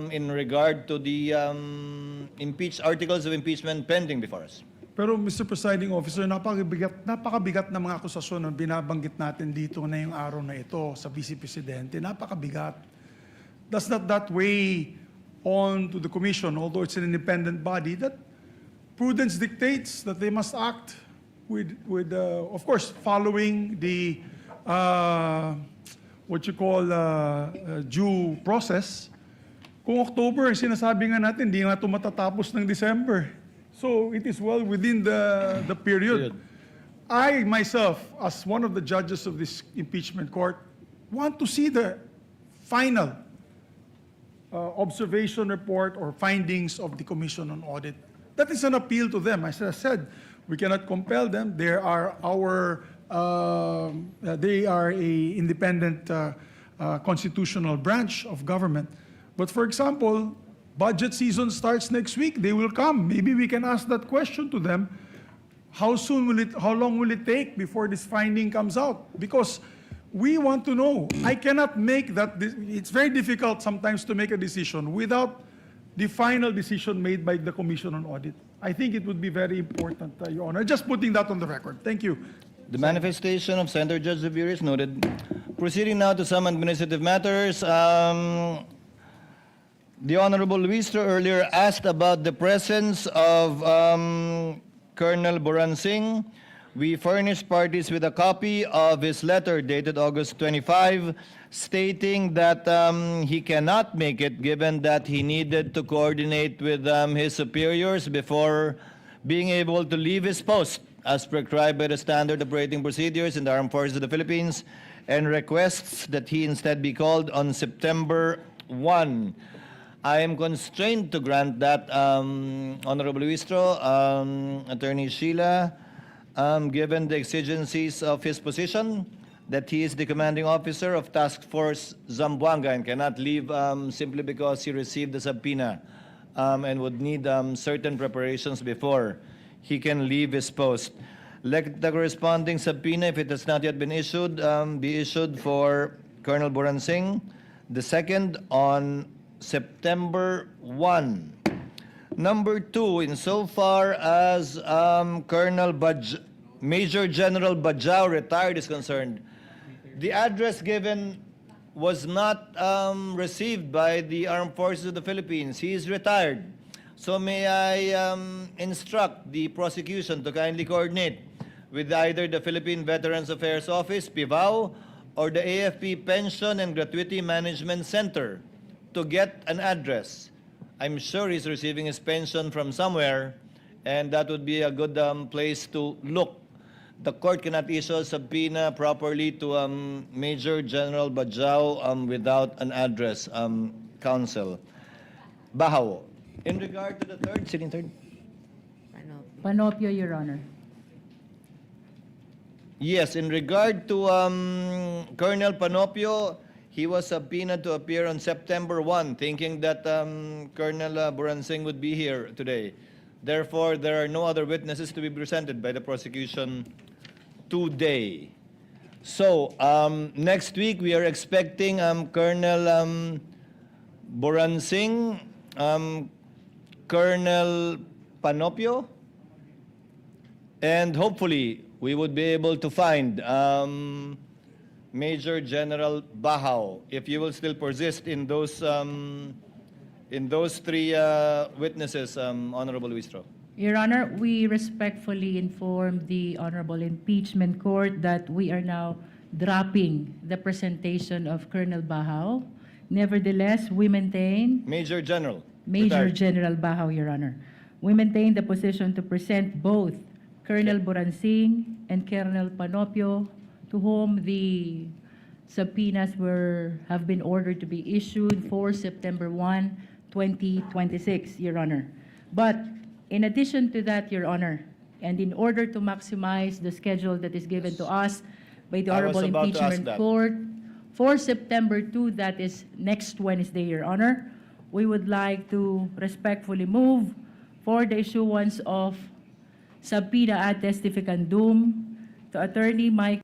in regard to the articles of impeachment pending before us. Pero Mr. Presiding Officer, napakabigat na mga akusasyon na binabanggit natin dito na yung araw na ito sa Vice Presidente. Napakabigat. Does not that weigh on to the Commission, although it's an independent body, that prudence dictates that they must act with of course, following the what you call due process. Kung October, sinasabi nga natin, hindi nga ito matatapos ng December. So it is well within the period. I myself, as one of the judges of this impeachment court, want to see the final observation report or findings of the Commission on Audit. That is an appeal to them. As I said, we cannot compel them. They are a independent constitutional branch of government. But for example, budget season starts next week. They will come. Maybe we can ask that question to them. How long will it take before this finding comes out? Because We want to know. I cannot make that. It's very difficult sometimes to make a decision without the final decision made by the Commission on Audit. I think it would be very important, Your Honor. Just putting that on the record. Thank you. The manifestation of Senator Judge Zubir is noted. Proceeding now to some administrative matters. The Honorable Luistro earlier asked about the presence of Colonel Boransing. We furnished parties with a copy of his letter dated August 25, stating that he cannot make it given that he needed to coordinate with his superiors before being able to leave his post as prescribed by the standard operating procedures in the Armed Forces of the Philippines, and requests that he instead be called on September 1. I am constrained to grant that, Honorable Luistro, Attorney Sheila, given the exigencies of his position, that he is the commanding officer of Task Force Zamboanga and cannot leave simply because he received the subpoena and would need certain preparations before he can leave his post. Let the corresponding subpoena, if it has not yet been issued, be issued for Colonel Boransing, the second on September 1. Number 2, insofar as Major General Bajao retired is concerned, the address given was not received by the Armed Forces of the Philippines. He is retired. So may I instruct the prosecution to kindly coordinate with either the Philippine Veterans Affairs Office, PIVAO, or the AFP Pension and Gratuity Management Center to get an address. I'm sure he's receiving his pension from somewhere, and that would be a good place to look. The court cannot issue a subpoena properly to Major General Bajao without an address, counsel. Bahaw. In regard to the third, sitting third? Panopio, Your Honor. Yes, in regard to Colonel Panopio, he was subpoenaed to appear on September 1, thinking that Colonel Boransing would be here today. Therefore, there are no other witnesses to be presented by the prosecution today. So, next week we are expecting Colonel Boransing, Colonel Panopio, and hopefully we would be able to find Major General Bahaw, if you will still persist in those three witnesses, Honorable Luistro. Your Honor, we respectfully inform the Honorable Impeachment Court that we are now dropping the presentation of Colonel Bahaw. Nevertheless, we maintain Major General. Major retired. General Bahaw, Your Honor. We maintain the position to present both Colonel Boransing and Colonel Panopio, to whom the subpoenas have been ordered to be issued for September 1, 2026, Your Honor. But in addition to that, Your Honor, and in order to maximize the schedule that is given to us by the I was Honorable about to ask Impeachment that. Court, for September 2, that is next Wednesday, Your Honor, we would like to respectfully move for the issuance of subpoena ad testificandum to Attorney Mike